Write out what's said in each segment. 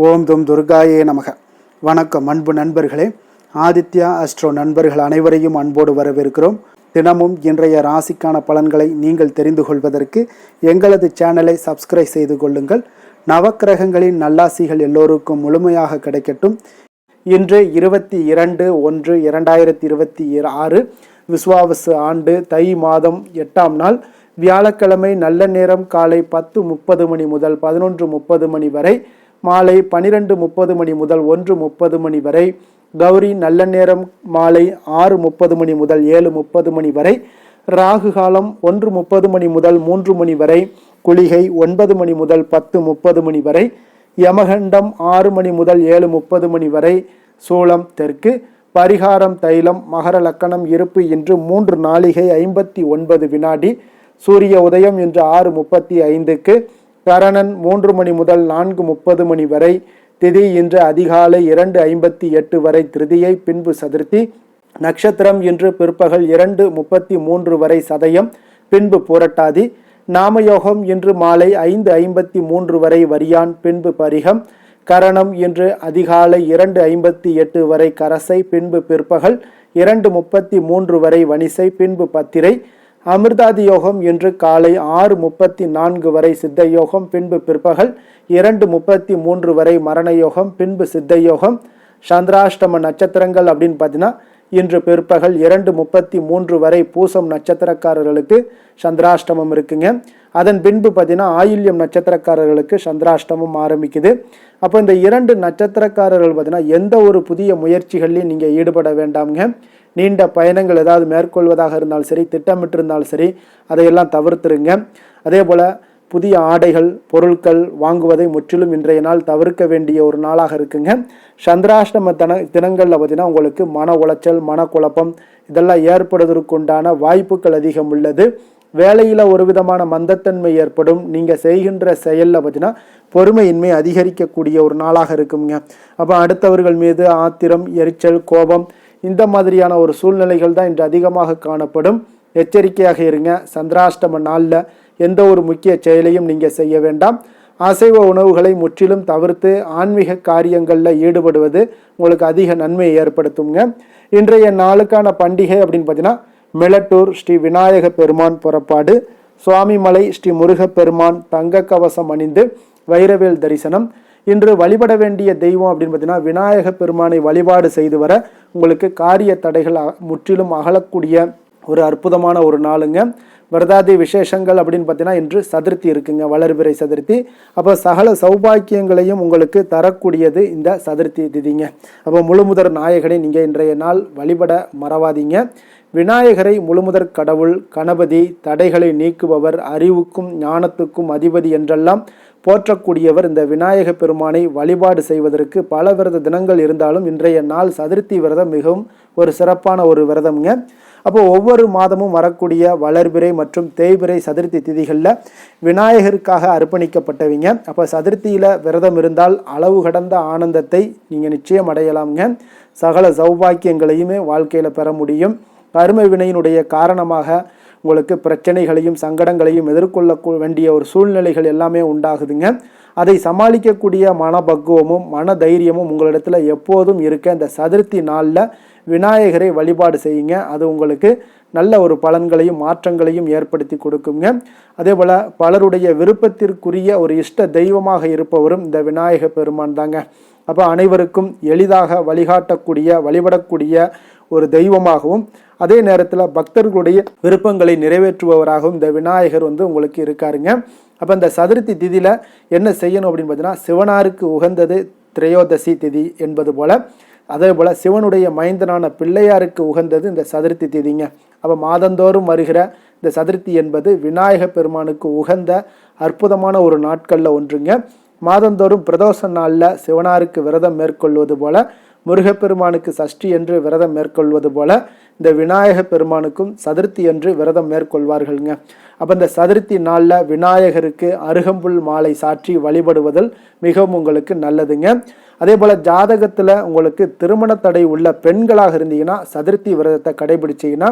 ஓம் தும் துர்காயே நமக. வணக்கம் அன்பு நண்பர்களே. ஆதித்யா அஸ்ட்ரோ நண்பர்கள் அனைவரையும் அன்போடு வரவேற்கிறோம். தினமும் இன்றைய ராசிக்கான பலன்களை நீங்கள் தெரிந்து கொள்வதற்கு எங்களது சேனலை சப்ஸ்கிரைப் செய்து கொள்ளுங்கள். நவக்கிரகங்களின் நல்லாசிகள் எல்லோருக்கும் முழுமையாக கிடைக்கட்டும். இன்று 22/1/2026 விஸ்வாவசு ஆண்டு தை மாதம் 8ஆம் நாள் வியாழக்கிழமை. நல்ல நேரம் காலை 10:30 மணி முதல் 11:30 மணி வரை, மாலை 12:30 மணி முதல் 1:30 மணி வரை. கௌரி நல்ல நேரம் மாலை 6:30 மணி முதல் 7:30 மணி வரை. ராகு காலம் 1:30 மணி முதல் 3 மணி வரை. குளிகை 9 மணி முதல் 10:30 மணி வரை. யமகண்டம் 6 மணி முதல் 7:30 மணி வரை. சூலம் தெற்கு. பரிகாரம் தைலம். மகர லக்கணம் இருப்பு இன்று 3 நாழிகை 59 வினாடி. சூரிய உதயம் இன்று 6:35க்கு. கரணன் 3 மணி முதல் 4:30 மணி வரை. திதி இன்று அதிகாலை 2:58 வரை திருதியை, பின்பு சதுர்த்தி. நட்சத்திரம் இன்று பிற்பகல் 2:33 வரை சதயம், பின்பு பூரட்டாதி. நாமயோகம் இன்று மாலை 5:53 வரை வரியான், பின்பு பரிகம். கரணம் இன்று அதிகாலை 2:58 வரை கரசை, பின்பு பிற்பகல் 2:33 வரை வணிசை, பின்பு பத்திரை. அமிர்தாதி யோகம் இன்று காலை 6:34 வரை சித்த யோகம், பின்பு பிற்பகல் 2:33 வரை மரண யோகம், பின்பு சித்த யோகம். சந்திராஷ்டம நட்சத்திரங்கள் அப்படின்னு பார்த்தீங்கன்னா இன்று பிற்பகல் 2:33 வரை பூசம் நட்சத்திரக்காரர்களுக்கு சந்திராஷ்டமம் இருக்குங்க. அதன் பின்பு பார்த்தீங்கன்னா ஆயில்யம் நட்சத்திரக்காரர்களுக்கு சந்திராஷ்டமம் ஆரம்பிக்குது. அப்போ இந்த 2 நட்சத்திரக்காரர்கள் பார்த்தீங்கன்னா எந்த ஒரு புதிய முயற்சிகள்லையும் நீங்கள் ஈடுபட வேண்டாம்ங்க. நீண்ட பயணங்கள் ஏதாவது மேற்கொள்வதாக இருந்தாலும் சரி, திட்டமிட்டிருந்தாலும் சரி, அதையெல்லாம் தவிர்த்துருங்க. அதே போல் புதிய ஆடைகள் பொருட்கள் வாங்குவதை முற்றிலும் இன்றைய நாள் தவிர்க்க வேண்டிய ஒரு நாளாக இருக்குங்க. சந்திராஷ்டம தினங்களில் பார்த்தீங்கன்னா உங்களுக்கு மன உளைச்சல், மனக்குழப்பம் இதெல்லாம் ஏற்படுவதற்குண்டான வாய்ப்புகள் அதிகம் உள்ளது. வேலையில் ஒரு விதமான மந்தத்தன்மை ஏற்படும். நீங்கள் செய்கின்ற செயலில் பார்த்தீங்கன்னா பொறுமையின்மை அதிகரிக்கக்கூடிய ஒரு நாளாக இருக்குங்க. அப்போ அடுத்தவர்கள் மீது ஆத்திரம், எரிச்சல், கோபம் இந்த மாதிரியான ஒரு சூழ்நிலைகள் தான் இன்று அதிகமாக காணப்படும். எச்சரிக்கையாக இருங்க. சந்திராஷ்டம நாளில் எந்த ஒரு முக்கிய செயலையும் நீங்கள் செய்ய வேண்டாம். அசைவ உணவுகளை முற்றிலும் தவிர்த்து ஆன்மீக காரியங்களில் ஈடுபடுவது உங்களுக்கு அதிக நன்மையை ஏற்படுத்துங்க. இன்றைய நாளுக்கான பண்டிகை அப்படின்னு பார்த்தீங்கன்னா மிளட்டூர் ஸ்ரீ விநாயக பெருமான் புறப்பாடு, சுவாமிமலை ஸ்ரீ முருகப்பெருமான் தங்க கவசம் அணிந்து வைரவேல் தரிசனம். இன்று வழிபட வேண்டிய தெய்வம் அப்படின்னு பார்த்தீங்கன்னா விநாயக பெருமானை வழிபாடு செய்து வர உங்களுக்கு காரிய தடைகள் முற்றிலும் அகலக்கூடிய ஒரு அற்புதமான ஒரு நாளுங்க. விரதாதி விசேஷங்கள் அப்படின்னு பார்த்தீங்கன்னா இன்று சதுர்த்தி இருக்குங்க, வளர்பிறை சதுர்த்தி. அப்போ சகல சௌபாக்கியங்களையும் உங்களுக்கு தரக்கூடியது இந்த சதுர்த்தி திதிங்க. அப்போ முழுமுதற் நாயகனை நீங்கள் இன்றைய நாள் வழிபட மறவாதீங்க. விநாயகரை முழுமுதற் கடவுள், கணபதி, தடைகளை நீக்குபவர், அறிவுக்கும் ஞானத்துக்கும் அதிபதி என்றெல்லாம் போற்றக்கூடியவர். இந்த விநாயக பெருமானை வழிபாடு செய்வதற்கு பல விரத தினங்கள் இருந்தாலும் இன்றைய நாள் சதுர்த்தி விரதம் மிகவும் ஒரு சிறப்பான ஒரு விரதம்ங்க. அப்போ ஒவ்வொரு மாதமும் வரக்கூடிய வளர்பிறை மற்றும் தேய்பிறை சதுர்த்தி திதிகளில் விநாயகருக்காக அர்ப்பணிக்கப்பட்டவங்க. அப்போ சதுர்த்தியில் விரதம் இருந்தால் அளவு கடந்த ஆனந்தத்தை நீங்கள் நிச்சயம் அடையலாம்ங்க. சகல சௌபாக்கியங்களையுமே வாழ்க்கையில் பெற முடியும். கர்ம வினையினுடைய காரணமாக உங்களுக்கு பிரச்சனைகளையும் சங்கடங்களையும் எதிர்கொள்ள வேண்டிய ஒரு சூழ்நிலைகள் எல்லாமே உண்டாகுதுங்க. அதை சமாளிக்கக்கூடிய மனபக்குவமும் மன தைரியமும் உங்களிடத்துல எப்போதும் இருக்க இந்த சதுர்த்தி நாளில் விநாயகரை வழிபாடு செய்யுங்க. அது உங்களுக்கு நல்ல ஒரு பலன்களையும் மாற்றங்களையும் ஏற்படுத்தி கொடுக்குங்க. அதே போல் பலருடைய விருப்பத்திற்குரிய ஒரு இஷ்ட தெய்வமாக இருப்பவரும் இந்த விநாயக பெருமான் தாங்க. அப்போ அனைவருக்கும் எளிதாக வழிகாட்டக்கூடிய வழிபடக்கூடிய ஒரு தெய்வமாகவும் அதே நேரத்தில் பக்தர்களுடைய விருப்பங்களை நிறைவேற்றுபவராகவும் இந்த விநாயகர் உங்களுக்கு இருக்காருங்க. அப்போ இந்த சதுர்த்தி திதியில் என்ன செய்யணும் அப்படின்னு பார்த்தீங்கன்னா சிவனாருக்கு உகந்தது திரையோதசி திதி என்பது போல், அதே போல் சிவனுடைய மைந்தனான பிள்ளையாருக்கு உகந்தது இந்த சதுர்த்தி திதிங்க. அப்போ மாதந்தோறும் வருகிற இந்த சதுர்த்தி என்பது விநாயக பெருமானுக்கு உகந்த அற்புதமான ஒரு நாட்களில் ஒன்றுங்க. மாதந்தோறும் பிரதோஷ நாளில் சிவனாருக்கு விரதம் மேற்கொள்வது போல, முருகப்பெருமானுக்கு சஷ்டி என்று விரதம் மேற்கொள்வது போல இந்த விநாயக பெருமானுக்கும் சதுர்த்தி என்று விரதம் மேற்கொள்வார்கள்ங்க. அப்போ இந்த சதுர்த்தி நாளில் விநாயகருக்கு அருகம்புல் மாலை சாற்றி வழிபடுவதில் மிகவும் உங்களுக்கு நல்லதுங்க. அதே போல் ஜாதகத்தில் உங்களுக்கு திருமண தடை உள்ள பெண்களாக இருந்தீங்கன்னா சதுர்த்தி விரதத்தை கடைபிடிச்சிங்கன்னா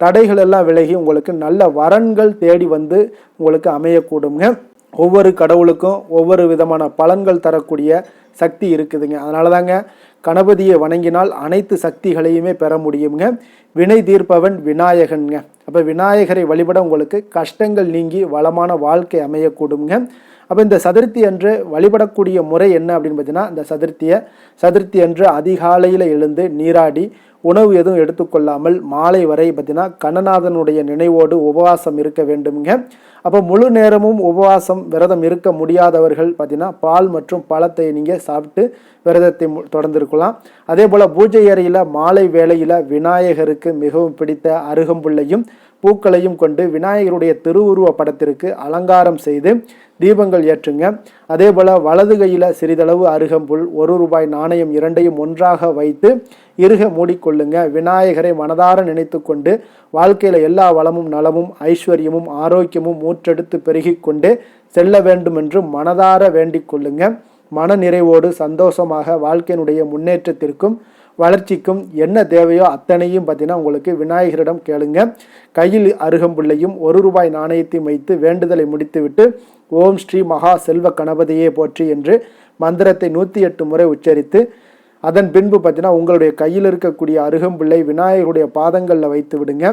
தடைகள் எல்லாம் விலகி உங்களுக்கு நல்ல வரன்கள் தேடி வந்து உங்களுக்கு அமையக்கூடுங்க. ஒவ்வொரு கடவுளுக்கும் ஒவ்வொரு விதமான பலன்கள் தரக்கூடிய சக்தி இருக்குதுங்க. அதனால தாங்க கணபதியை வணங்கினால் அனைத்து சக்திகளையுமே பெற முடியுங்க. வினை தீர்ப்பவன் விநாயகன்ங்க. அப்போ விநாயகரை வழிபட உங்களுக்கு கஷ்டங்கள் நீங்கி வளமான வாழ்க்கை அமையக்கூடுங்க. அப்போ இந்த சதுர்த்தி அன்று வழிபடக்கூடிய முறை என்ன அப்படின்னு பார்த்தீங்கன்னா, இந்த சதுர்த்தி அன்று அதிகாலையில் எழுந்து நீராடி உணவு எதுவும் எடுத்துக்கொள்ளாமல் மாலை வரை பார்த்தீங்கன்னா கண்ணநாதனுடைய நினைவோடு உபவாசம் இருக்க வேண்டுங்க. அப்போ முழு நேரமும் உபவாசம் விரதம் இருக்க முடியாதவர்கள் பார்த்தீங்கன்னா பால் மற்றும் பழத்தை நீங்கள் சாப்பிட்டு விரதத்தை தொடர்ந்துருக்கலாம். அதே போல் பூஜை அறையில் மாலை வேளையில் விநாயகருக்கு மிகவும் பிடித்த அருகம்புல்லையும் பூக்களையும் கொண்டு விநாயகருடைய திருவுருவ படத்திற்கு அலங்காரம் செய்து தீபங்கள் ஏற்றுங்க. அதே போல் வலது கையில் சிறிதளவு அருகம்புல், ₹1 நாணயம் இரண்டையும் ஒன்றாக வைத்து இறுக மூடிக்கொள்ளுங்க. விநாயகரை மனதார நினைத்து கொண்டு வாழ்க்கையில் எல்லா வளமும் நலமும் ஐஸ்வர்யமும் ஆரோக்கியமும் ஊற்றெடுத்து பெருகி கொண்டு செல்ல வேண்டும் என்று மனதார வேண்டிக் கொள்ளுங்க. மன நிறைவோடு சந்தோஷமாக வாழ்க்கையினுடைய முன்னேற்றத்திற்கும் வளர்ச்சிக்கும் என்ன தேவையோ அத்தனையும் பார்த்தீங்கன்னா உங்களுக்கு விநாயகரிடம் கேளுங்க. கையில் அருகம்புல்லையும் ₹1 நாணயத்தையும் வைத்து வேண்டுதலை முடித்துவிட்டு ஓம் ஸ்ரீ மகா செல்வ கணபதியே போற்றி என்று மந்திரத்தை 108 முறை உச்சரித்து அதன் பின்பு பார்த்தீங்கன்னா உங்களுடைய கையில் இருக்கக்கூடிய அருகம்புல்லை விநாயகருடைய பாதங்களில் வைத்து விடுங்க.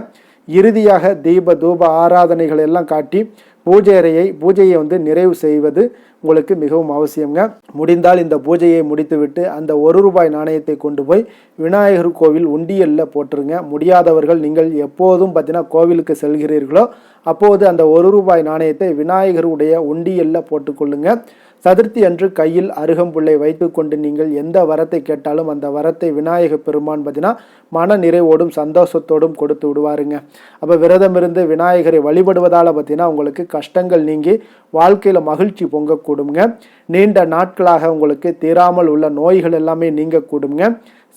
இறுதியாக தீப தூப ஆராதனைகள் எல்லாம் காட்டி பூஜையை நிறைவு செய்வது உங்களுக்கு மிகவும் அவசியங்க. முடிந்தால் இந்த பூஜையை முடித்துவிட்டு அந்த ₹1 நாணயத்தை கொண்டு போய் விநாயகர் கோவில் உண்டியலில் போட்டுருங்க. முடியாதவர்கள் நீங்கள் எப்போதும் பார்த்தீங்கன்னா கோவிலுக்கு செல்கிறீர்களோ அப்போது அந்த ₹1 நாணயத்தை விநாயகருடைய உண்டியலில் போட்டுக்கொள்ளுங்க. சதுர்த்தி அன்று கையில் அருகம்புல்லை வைத்து கொண்டு நீங்கள் எந்த வரத்தை கேட்டாலும் அந்த வரத்தை விநாயக பெருமான் பார்த்தீங்கன்னா மன நிறைவோடும் சந்தோஷத்தோடும் கொடுத்து விடுவாருங்க. அப்போ விரதம் இருந்து விநாயகரை வழிபடுவதால் பார்த்தீங்கன்னா உங்களுக்கு கஷ்டங்கள் நீங்கி வாழ்க்கையில் மகிழ்ச்சி பொங்கக்கூடுங்க. நீண்ட நாட்களாக உங்களுக்கு தீராமல் உள்ள நோய்கள் எல்லாமே நீங்கக்கூடுங்க.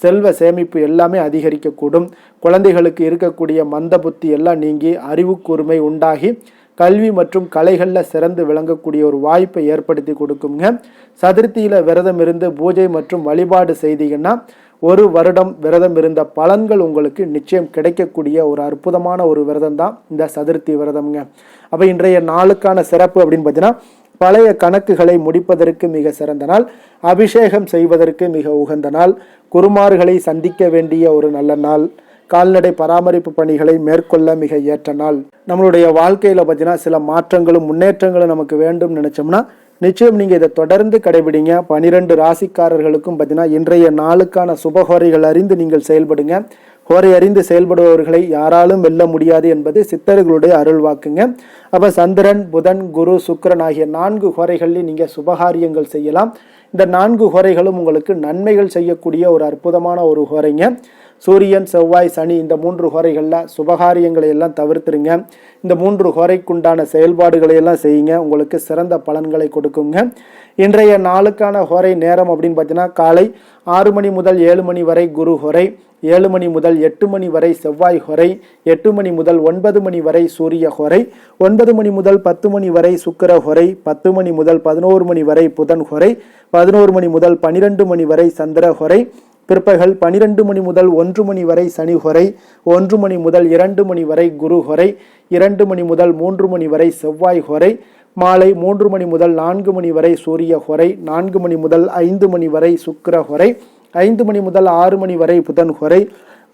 செல்வ சேமிப்பு எல்லாமே அதிகரிக்கக்கூடும். குழந்தைகளுக்கு இருக்கக்கூடிய மந்த புத்தி எல்லாம் நீங்கி அறிவு கூர்மை உண்டாகி கல்வி மற்றும் கலைகளில் சிறந்து விளங்கக்கூடிய ஒரு வாய்ப்பை ஏற்படுத்தி கொடுக்குங்க. சதுர்த்தியில் விரதம் இருந்து பூஜை மற்றும் வழிபாடு செய்தீங்கன்னா 1 வருடம் விரதம் இருந்த பலன்கள் உங்களுக்கு நிச்சயம் கிடைக்கக்கூடிய ஒரு அற்புதமான ஒரு விரதம் தான் இந்த சதுர்த்தி விரதம்ங்க. அப்போ இன்றைய நாளுக்கான சிறப்பு அப்படின்னு பார்த்தீங்கன்னா, பழைய கணக்குகளை முடிப்பதற்கு மிக சிறந்த நாள், அபிஷேகம் செய்வதற்கு மிக உகந்த நாள், குருமார்களை சந்திக்க வேண்டிய ஒரு நல்ல நாள், கால்நடை பராமரிப்பு பணிகளை மேற்கொள்ள மிக ஏற்ற நாள். நம்மளுடைய வாழ்க்கையில் பார்த்தீங்கன்னா சில மாற்றங்களும் முன்னேற்றங்களும் நமக்கு வேண்டும் நினைச்சோம்னா நிச்சயம் நீங்கள் இதை தொடர்ந்து கடைபிடிங்க. 12 ராசிக்காரர்களுக்கும் பார்த்தீங்கன்னா இன்றைய நாளுக்கான சுபஹோரைகள் அறிந்து நீங்கள் செயல்படுங்க. ஹோரை அறிந்து செயல்படுபவர்களை யாராலும் வெல்ல முடியாது என்பது சித்தர்களுடைய அருள்வாக்குங்க. அப்போ சந்திரன், புதன், குரு, சுக்கிரன் ஆகிய 4 ஹோரைகளில் நீங்கள் சுபகாரியங்கள் செய்யலாம். இந்த 4 ஹோரைகளும் உங்களுக்கு நன்மைகள் செய்யக்கூடிய ஒரு அற்புதமான ஒரு ஹோரைங்க. சூரியன், செவ்வாய், சனி இந்த 3 ஹோரைகளில் சுபகாரியங்களை எல்லாம் தவிர்த்துருங்க. இந்த 3 ஹோரைக்குண்டான செயல்பாடுகளை எல்லாம் செய்யுங்க. உங்களுக்கு சிறந்த பலன்களை கொடுக்குங்க. இன்றைய நாளுக்கான ஹோரை நேரம் அப்படின்னு பார்த்தீங்கன்னா காலை 6 மணி முதல் 7 மணி வரை குரு ஹோரை, 7 மணி முதல் 8 மணி வரை செவ்வாய் ஹோரை, 8 மணி முதல் 9 மணி வரை சூரிய ஹோரை, 9 மணி முதல் 10 மணி வரை சுக்கிர ஹோரை, 10 மணி முதல் 11 மணி வரை புதன் ஹோரை, 11 மணி முதல் 12 மணி வரை சந்திர ஹோரை, பிற்பகல் 12 மணி முதல் 1 மணி வரை சனி ஹோரை, 1 மணி முதல் 2 மணி வரை குரு ஹோரை, 2 மணி முதல் 3 மணி வரை செவ்வாய் ஹோரை, மாலை 3 மணி முதல் 4 மணி வரை சூரிய ஹோரை, 4 மணி முதல் 5 மணி வரை சுக்கிர ஹோரை, 5 மணி முதல் 6 மணி வரை புதன் ஹோரை,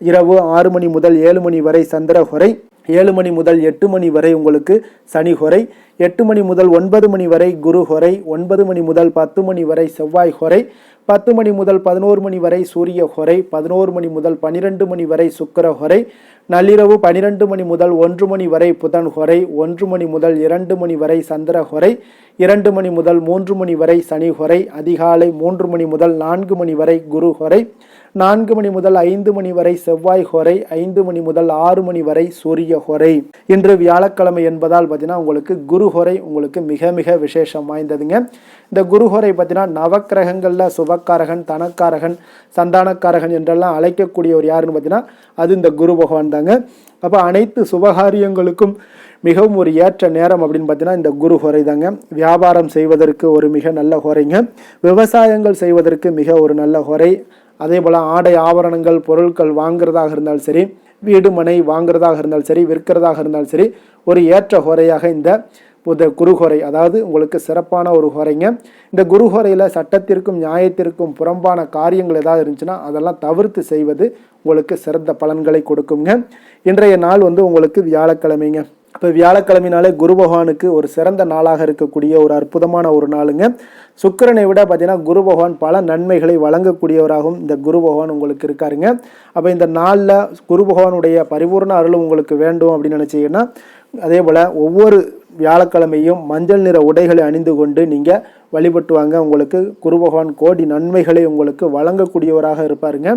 இரவு 6 மணி முதல் 7 மணி வரை சந்திர ஹோரை, 7 மணி முதல் 8 மணி வரை உங்களுக்கு சனி ஹோரை, 8 மணி முதல் 9 மணி வரை குரு ஹோரை, 9 மணி முதல் 10 மணி வரை செவ்வாய் ஹோரை, 10 மணி முதல் 11 மணி வரை சூரிய ஹோரை, 11 மணி முதல் 12 மணி வரை சுக்கிர ஹோரை, நள்ளிரவு 12 மணி முதல் 1 மணி வரை புதன் ஹோரை, 1 மணி முதல் 2 மணி வரை சந்திர ஹோரை, 2 மணி முதல் 3 மணி வரை சனி ஹோரை, அதிகாலை 3 மணி முதல் 4 மணி வரை குரு ஹோரை, 4 மணி முதல் 5 மணி வரை செவ்வாய் ஹோரை, 5 மணி முதல் 6 மணி வரை சூரிய ஹோரை. இன்று வியாழக்கிழமை என்பதால் பார்த்தீங்கன்னா உங்களுக்கு குரு ஹோரை உங்களுக்கு மிக மிக விசேஷம் வாய்ந்ததுங்க. இந்த குரு ஹோரை பார்த்தீங்கன்னா நவக்கிரகங்களில் சுபக்காரகன், தனக்காரகன், சந்தானக்காரகன் என்றெல்லாம் அழைக்கக்கூடியவர் யாருன்னு பார்த்தீங்கன்னா அது இந்த குரு பகவான் தாங்க. அப்போ அனைத்து சுபகாரியங்களுக்கும் மிகவும் ஒரு ஏற்ற நேரம் அப்படின்னு பார்த்தீங்கன்னா இந்த குரு ஹோரை தாங்க. வியாபாரம் செய்வதற்கு ஒரு மிக நல்ல ஹோரைங்க. விவசாயங்கள் செய்வதற்கு மிக ஒரு நல்ல ஹோரை. அதே போல் ஆடை ஆபரணங்கள் பொருட்கள் வாங்குறதாக இருந்தாலும் சரி, வீடு மனை வாங்குறதாக இருந்தாலும் சரி, விற்கிறதாக இருந்தாலும் சரி, ஒரு ஏற்ற ஹோரையாக இந்த குருஹொரை, அதாவது உங்களுக்கு சிறப்பான ஒரு ஹொரைங்க. இந்த குருஹொரையில் சட்டத்திற்கும் நியாயத்திற்கும் புறம்பான காரியங்கள் ஏதாவது இருந்துச்சுன்னா அதெல்லாம் தவிர்த்து செய்வது உங்களுக்கு சிறந்த பலன்களை கொடுக்குங்க. இன்றைய நாள் உங்களுக்கு வியாழக்கிழமைங்க. இப்போ வியாழக்கிழமைனாலே குரு பகவானுக்கு ஒரு சிறந்த நாளாக இருக்கக்கூடிய ஒரு அற்புதமான ஒரு நாளுங்க. சுக்கிரனை விட பார்த்தீங்கன்னா குரு பகவான் பல நன்மைகளை வழங்கக்கூடியவராகவும் இந்த குரு பகவான் உங்களுக்கு இருக்காருங்க. அப்போ இந்த நாளில் குரு பகவானுடைய பரிபூர்ண அருளும் உங்களுக்கு வேண்டும் அப்படின்னு நினச்சிங்கன்னா அதே போல் ஒவ்வொரு வியாழக்கிழமையும் மஞ்சள் நிற உடைகளை அணிந்து கொண்டு நீங்கள் வழிபட்டு வாங்க. உங்களுக்கு குரு பகவான் கோடி நன்மைகளை உங்களுக்கு வழங்கக்கூடியவராக இருப்பாருங்க.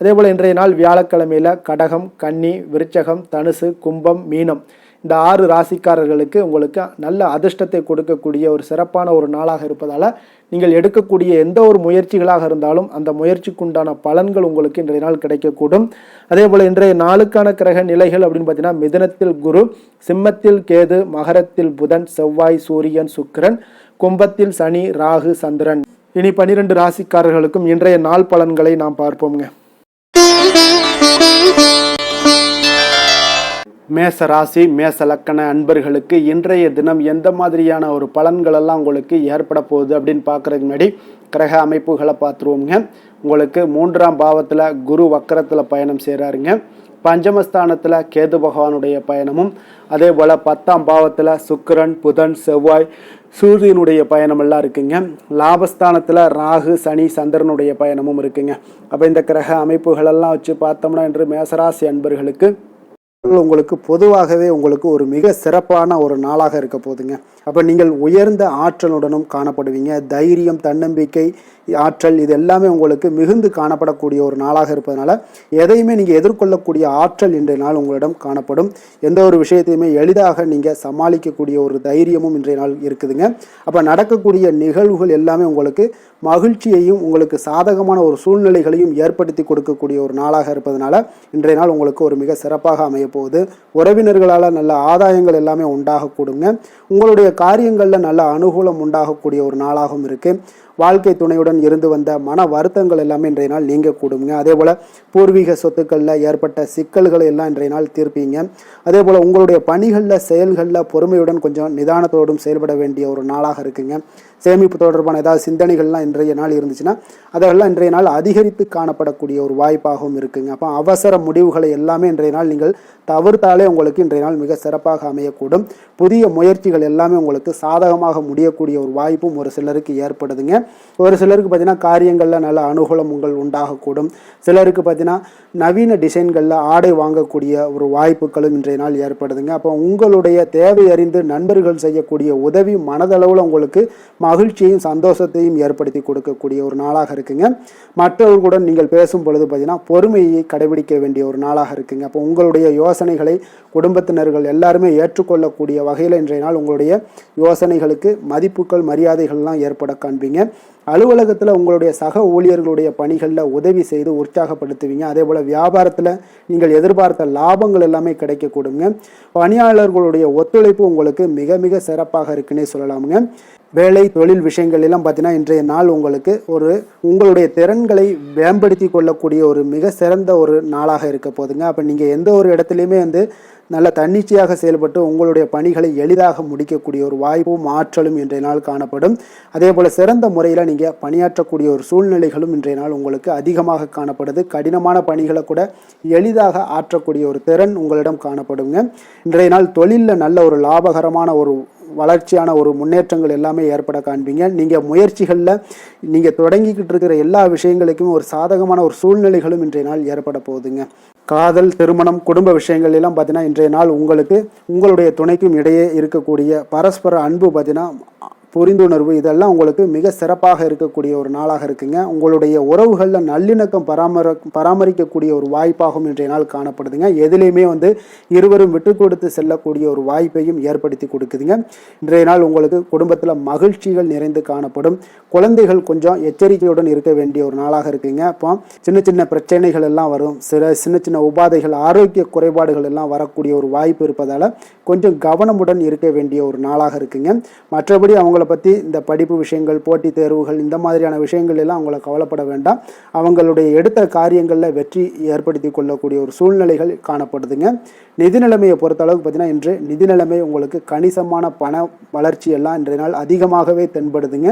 அதே போல் இன்றைய நாள் வியாழக்கிழமையில் கடகம், கன்னி, விருச்சகம், தனுசு, கும்பம், மீனம் இந்த 6 ராசிக்காரர்களுக்கு உங்களுக்கு நல்ல அதிர்ஷ்டத்தை கொடுக்கக்கூடிய ஒரு சிறப்பான ஒரு நாளாக இருப்பதால் நீங்கள் எடுக்கக்கூடிய எந்த ஒரு முயற்சிகளாக இருந்தாலும் அந்த முயற்சிக்குண்டான பலன்கள் உங்களுக்கு இன்றைய நாள் கிடைக்கக்கூடும். அதே போல் இன்றைய நாளுக்கான கிரக நிலைகள் அப்படின்னு பார்த்தீங்கன்னா மிதுனத்தில் குரு, சிம்மத்தில் கேது, மகரத்தில் புதன், செவ்வாய், சூரியன், சுக்கிரன், கும்பத்தில் சனி, ராகு, சந்திரன். இனி 12 ராசிக்காரர்களுக்கும் இன்றைய நாள் பலன்களை நாம் பார்ப்போம்ங்க. மேச ராசி மேச லக்கண அன்பர்களுக்கு இன்றைய தினம் எந்த மாதிரியான ஒரு பலன்கள் எல்லாம் உங்களுக்கு ஏற்பட போகுது அப்படின்னு பார்க்கறதுக்கு முன்னாடி கிரக அமைப்புகளை பார்த்துருவோங்க. உங்களுக்கு 3ஆம் பாவத்தில் குரு வக்கரத்தில் பயணம் செய்கிறாருங்க. பஞ்சமஸ்தானத்தில் கேது பகவானுடைய பயணமும், அதே போல் 10ஆம் பாவத்தில் சுக்கிரன், புதன், செவ்வாய், சூரியனுடைய பயணம் எல்லாம் இருக்குங்க. லாபஸ்தானத்தில் ராகு, சனி, சந்திரனுடைய பயணமும் இருக்குங்க. அப்போ இந்த கிரக அமைப்புகளெல்லாம் வச்சு பார்த்தோம்னா இன்று மேசராசி அன்பர்களுக்கு உங்களுக்கு பொதுவாகவே உங்களுக்கு ஒரு மிக சிறப்பான ஒரு நாளாக இருக்க போகுதுங்க. அப்போ நீங்கள் உயர்ந்த ஆற்றலுடனும் காணப்படுவீங்க. தைரியம், தன்னம்பிக்கை, ஆற்றல் இது எல்லாமே உங்களுக்கு மிகுந்து காணப்படக்கூடிய ஒரு நாளாக இருப்பதனால எதையுமே நீங்கள் எதிர்கொள்ளக்கூடிய ஆற்றல் இன்றைய நாள் உங்களிடம் காணப்படும். எந்த ஒரு விஷயத்தையுமே எளிதாக நீங்கள் சமாளிக்கக்கூடிய ஒரு தைரியமும் இன்றைய நாள் இருக்குதுங்க. அப்போ நடக்கக்கூடிய நிகழ்வுகள் எல்லாமே உங்களுக்கு மகிழ்ச்சியையும் உங்களுக்கு சாதகமான ஒரு சூழ்நிலைகளையும் ஏற்படுத்தி கொடுக்கக்கூடிய ஒரு நாளாக இருப்பதனால இன்றைய நாள் உங்களுக்கு ஒரு மிக சிறப்பாக அமைய போகுது. உறவினர்களால் நல்ல ஆதாயங்கள் எல்லாமே உண்டாகக்கூடுங்க. உங்களுடைய காரியங்களில் நல்ல அனுகூலம் உண்டாகக்கூடிய ஒரு நாளாகவும் இருக்குது. வாழ்க்கை துணையுடன் இருந்து வந்த மன வருத்தங்கள் எல்லாமே இன்றைய நாள் நீங்கக்கூடுங்க. அதே போல் பூர்வீக சொத்துக்களில் ஏற்பட்ட சிக்கல்களை எல்லாம் இன்றைய நாள் தீர்ப்பீங்க. அதே போல் உங்களுடைய பணிகளில் செயல்களில் பொறுமையுடன் கொஞ்சம் நிதானத்தோடும் செயல்பட வேண்டிய ஒரு நாளாக இருக்குங்க. சேமிப்பு தொடர்பான ஏதாவது சிந்தனைகள்லாம் இன்றைய நாள் இருந்துச்சுன்னா அதெல்லாம் இன்றைய நாள் அதிகரித்து காணப்படக்கூடிய ஒரு வாய்ப்பாகவும் இருக்குங்க. அப்போ அவசர முடிவுகளை எல்லாமே இன்றைய நாள் நீங்கள் தவிர்த்தாலே உங்களுக்கு இன்றைய நாள் மிக சிறப்பாக அமையக்கூடும். புதிய முயற்சிகள் எல்லாமே உங்களுக்கு சாதகமாக முடியக்கூடிய ஒரு வாய்ப்பும் ஒரு சிலருக்கு ஏற்படுதுங்க. ஒரு சிலருக்கு பார்த்தீங்கன்னா காரியங்களில் நல்ல அனுகூலம் உண்டாகக்கூடும். சிலருக்கு பார்த்தீங்கன்னா நவீன டிசைன்களில் ஆடை வாங்கக்கூடிய ஒரு வாய்ப்புகளும் இன்றைய நாள் ஏற்படுதுங்க. அப்போ உங்களுடைய தேவை அறிந்து நண்பர்கள் செய்யக்கூடிய உதவி மனதளவில் உங்களுக்கு மகிழ்ச்சியையும் சந்தோஷத்தையும் ஏற்படுத்தி கொடுக்கக்கூடிய ஒரு நாளாக இருக்குங்க. மற்றவர்களுடன் நீங்கள் பேசும் பொழுது பார்த்தீங்கன்னா பொறுமையை கடைபிடிக்க வேண்டிய ஒரு நாளாக இருக்குங்க. அப்போ உங்களுடைய யோசனைகளை குடும்பத்தினர்கள் எல்லாருமே ஏற்றுக்கொள்ளக்கூடிய வகையில் இன்றைய நாள் உங்களுடைய யோசனைகளுக்கு மதிப்புகள், மரியாதைகள்லாம் ஏற்பட காண்பீங்க. அலுவலகத்தில் உங்களுடைய சக ஊழியர்களுடைய பணிகளில் உதவி செய்து உற்சாகப்படுத்துவீங்க. அதே போல் வியாபாரத்தில் நீங்கள் எதிர்பார்த்த லாபங்கள் எல்லாமே கிடைக்கக்கூடுங்க. பணியாளர்களுடைய ஒத்துழைப்பு உங்களுக்கு மிக மிக சிறப்பாக இருக்குன்னே சொல்லலாமுங்க. வேலை தொழில் விஷயங்கள் எல்லாம் பார்த்தீங்கன்னா இன்றைய நாள் உங்களுக்கு உங்களுடைய திறன்களை மேம்படுத்தி கொள்ளக்கூடிய ஒரு மிக சிறந்த ஒரு நாளாக இருக்க போதுங்க. அப்போ நீங்கள் எந்த ஒரு இடத்துலையுமே நல்ல தன்னிச்சையாக செயல்பட்டு உங்களுடைய பணிகளை எளிதாக முடிக்கக்கூடிய ஒரு வாய்ப்பும் ஆற்றலும் இன்றைய நாள் காணப்படும். அதே போல் சிறந்த முறையில் நீங்கள் பணியாற்றக்கூடிய ஒரு சூழ்நிலைகளும் இன்றைய நாள் உங்களுக்கு அதிகமாக காணப்படுது. கடினமான பணிகளை கூட எளிதாக ஆற்றக்கூடிய ஒரு திறன் உங்களிடம் காணப்படுங்க. இன்றைய நாள் தொழிலில் நல்ல ஒரு லாபகரமான ஒரு வளர்ச்சியான ஒரு முன்னேற்றங்கள் எல்லாமே ஏற்பட காண்பீங்க. நீங்கள் முயற்சிகளில் நீங்கள் தொடங்கிக்கிட்டு இருக்கிற எல்லா விஷயங்களுக்கும் ஒரு சாதகமான ஒரு சூழ்நிலைகளும் இன்றைய நாள் ஏற்பட போகுதுங்க. காதல், திருமணம், குடும்ப விஷயங்கள் எல்லாம் பார்த்தீங்கன்னா இன்றைய நாள் உங்களுக்கு உங்களுடைய துணைக்கும் இடையே இருக்கக்கூடிய பரஸ்பர அன்பு பார்த்தீங்கன்னா புரிந்துணர்வு இதெல்லாம் உங்களுக்கு மிக சிறப்பாக இருக்கக்கூடிய ஒரு நாளாக இருக்குங்க. உங்களுடைய உறவுகளில் நல்லிணக்கம் பராமரிக்கக்கூடிய ஒரு வாய்ப்பாகவும் இன்றைய நாள் காணப்படுதுங்க. எதுலேயுமே இருவரும் விட்டு கொடுத்து செல்லக்கூடிய ஒரு வாய்ப்பையும் ஏற்படுத்தி கொடுக்குதுங்க. இன்றைய நாள் உங்களுக்கு குடும்பத்தில் மகிழ்ச்சிகள் நிறைந்து காணப்படும். குழந்தைகள் கொஞ்சம் எச்சரிக்கையுடன் இருக்க வேண்டிய ஒரு நாளாக இருக்குங்க. அப்போ சின்ன சின்ன பிரச்சனைகள் எல்லாம் வரும். சின்ன சின்ன உபாதைகள், ஆரோக்கிய குறைபாடுகள் எல்லாம் வரக்கூடிய ஒரு வாய்ப்பு இருப்பதால் கொஞ்சம் கவனமுடன் இருக்க வேண்டிய ஒரு நாளாக இருக்குங்க. மற்றபடி அவங்கள அவங்கள பற்றி இந்த படிப்பு விஷயங்கள், போட்டித் தேர்வுகள், இந்த மாதிரியான விஷயங்கள் எல்லாம் அவங்கள கவலைப்பட வேண்டாம். அவங்களுடைய எடுத்த காரியங்களில் வெற்றி ஏற்படுத்தி கொள்ளக்கூடிய ஒரு சூழ்நிலைகள் காணப்படுதுங்க. நிதி நிலைமையை பொறுத்த அளவுக்கு பார்த்தீங்கன்னா, இன்று நிதி நிலைமை உங்களுக்கு கணிசமான பண வளர்ச்சி எல்லாம் இன்றைய நாள் அதிகமாகவே தென்படுதுங்க.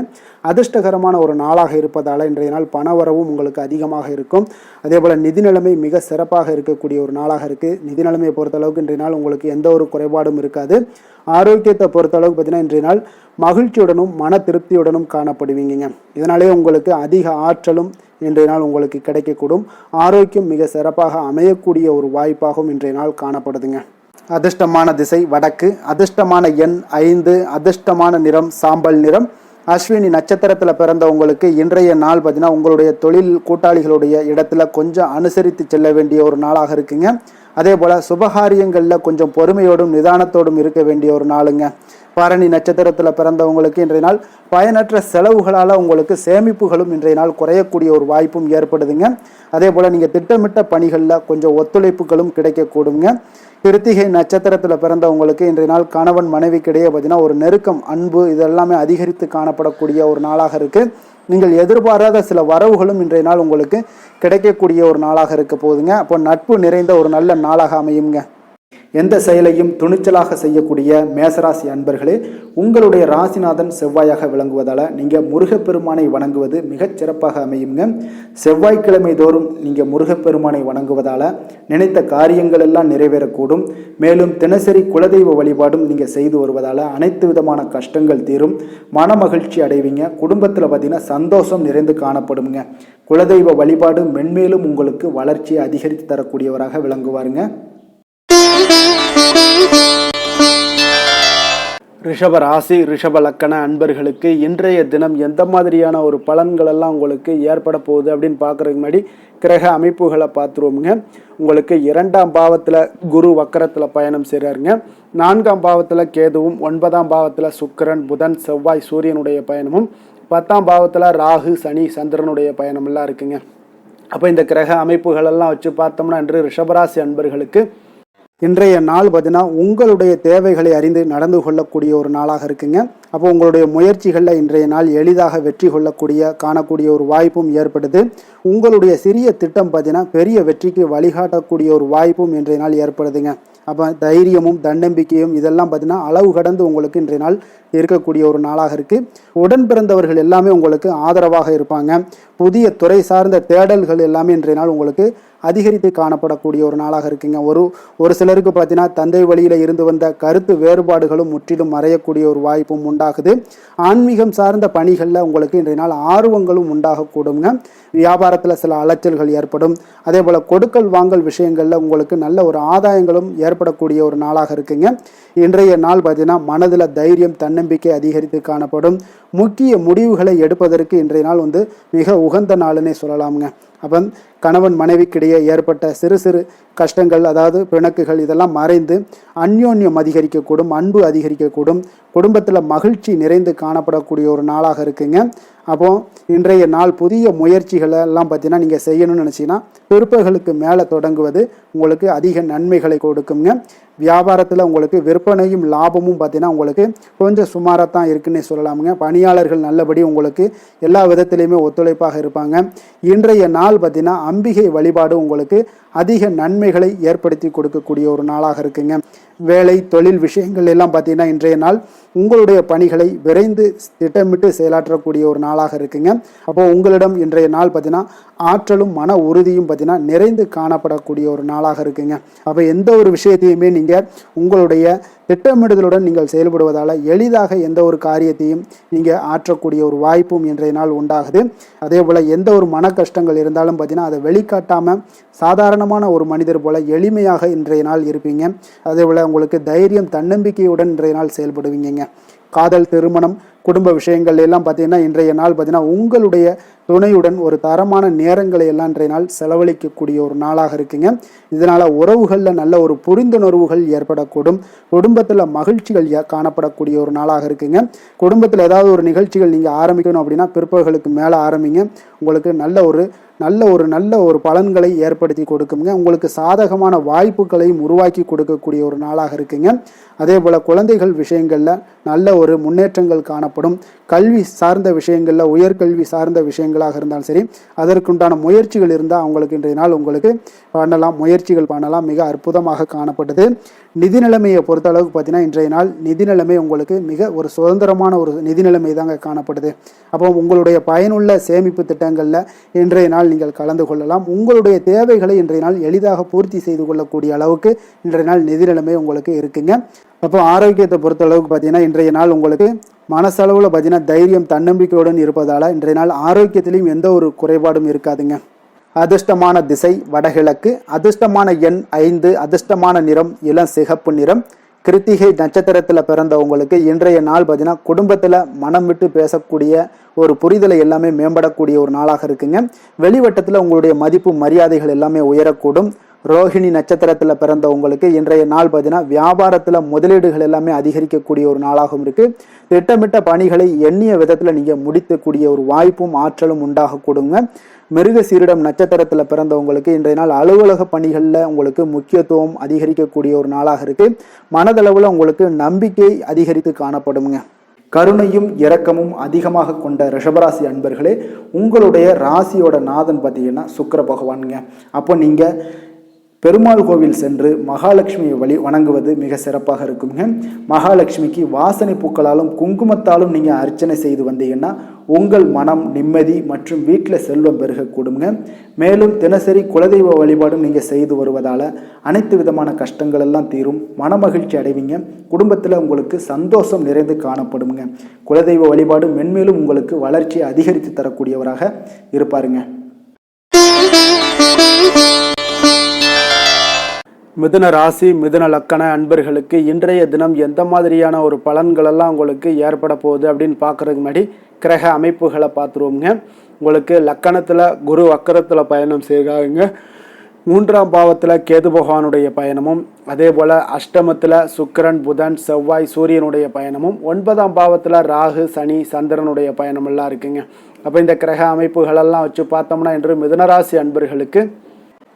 அதிர்ஷ்டகரமான ஒரு நாளாக இருப்பதால் இன்றைய நாள் பண வரவும் உங்களுக்கு அதிகமாக இருக்கும். அதே போல் நிதி நிலைமை மிக சிறப்பாக இருக்கக்கூடிய ஒரு நாளாக இருக்குது. நிதி நிலைமையை பொறுத்த அளவுக்கு இன்றைய நாள் உங்களுக்கு எந்த ஒரு குறைபாடும் இருக்காது. ஆரோக்கியத்தை பொறுத்த அளவுக்கு பார்த்தீங்கன்னா, இன்றைய நாள் மகிழ்ச்சியுடனும் மன திருப்தியுடனும் காணப்படுவீங்க. இதனாலே உங்களுக்கு அதிக ஆற்றலும் இன்றைய நாள் உங்களுக்கு கிடைக்கக்கூடும். ஆரோக்கியம் மிக சிறப்பாக அமையக்கூடிய ஒரு வாய்ப்பாகவும் இன்றைய நாள் காணப்படுதுங்க. அதிர்ஷ்டமான திசை வடக்கு, அதிர்ஷ்டமான எண் 5, அதிர்ஷ்டமான நிறம் சாம்பல் நிறம். அஸ்வினி நட்சத்திரத்தில் பிறந்தவங்களுக்கு இன்றைய நாள் பார்த்தீங்கன்னா, உங்களுடைய தொழில் கூட்டாளிகளுடைய இடத்துல கொஞ்சம் அனுசரித்து செல்ல வேண்டிய ஒரு நாளாக இருக்குங்க. அதே போல் சுபகாரியங்களில் கொஞ்சம் பொறுமையோடும் நிதானத்தோடும் இருக்க வேண்டிய ஒரு நாளுங்க. பரணி நட்சத்திரத்தில் பிறந்தவங்களுக்கு இன்றைய நாள் பயனற்ற செலவுகளால் உங்களுக்கு சேமிப்புகளும் இன்றைய நாள் குறையக்கூடிய ஒரு வாய்ப்பும் ஏற்படுதுங்க. அதே போல் நீங்கள் திட்டமிட்ட பணிகளில் கொஞ்சம் ஒத்துழைப்புகளும் கிடைக்கக்கூடுங்க. கிருத்திகை நட்சத்திரத்தில் பிறந்தவங்களுக்கு இன்றைய நாள் கணவன் மனைவிக்கிடையே பார்த்தீங்கன்னா ஒரு நெருக்கம், அன்பு இதெல்லாமே அதிகரித்து காணப்படக்கூடிய ஒரு நாளாக இருக்குது. நீங்கள் எதிர்பாராத சில வரவுகளும் இன்றைய நாள் உங்களுக்கு கிடைக்கக்கூடிய ஒரு நாளாக இருக்க போகுதுங்க. அப்போ நட்பு நிறைந்த ஒரு நல்ல நாளாக அமையுங்க. எந்த செயலையும் துணிச்சலாக செய்யக்கூடிய மேசராசி அன்பர்களே, உங்களுடைய ராசிநாதன் செவ்வாயாக விளங்குவதால் நீங்கள் முருகப்பெருமானை வணங்குவது மிகச் சிறப்பாக அமையுங்க. செவ்வாய்க்கிழமை தோறும் நீங்கள் முருகப்பெருமானை வணங்குவதால் நினைத்த காரியங்கள் எல்லாம் நிறைவேறக்கூடும். மேலும் தினசரி குலதெய்வ வழிபாடும் நீங்கள் செய்து வருவதால் அனைத்து விதமான கஷ்டங்கள் தீரும், மன மகிழ்ச்சி அடைவீங்க. குடும்பத்தில் பார்த்தீங்கன்னா சந்தோஷம் நிறைந்து காணப்படுங்க. குலதெய்வ வழிபாடு மென்மேலும் உங்களுக்கு வளர்ச்சியை அதிகரித்து தரக்கூடியவராக விளங்குவாருங்க. ரிஷப ராசி, ரிஷப லக்கண அன்பர்களுக்கு இன்றைய தினம் எந்த மாதிரியான ஒரு பலன்கள் எல்லாம் உங்களுக்கு ஏற்பட போகுது அப்படின்னு பார்க்குறதுக்கு முன்னாடி கிரக அமைப்புகளை பார்த்துருவோமுங்க. உங்களுக்கு 2ஆம் பாவத்தில் குரு வக்கரத்தில் பயணம் செய்கிறாருங்க. 4ஆம் பாவத்தில் கேதுவும், 9ஆம் பாவத்தில் சுக்கிரன், புதன், செவ்வாய், சூரியனுடைய பயணமும், 10ஆம் பாவத்தில் ராகு, சனி, சந்திரனுடைய பயணமெல்லாம் இருக்குங்க. அப்போ இந்த கிரக அமைப்புகளெல்லாம் வச்சு பார்த்தோம்னா இன்று ரிஷபராசி அன்பர்களுக்கு இன்றைய நாள் பார்த்தீங்கன்னா உங்களுடைய தேவைகளை அறிந்து நடந்து கொள்ளக்கூடிய ஒரு நாளாக இருக்குங்க. அப்போ உங்களுடைய முயற்சிகளில் இன்றைய நாள் எளிதாக வெற்றி காணக்கூடிய ஒரு வாய்ப்பும் ஏற்படுது. உங்களுடைய சிறிய திட்டம் பார்த்தீங்கன்னா பெரிய வெற்றிக்கு வழிகாட்டக்கூடிய ஒரு வாய்ப்பும் இன்றைய நாள் ஏற்படுதுங்க. அப்போ தைரியமும் தன்னம்பிக்கையும் இதெல்லாம் பார்த்தீங்கன்னா அளவு கடந்து உங்களுக்கு இன்றைய நாள் இருக்கக்கூடிய ஒரு நாளாக இருக்குது. உடன் பிறந்தவர்கள் எல்லாமே உங்களுக்கு ஆதரவாக இருப்பாங்க. புதிய துறை சார்ந்த தேடல்கள் எல்லாமே இன்றைய நாள் உங்களுக்கு அதிகரித்து காணப்படக்கூடிய ஒரு நாளாக இருக்குங்க. ஒரு சிலருக்கு பார்த்தீங்கன்னா தந்தை வழியில் இருந்து வந்த கருத்து வேறுபாடுகளும் முற்றிலும் மறையக்கூடிய ஒரு வாய்ப்பும் உண்டாகுது. ஆன்மீகம் சார்ந்த பணிகளில் உங்களுக்கு இன்றைய நாள் ஆர்வங்களும் உண்டாகக்கூடுங்க. வியாபாரத்தில் சில அலைச்சல்கள் ஏற்படும். அதே போல் கொடுக்கல் வாங்கல் விஷயங்களில் உங்களுக்கு நல்ல ஒரு ஆதாயங்களும் ஏற்படக்கூடிய ஒரு நாளாக இருக்குங்க. இன்றைய நாள் பார்த்தீங்கன்னா மனதில் தைரியம், தன்னம்பிக்கை அதிகரித்து காணப்படும். முக்கிய முடிவுகளை எடுப்பதற்கு இன்றைய நாள் மிக உகந்த நாளுன்னே சொல்லலாமுங்க. அப்போ கணவன் மனைவிக்கிடையே ஏற்பட்ட சிறு சிறு கஷ்டங்கள், அதாவது பிணக்குகள் இதெல்லாம் மறைந்து அந்யோன்யம் அதிகரிக்கக்கூடும், அன்பு அதிகரிக்கக்கூடும். குடும்பத்தில் மகிழ்ச்சி நிறைந்து காணப்படக்கூடிய ஒரு நாளாக இருக்குங்க. அப்போ இன்றைய நாள் புதிய முயற்சிகளை எல்லாம் பார்த்தீங்கன்னா நீங்கள் செய்யணும்னு நினச்சிங்கன்னா பிற்பகலுக்கு மேலே தொடங்குவது உங்களுக்கு அதிக நன்மைகளை கொடுக்குங்க. வியாபாரத்தில் உங்களுக்கு விற்பனையும் லாபமும் பார்த்தீங்கன்னா உங்களுக்கு கொஞ்சம் சுமாராக தான் இருக்குன்னே சொல்லலாமுங்க. பணியாளர்கள் நல்லபடி உங்களுக்கு எல்லா விதத்திலையுமே ஒத்துழைப்பாக இருப்பாங்க. இன்றைய நாள் பார்த்தீங்கன்னா அம்பிகை வழிபாடு உங்களுக்கு அதிக நன்மைகளை ஏற்படுத்தி கொடுக்கக்கூடிய ஒரு நாளாக இருக்குங்க. வேலை தொழில் விஷயங்கள் எல்லாம் பார்த்தீங்கன்னா இன்றைய நாள் உங்களுடைய பணிகளை விரைந்து திட்டமிட்டு செயலாற்றக்கூடிய ஒரு நாளாக இருக்குங்க. அப்போ உங்களிடம் இன்றைய நாள் பார்த்தீங்கன்னா ஆற்றலும் மன உறுதியும் பார்த்தீங்கன்னா நிறைந்து காணப்படக்கூடிய ஒரு நாளாக இருக்குங்க. அப்போ எந்த ஒரு விஷயத்தையுமே நீங்கள் உங்களுடைய திட்டமிடுதலுடன் நீங்கள் செயல்படுவதால் எளிதாக எந்த ஒரு காரியத்தையும் நீங்கள் ஆற்றக்கூடிய ஒரு வாய்ப்பும் இன்றைய நாள் உண்டாகுது. அதே போல் எந்த ஒரு மன கஷ்டங்கள் இருந்தாலும் பார்த்தீங்கன்னா அதை வெளிக்காட்டாமல் சாதாரணமான ஒரு மனிதர் போல எளிமையாக இன்றைய நாள் இருப்பீங்க. அதே போல் உங்களுக்கு தைரியம், தன்னம்பிக்கையுடன் இன்றைய நாள் செயல்படுவீங்க. காதல், திருமணம், குடும்ப விஷயங்கள் எல்லாம் பார்த்தீங்கன்னா இன்றைய நாள் பார்த்தீங்கன்னா உங்களுடைய துணையுடன் ஒரு தரமான நேரங்களை எல்லாம் இன்றைய நாள் செலவழிக்கக்கூடிய ஒரு நாளாக இருக்குங்க. இதனால் உறவுகளில் நல்ல ஒரு புரிந்துணர்வுகள் ஏற்படக்கூடும். குடும்பத்தில் மகிழ்ச்சிகள் காணப்படக்கூடிய ஒரு நாளாக இருக்குங்க. குடும்பத்தில் ஏதாவது ஒரு நிகழ்ச்சிகள் நீங்கள் ஆரம்பிக்கணும் அப்படின்னா பிற்பகலுக்கு மேலே ஆரம்பிங்க. உங்களுக்கு நல்ல ஒரு நல்ல ஒரு பலன்களை ஏற்படுத்தி கொடுக்குங்க. உங்களுக்கு சாதகமான வாய்ப்புகளையும் உருவாக்கி கொடுக்கக்கூடிய ஒரு நாளாக இருக்குங்க. அதே போல் குழந்தைகள் விஷயங்களில் நல்ல ஒரு முன்னேற்றங்கள் காணப்படும். கல்வி சார்ந்த விஷயங்களில் உயர்கல்வி சார்ந்த விஷயங்களாக இருந்தாலும் சரி, அதற்குண்டான முயற்சிகள் இருந்தால் அவங்களுக்கு இன்றைய நாள் உங்களுக்கு முயற்சிகள் பண்ணலாம். மிக அற்புதமாக காணப்பட்டது. நிதி நிலைமையை பொறுத்த அளவுக்கு பார்த்தீங்கன்னா இன்றைய நாள் நிதி நிலைமை உங்களுக்கு மிக ஒரு சுதந்திரமான ஒரு நிதி நிலைமை தாங்க காணப்படுது. அப்போ உங்களுடைய பயனுள்ள சேமிப்பு திட்டங்களில் இன்றைய நாள் நீங்கள் கலந்து கொள்ளலாம். உங்களுடைய தேவைகளை இன்றைய நாள் எளிதாக பூர்த்தி செய்து கொள்ளக்கூடிய அளவுக்கு இன்றைய நாள் நிதி நிலைமை உங்களுக்கு இருக்குங்க. அப்போ ஆரோக்கியத்தை பொறுத்த அளவுக்கு பார்த்தீங்கன்னா இன்றைய நாள் உங்களுக்கு மனசளவில் பார்த்தீங்கன்னா தைரியம் தன்னம்பிக்கையுடன் இருப்பதால் இன்றைய நாள் ஆரோக்கியத்திலையும் எந்த ஒரு குறைபாடும் இருக்காதுங்க. அதிர்ஷ்டமான திசை வடகிழக்கு, அதிர்ஷ்டமான எண் 5, அதிர்ஷ்டமான நிறம் இளம் சிகப்பு நிறம். கிருத்திகை நட்சத்திரத்தில் பிறந்தவங்களுக்கு இன்றைய நாள் பார்த்தீங்கன்னா குடும்பத்தில் மனம் விட்டு பேசக்கூடிய ஒரு புரிதலை எல்லாமே மேம்படக்கூடிய ஒரு நாளாக இருக்குங்க. வெளிவட்டத்தில் உங்களுடைய மதிப்பு மரியாதைகள் எல்லாமே உயரக்கூடும். ரோஹிணி நட்சத்திரத்தில் பிறந்தவங்களுக்கு இன்றைய நாள் பார்த்தீங்கன்னா வியாபாரத்தில் முதலீடுகள் எல்லாமே அதிகரிக்கக்கூடிய ஒரு நாளாகவும் இருக்கு. திட்டமிட்ட பணிகளை எண்ணிய விதத்தில் நீங்கள் முடிக்கக்கூடிய ஒரு வாய்ப்பும் ஆற்றலும் உண்டாகக்கூடுங்க. மிருக சீரிடம் நட்சத்திரத்தில் பிறந்தவங்களுக்கு இன்றைய நாள் அலுவலக பணிகளில் உங்களுக்கு முக்கியத்துவம் அதிகரிக்கக்கூடிய ஒரு நாளாக இருக்கு. மனதளவில் உங்களுக்கு நம்பிக்கை அதிகரித்து காணப்படுங்க. கருணையும் இரக்கமும் அதிகமாக கொண்ட ரிஷபராசி அன்பர்களே, உங்களுடைய ராசியோட நாதன் பார்த்தீங்கன்னா சுக்கிர பகவானுங்க. அப்போ நீங்கள் பெருமாள் கோவில் சென்று மகாலட்சுமியை வணங்குவது மிக சிறப்பாக இருக்குங்க. மகாலட்சுமிக்கு வாசனை பூக்களாலும் குங்குமத்தாலும் நீங்கள் அர்ச்சனை செய்து வந்தீங்கன்னா உங்கள் மனம் நிம்மதி மற்றும் வீட்டில் செல்வம் பெருகக்கூடுங்க. மேலும் தினசரி குலதெய்வ வழிபாடும் நீங்கள் செய்து வருவதால் அனைத்து விதமான கஷ்டங்கள் எல்லாம் தீரும். மனமகிழ்ச்சி அடைவீங்க. குடும்பத்தில் உங்களுக்கு சந்தோஷம் நிறைந்து காணப்படுங்க. குலதெய்வ வழிபாடு மென்மேலும் உங்களுக்கு வளர்ச்சியை அதிகரித்து தரக்கூடியவராக இருப்பாருங்க. மிதுன ராசி மிதுன லக்கண அன்பர்களுக்கு இன்றைய தினம் எந்த மாதிரியான ஒரு பலன்களெல்லாம் உங்களுக்கு ஏற்பட போகுது அப்படின்னு பார்க்குறதுக்கு முன்னாடி கிரக அமைப்புகளை பார்த்துருவோங்க. உங்களுக்கு லக்கணத்தில் குரு வக்கரத்தில் பயணம் செய்கிறாங்க. 3ஆம் பாவத்தில் கேது பகவானுடைய பயணமும், அதே போல் அஷ்டமத்தில் சுக்கிரன் புதன் செவ்வாய் சூரியனுடைய பயணமும், 9ஆம் பாவத்தில் ராகு சனி சந்திரனுடைய பயணமெல்லாம் இருக்குங்க. அப்போ இந்த கிரக அமைப்புகளெல்லாம் வச்சு பார்த்தோம்னா இன்று மிதுனராசி அன்பர்களுக்கு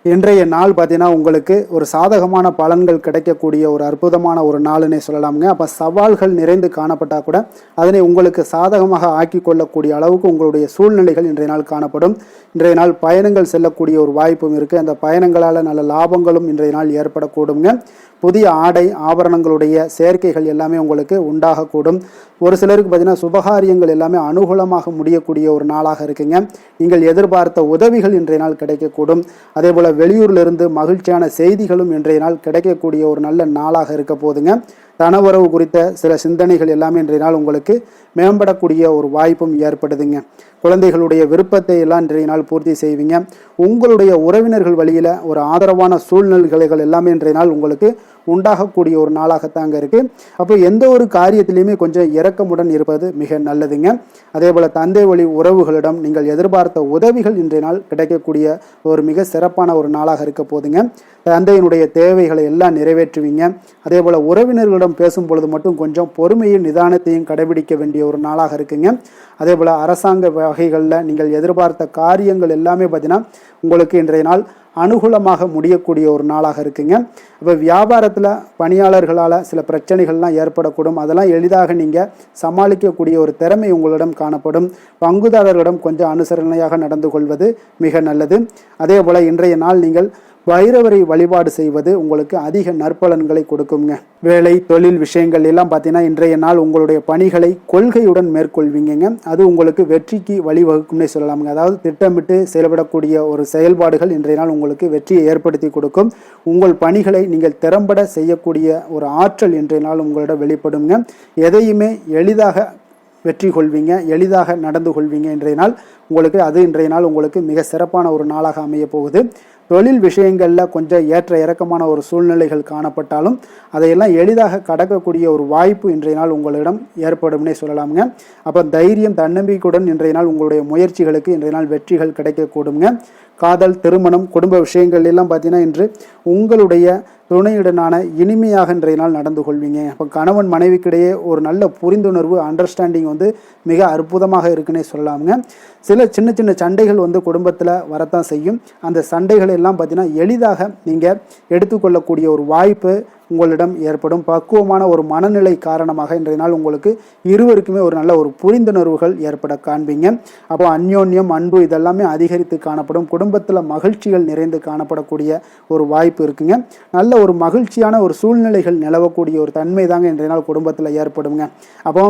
இன்றைய நாள் பார்த்தீங்கன்னா உங்களுக்கு ஒரு சாதகமான பலன்கள் கிடைக்கக்கூடிய ஒரு அற்புதமான ஒரு நாளுன்னே சொல்லலாமுங்க. அப்போ சவால்கள் நிறைந்து காணப்பட்டால் கூட அதனை உங்களுக்கு சாதகமாக ஆக்கி கொள்ளக்கூடிய அளவுக்கு உங்களுடைய சூழ்நிலைகள் இன்றைய நாள் காணப்படும். இன்றைய நாள் பயணங்கள் செல்லக்கூடிய ஒரு வாய்ப்பும் இருக்குது. அந்த பயணங்களால் நல்ல லாபங்களும் இன்றைய நாள் ஏற்படக்கூடுங்க. புதிய ஆடை ஆபரணங்களுடைய சேர்க்கைகள் எல்லாமே உங்களுக்கு உண்டாகக்கூடும். ஒரு சிலருக்கு பார்த்தீங்கன்னா சுபகாரியங்கள் எல்லாமே அனுகூலமாக முடியக்கூடிய ஒரு நாளாக இருக்குங்க. நீங்கள் எதிர்பார்த்த உதவிகள் இன்றைய நாள் கிடைக்கக்கூடும். அதே போல் வெளியூரிலிருந்து மகிழ்ச்சியான செய்திகளும் இன்றைய நாள் கிடைக்கக்கூடிய ஒரு நல்ல நாளாக இருக்க போதுங்க. தனவரவு குறித்த சில சிந்தனைகள் எல்லாமே இன்றைய நாள் உங்களுக்கு மேம்படக்கூடிய ஒரு வாய்ப்பும் ஏற்படுதுங்க. குழந்தைகளுடைய விருப்பத்தை எல்லாம் இன்றைய நாள் பூர்த்தி செய்வீங்க. உங்களுடைய உறவினர்கள் வழியில் ஒரு ஆதரவான சூழ்நிலைகள் எல்லாமே இன்றைய நாள் உங்களுக்கு உண்டாகக்கூடிய ஒரு நாளாகத்தாங்க இருக்குது. அப்போ எந்த ஒரு காரியத்திலையுமே கொஞ்சம் இரக்கமுடன் இருப்பது மிக நல்லதுங்க. அதே போல் தந்தை வழி உறவுகளிடம் நீங்கள் எதிர்பார்த்த உதவிகள் இன்றைய நாள் கிடைக்கக்கூடிய ஒரு மிக சிறப்பான ஒரு நாளாக இருக்க போதுங்க. தந்தையினுடைய தேவைகளை எல்லாம் நிறைவேற்றுவீங்க. அதே போல் உறவினர்களிடம் பேசும் பொழுது மட்டும் கொஞ்சம் பொறுமையும் நிதானத்தையும் கடைபிடிக்க வேண்டிய ஒரு நாளாக இருக்குங்க. அதே போல் அரசாங்க வகைகளில் நீங்கள் எதிர்பார்த்த காரியங்கள் எல்லாமே பார்த்தீங்கன்னா உங்களுக்கு இன்றைய நாள் அனுகூலமாக முடியக்கூடிய ஒரு நாளாக இருக்குங்க. இப்போ வியாபாரத்தில் பணியாளர்களால் சில பிரச்சனைகள்லாம் ஏற்படக்கூடும். அதெல்லாம் எளிதாக நீங்கள் சமாளிக்கக்கூடிய ஒரு திறமை உங்களிடம் காணப்படும். பங்குதாரர்களிடம் கொஞ்சம் அனுசரணையாக நடந்து கொள்வது மிக நல்லது. அதே போல் இன்றைய நாள் நீங்கள் வைரவரை வழிபாடு செய்வது உங்களுக்கு அதிக நற்பலன்களை கொடுக்குங்க. வேலை தொழில் விஷயங்கள் எல்லாம் பார்த்தீங்கன்னா இன்றைய நாள் உங்களுடைய பணிகளை கொள்கையுடன் மேற்கொள்வீங்க. அது உங்களுக்கு வெற்றிக்கு வழிவகுக்கும்னே சொல்லலாமுங்க. அதாவது திட்டமிட்டு செயல்படக்கூடிய ஒரு செயல்பாடுகள் இன்றைய நாள் உங்களுக்கு வெற்றியை ஏற்படுத்தி கொடுக்கும். உங்கள் பணிகளை நீங்கள் திறம்பட செய்யக்கூடிய ஒரு ஆற்றல் இன்றைய நாள் உங்களிடம் வெளிப்படுங்க. எதையுமே எளிதாக வெற்றி கொள்வீங்க, எளிதாக நடந்து கொள்வீங்க. இன்றைய நாள் உங்களுக்கு இன்றைய நாள் உங்களுக்கு மிக சிறப்பான ஒரு நாளாக அமைய போகுது. தொழில் விஷயங்களில் கொஞ்சம் ஏற்ற இறக்கமான ஒரு சூழ்நிலைகள் காணப்பட்டாலும் அதையெல்லாம் எளிதாக கடக்கக்கூடிய ஒரு வாய்ப்பு இன்றைய நாள் உங்களிடம் ஏற்படும்னே சொல்லலாமுங்க. அப்போ தைரியம் தன்னம்பிக்கையுடன் இன்றைய நாள் உங்களுடைய முயற்சிகளுக்கு இன்றைய நாள் வெற்றிகள் கிடைக்கக்கூடுங்க. காதல், திருமணம், குடும்ப விஷயங்கள் எல்லாம் பார்த்தீங்கன்னா இன்று உங்களுடைய துணையுடனான இனிமையாக இன்றைய நாள் நடந்து கொள்வீங்க. அப்போ கணவன் மனைவிக்கிடையே ஒரு நல்ல புரிந்துணர்வு, அண்டர்ஸ்டாண்டிங் மிக அற்புதமாக இருக்குன்னே சொல்லலாமுங்க. சில சின்ன சின்ன சண்டைகள் குடும்பத்தில் வரத்தான் செய்யும். அந்த சண்டைகள் எல்லாம் பார்த்தீங்கன்னா எளிதாக நீங்கள் எடுத்துக்கொள்ளக்கூடிய ஒரு வாய்ப்பு உங்களிடம் ஏற்படும். பக்குவமான ஒரு மனநிலை காரணமாக இன்றைய நாள் உங்களுக்கு இருவருக்குமே ஒரு நல்ல ஒரு புரிந்துணர்வுகள் ஏற்பட காண்பீங்க. அப்போ அந்யோன்யம், அன்பு இதெல்லாமே அதிகரித்து காணப்படும். குடும்பத்தில் மகிழ்ச்சிகள் நிறைந்து காணப்படக்கூடிய ஒரு வாய்ப்பு இருக்குங்க. நல்ல ஒரு மகிழ்ச்சியான ஒரு சூழ்நிலைகள் நிலவக்கூடிய ஒரு தன்மை தாங்க இன்றைய நாள் குடும்பத்தில் ஏற்படுங்க. அப்போ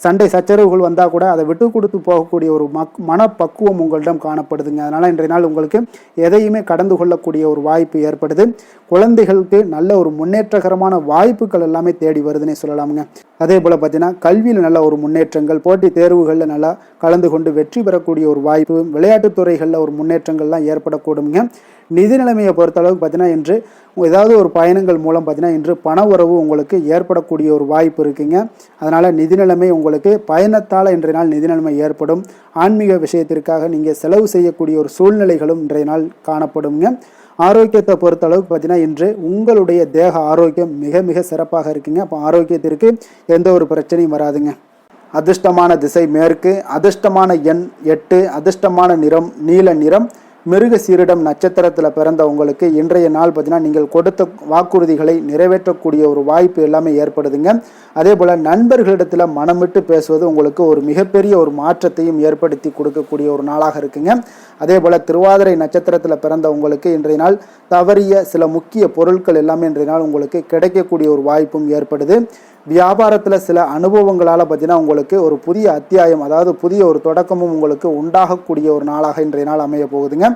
சண்டை சச்சரவுகள் வந்தால் கூட அதை விட்டு கொடுத்து போகக்கூடிய ஒரு மனப்பக்குவம் உங்களிடம் காணப்படுதுங்க. அதனால் இன்றைய நாள் உங்களுக்கு எதையுமே கடந்து கொள்ளக்கூடிய ஒரு வாய்ப்பு ஏற்படுது. குழந்தைகளுக்கு நல்ல ஒரு முன்னேற்றகரமான வாய்ப்புகள் எல்லாமே தேடி வருதுன்னே சொல்லலாமுங்க. அதே போல் பார்த்தீங்கன்னா கல்வியில் நல்ல ஒரு முன்னேற்றங்கள், போட்டித் தேர்வுகளில் நல்லா கலந்து கொண்டு வெற்றி பெறக்கூடிய ஒரு வாய்ப்பு, விளையாட்டுத் துறைகளில் ஒரு முன்னேற்றங்கள்லாம் ஏற்படக்கூடுங்க. நிதி நிலைமையை பொறுத்தளவுக்கு பார்த்தீங்கன்னா இன்று ஏதாவது ஒரு பயணங்கள் மூலம் பார்த்தீங்கன்னா இன்று பண உறவு உங்களுக்கு ஏற்படக்கூடிய ஒரு வாய்ப்பு இருக்குங்க. அதனால் நிதி நிலைமை உங்களுக்கு பயணத்தால் இன்றைய நாள் நிதி நிலைமை ஏற்படும். ஆன்மீக விஷயத்திற்காக நீங்கள் செலவு செய்யக்கூடிய ஒரு சூழ்நிலைகளும் இன்றைய நாள் காணப்படுங்க. ஆரோக்கியத்தை பொறுத்த அளவுக்கு பார்த்தீங்கன்னா இன்று உங்களுடைய தேக ஆரோக்கியம் மிக மிக சிறப்பாக இருக்குங்க. அப்போ ஆரோக்கியத்திற்கு எந்த ஒரு பிரச்சனையும் வராதுங்க. அதிர்ஷ்டமான திசை மேற்கு, அதிர்ஷ்டமான எண் 8, அதிர்ஷ்டமான நிறம் நீல நிறம். மிருக சீரிடம் நட்சத்திரத்தில் பிறந்த உங்களுக்கு இன்றைய நாள் பார்த்தீங்கன்னா நீங்கள் கொடுத்த வாக்குறுதிகளை நிறைவேற்றக்கூடிய ஒரு வாய்ப்பு எல்லாமே ஏற்படுதுங்க. அதே போல் நண்பர்களிடத்தில் மனம் விட்டு பேசுவது உங்களுக்கு ஒரு மிகப்பெரிய ஒரு மாற்றத்தையும் ஏற்படுத்தி கொடுக்கக்கூடிய ஒரு நாளாக இருக்குங்க. அதே போல் திருவாதிரை நட்சத்திரத்தில் பிறந்த உங்களுக்கு இன்றைய நாள் தவறிய சில முக்கிய பொருட்கள் எல்லாமே இன்றைய நாள் உங்களுக்கு கிடைக்கக்கூடிய ஒரு வாய்ப்பும் ஏற்படுது. வியாபாரத்தில் சில அனுபவங்களால் பார்த்தீங்கன்னா உங்களுக்கு ஒரு புதிய அத்தியாயம், அதாவது புதிய ஒரு தொடக்கமும் உங்களுக்கு உண்டாகக்கூடிய ஒரு நாளாக இன்றைய நாள் அமைய போகுதுங்க.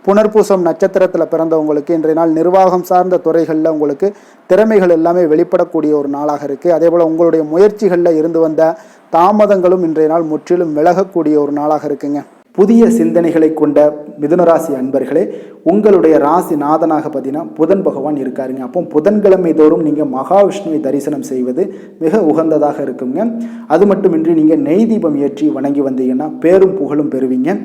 புனர்பூசம் நட்சத்திரத்தில் பிறந்தவங்களுக்கு இன்றைய நாள் நிர்வாகம் சார்ந்த துறைகளில் உங்களுக்கு திறமைகள் எல்லாமே வெளிப்படக்கூடிய ஒரு நாளாக இருக்குது. அதே போல் உங்களுடைய முயற்சிகளில் இருந்து வந்த தாமதங்களும் இன்றைய நாள் முற்றிலும் விலகக்கூடிய ஒரு நாளாக இருக்குங்க. புதிய சிந்தனைகளை கொண்ட மிதுனராசி அன்பர்களே, உங்களுடைய ராசி நாதனாக பார்த்தீங்கன்னா புதன் பகவான் இருக்காருங்க. அப்போ புதன்கிழமை தோறும் நீங்கள் மகாவிஷ்ணுவை தரிசனம் செய்வது மிக உகந்ததாக இருக்குங்க. அது மட்டுமின்றி நீங்கள் நெய் தீபம் ஏற்றி வணங்கி வந்தீங்கன்னா பேரும் புகழும் பெறுவீங்க.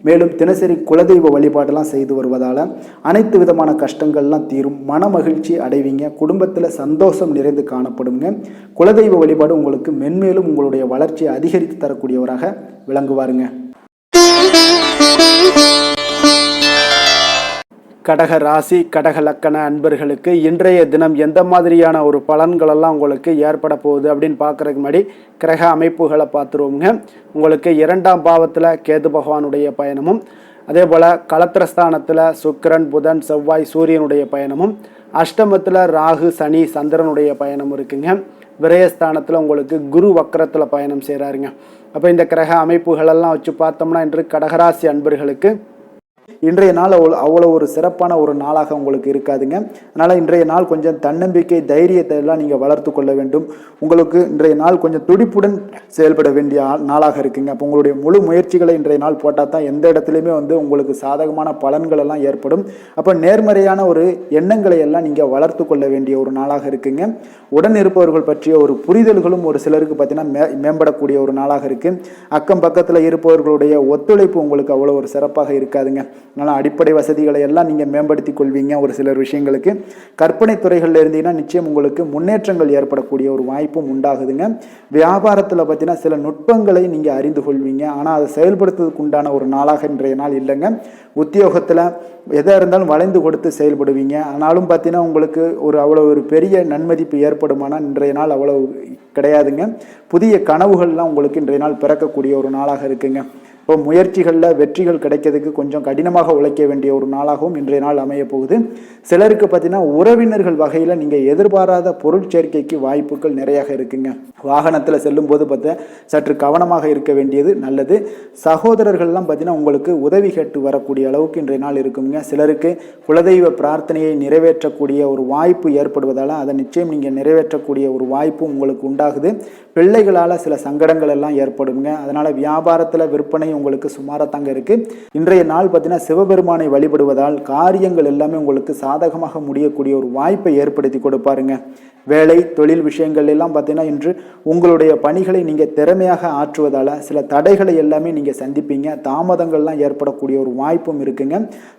மேலும் தினசரி குலதெய்வ வழிபாடெல்லாம் செய்து வருவதால் அனைத்து விதமான கஷ்டங்கள்லாம் தீரும், மன மகிழ்ச்சி அடைவீங்க, குடும்பத்தில் சந்தோஷம் நிறைந்து காணப்படுங்க. குலதெய்வ வழிபாடு உங்களுக்கு மென்மேலும் உங்களுடைய வளர்ச்சியை அதிகரித்து தரக்கூடியவராக விளங்குவாருங்க. கடக ராசி கடக லக்கண அன்பர்களுக்கு இன்றைய தினம் எந்த மாதிரியான ஒரு பலன்களெல்லாம் உங்களுக்கு ஏற்பட போகுது அப்படின்னு பார்க்குறதுக்கு முன்னாடி கிரக அமைப்புகளை பார்த்துருவோங்க. உங்களுக்கு 2ஆம் பாவத்தில் கேது பகவானுடைய பயணமும், அதே போல் களத்திரஸ்தானத்தில் சுக்கிரன், புதன், செவ்வாய், சூரியனுடைய பயணமும், அஷ்டமத்தில் ராகு, சனி, சந்திரனுடைய பயணம் இருக்குங்க. விரயஸ்தானத்தில் உங்களுக்கு குரு வக்கரத்தில் பயணம் செய்கிறாருங்க. அப்போ இந்த கிரக அமைப்புகளெல்லாம் வச்சு பார்த்தோம்னா இன்று கடகராசி அன்பர்களுக்கு இன்றைய நாள் அவ்வளோ ஒரு சிறப்பான ஒரு நாளாக உங்களுக்கு இருக்காதுங்க. அதனால் இன்றைய நாள் கொஞ்சம் தன்னம்பிக்கை, தைரியத்தை எல்லாம் நீங்கள் வளர்த்து கொள்ள வேண்டும். உங்களுக்கு இன்றைய நாள் கொஞ்சம் துடிப்புடன் செயல்பட வேண்டிய நாளாக இருக்குங்க. அப்போ உங்களுடைய முழு முயற்சிகளை இன்றைய நாள் போட்டால் தான் எந்த இடத்துலையுமே உங்களுக்கு சாதகமான பலன்கள் எல்லாம் ஏற்படும். அப்போ நேர்மறையான ஒரு எண்ணங்களை எல்லாம் நீங்கள் வளர்த்து கொள்ள வேண்டிய ஒரு நாளாக இருக்குங்க. உடன் இருப்பவர்கள் பற்றிய ஒரு புரிதல்களும் ஒரு சிலருக்கு பார்த்தீங்கன்னா மேம்படக்கூடிய ஒரு நாளாக இருக்குது. அக்கம் பக்கத்தில் இருப்பவர்களுடைய ஒத்துழைப்பு உங்களுக்கு அவ்வளோ ஒரு சிறப்பாக இருக்காதுங்க. அதனால் அடிப்படை வசதிகளை எல்லாம் நீங்கள் மேம்படுத்தி கொள்வீங்க. ஒரு சிலர் விஷயங்களுக்கு கற்பனை துறைகளில் இருந்தீங்கன்னா நிச்சயம் உங்களுக்கு முன்னேற்றங்கள் ஏற்படக்கூடிய ஒரு வாய்ப்பும் உண்டாகுதுங்க. வியாபாரத்தில் பார்த்தீங்கன்னா சில நுட்பங்களை நீங்கள் அறிந்து கொள்வீங்க. ஆனால் அதை செயல்படுத்துறதுக்கு உண்டான ஒரு நாளாக இன்றைய நாள் இல்லைங்க. உத்தியோகத்தில் எதாக இருந்தாலும் வளைந்து கொடுத்து செயல்படுவீங்க. ஆனாலும் பார்த்தீங்கன்னா உங்களுக்கு அவ்வளோ ஒரு பெரிய நன்மதிப்பு ஏற்படுமானால் இன்றைய நாள் அவ்வளோ கிடையாதுங்க. புதிய கனவுகள்லாம் உங்களுக்கு இன்றைய நாள் பிறக்கக்கூடிய ஒரு நாளாக இருக்குங்க. இப்போ முயற்சிகளில் வெற்றிகள் கிடைக்கிறதுக்கு கொஞ்சம் கடினமாக உழைக்க வேண்டிய ஒரு நாளாகவும் இன்றைய நாள் அமைய போகுது. சிலருக்கு பார்த்தீங்கன்னா உறவினர்கள் வகையில் நீங்கள் எதிர்பாராத பொருள் சேர்க்கைக்கு வாய்ப்புகள் நிறையாக இருக்குங்க. வாகனத்தில் செல்லும் போது பார்த்தா சற்று கவனமாக இருக்க வேண்டியது நல்லது. சகோதரர்கள்லாம் பார்த்தீங்கன்னா உங்களுக்கு உதவி கேட்டு வரக்கூடிய அளவுக்கு இன்றைய நாள் இருக்குங்க. சிலருக்கு குலதெய்வ பிரார்த்தனையை நிறைவேற்றக்கூடிய ஒரு வாய்ப்பு ஏற்படுவதால் அதை நிச்சயம் நீங்கள் நிறைவேற்றக்கூடிய ஒரு வாய்ப்பும் உங்களுக்கு உண்டாகுது. பிள்ளைகளால் சில சங்கடங்கள் எல்லாம் ஏற்படுங்க. அதனால் வியாபாரத்தில் விற்பனை உங்களுக்கு சுமாராக தாங்க இருக்குது. இன்றைய நாள் பார்த்தீங்கன்னா சிவபெருமானை வழிபடுவதால் காரியங்கள் எல்லாமே உங்களுக்கு சாதகமாக முடியக்கூடிய ஒரு வாய்ப்பை ஏற்படுத்தி கொடுப்பாருங்க. வேலை தொழில் விஷயங்கள் எல்லாம் பார்த்தீங்கன்னா இன்று உங்களுடைய பணிகளை நீங்கள் திறமையாக ஆற்றுவதால் சில தடைகளை எல்லாமே நீங்கள் சந்திப்பீங்க. தாமதங்கள்லாம் ஏற்படக்கூடிய ஒரு வாய்ப்பும் இருக்குங்க.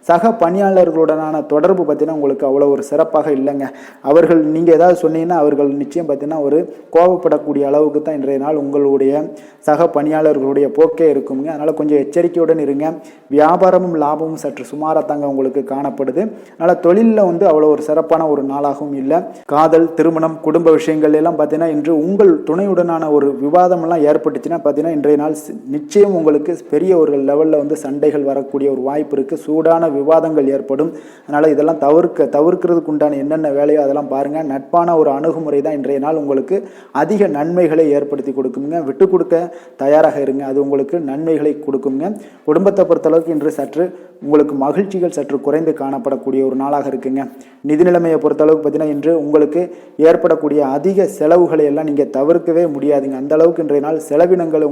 சக பணியாளர்களுடனான தொடர்பு பார்த்தீங்கன்னா உங்களுக்கு அவ்வளோ ஒரு சிறப்பாக இல்லைங்க. அவர்கள் நீங்கள் ஏதாவது சொன்னீங்கன்னா அவர்கள் நிச்சயம் பார்த்தீங்கன்னா ஒரு கோபப்படக்கூடிய அளவுக்கு தான் இன்றைய நாள் உங்களுடைய சக பணியாளர்களுடைய போக்கே இருக்குங்க. அதனால் கொஞ்சம் எச்சரிக்கையுடன் இருங்க. வியாபாரமும் லாபமும் சற்று சுமாராக தாங்க உங்களுக்கு காணப்படுது. அதனால் தொழிலில் அவ்வளோ ஒரு சிறப்பான ஒரு நாளாகவும் இல்லை. காதல் திருமணம் குடும்ப விஷயங்கள் எல்லாம் பார்த்தீங்கன்னா இன்று உங்கள் துணையுடனான ஒரு விவாதம் எல்லாம் ஏற்பட்டுச்சுன்னா பார்த்தீங்கன்னா இன்றைய நாள் நிச்சயம் உங்களுக்கு பெரிய ஒரு லெவலில் சண்டைகள் வரக்கூடிய ஒரு வாய்ப்பு இருக்குது. சூடான விவாதங்கள் ஏற்படும். அதனால் இதெல்லாம் தவிர்க்கிறதுக்கு உண்டான என்னென்ன வேலையோ அதெல்லாம் பாருங்கள். நட்பான ஒரு அணுகுமுறை தான் இன்றைய நாள் உங்களுக்கு அதிக நன்மைகளை ஏற்படுத்தி கொடுக்குங்க. விட்டு கொடுக்க தயாராக இருங்க. அது உங்களுக்கு நன்மைகளை கொடுக்குங்க. குடும்பத்தை பொறுத்தளவுக்கு இன்று சற்று உங்களுக்கு மகிழ்ச்சிகள் சற்று குறைந்து காணப்படக்கூடிய ஒரு நாளாக இருக்குங்க. நிதி நிலைமையை பொறுத்தளவுக்கு பார்த்தீங்கன்னா இன்று உங்களுக்கு ஏற்படக்கூடிய அதிக செலவுகளை எல்லாம் நீங்கள் தவிர்க்கவே முடியாதுங்க. அந்த அளவுக்கு இன்றைய நாள் செலவினங்களை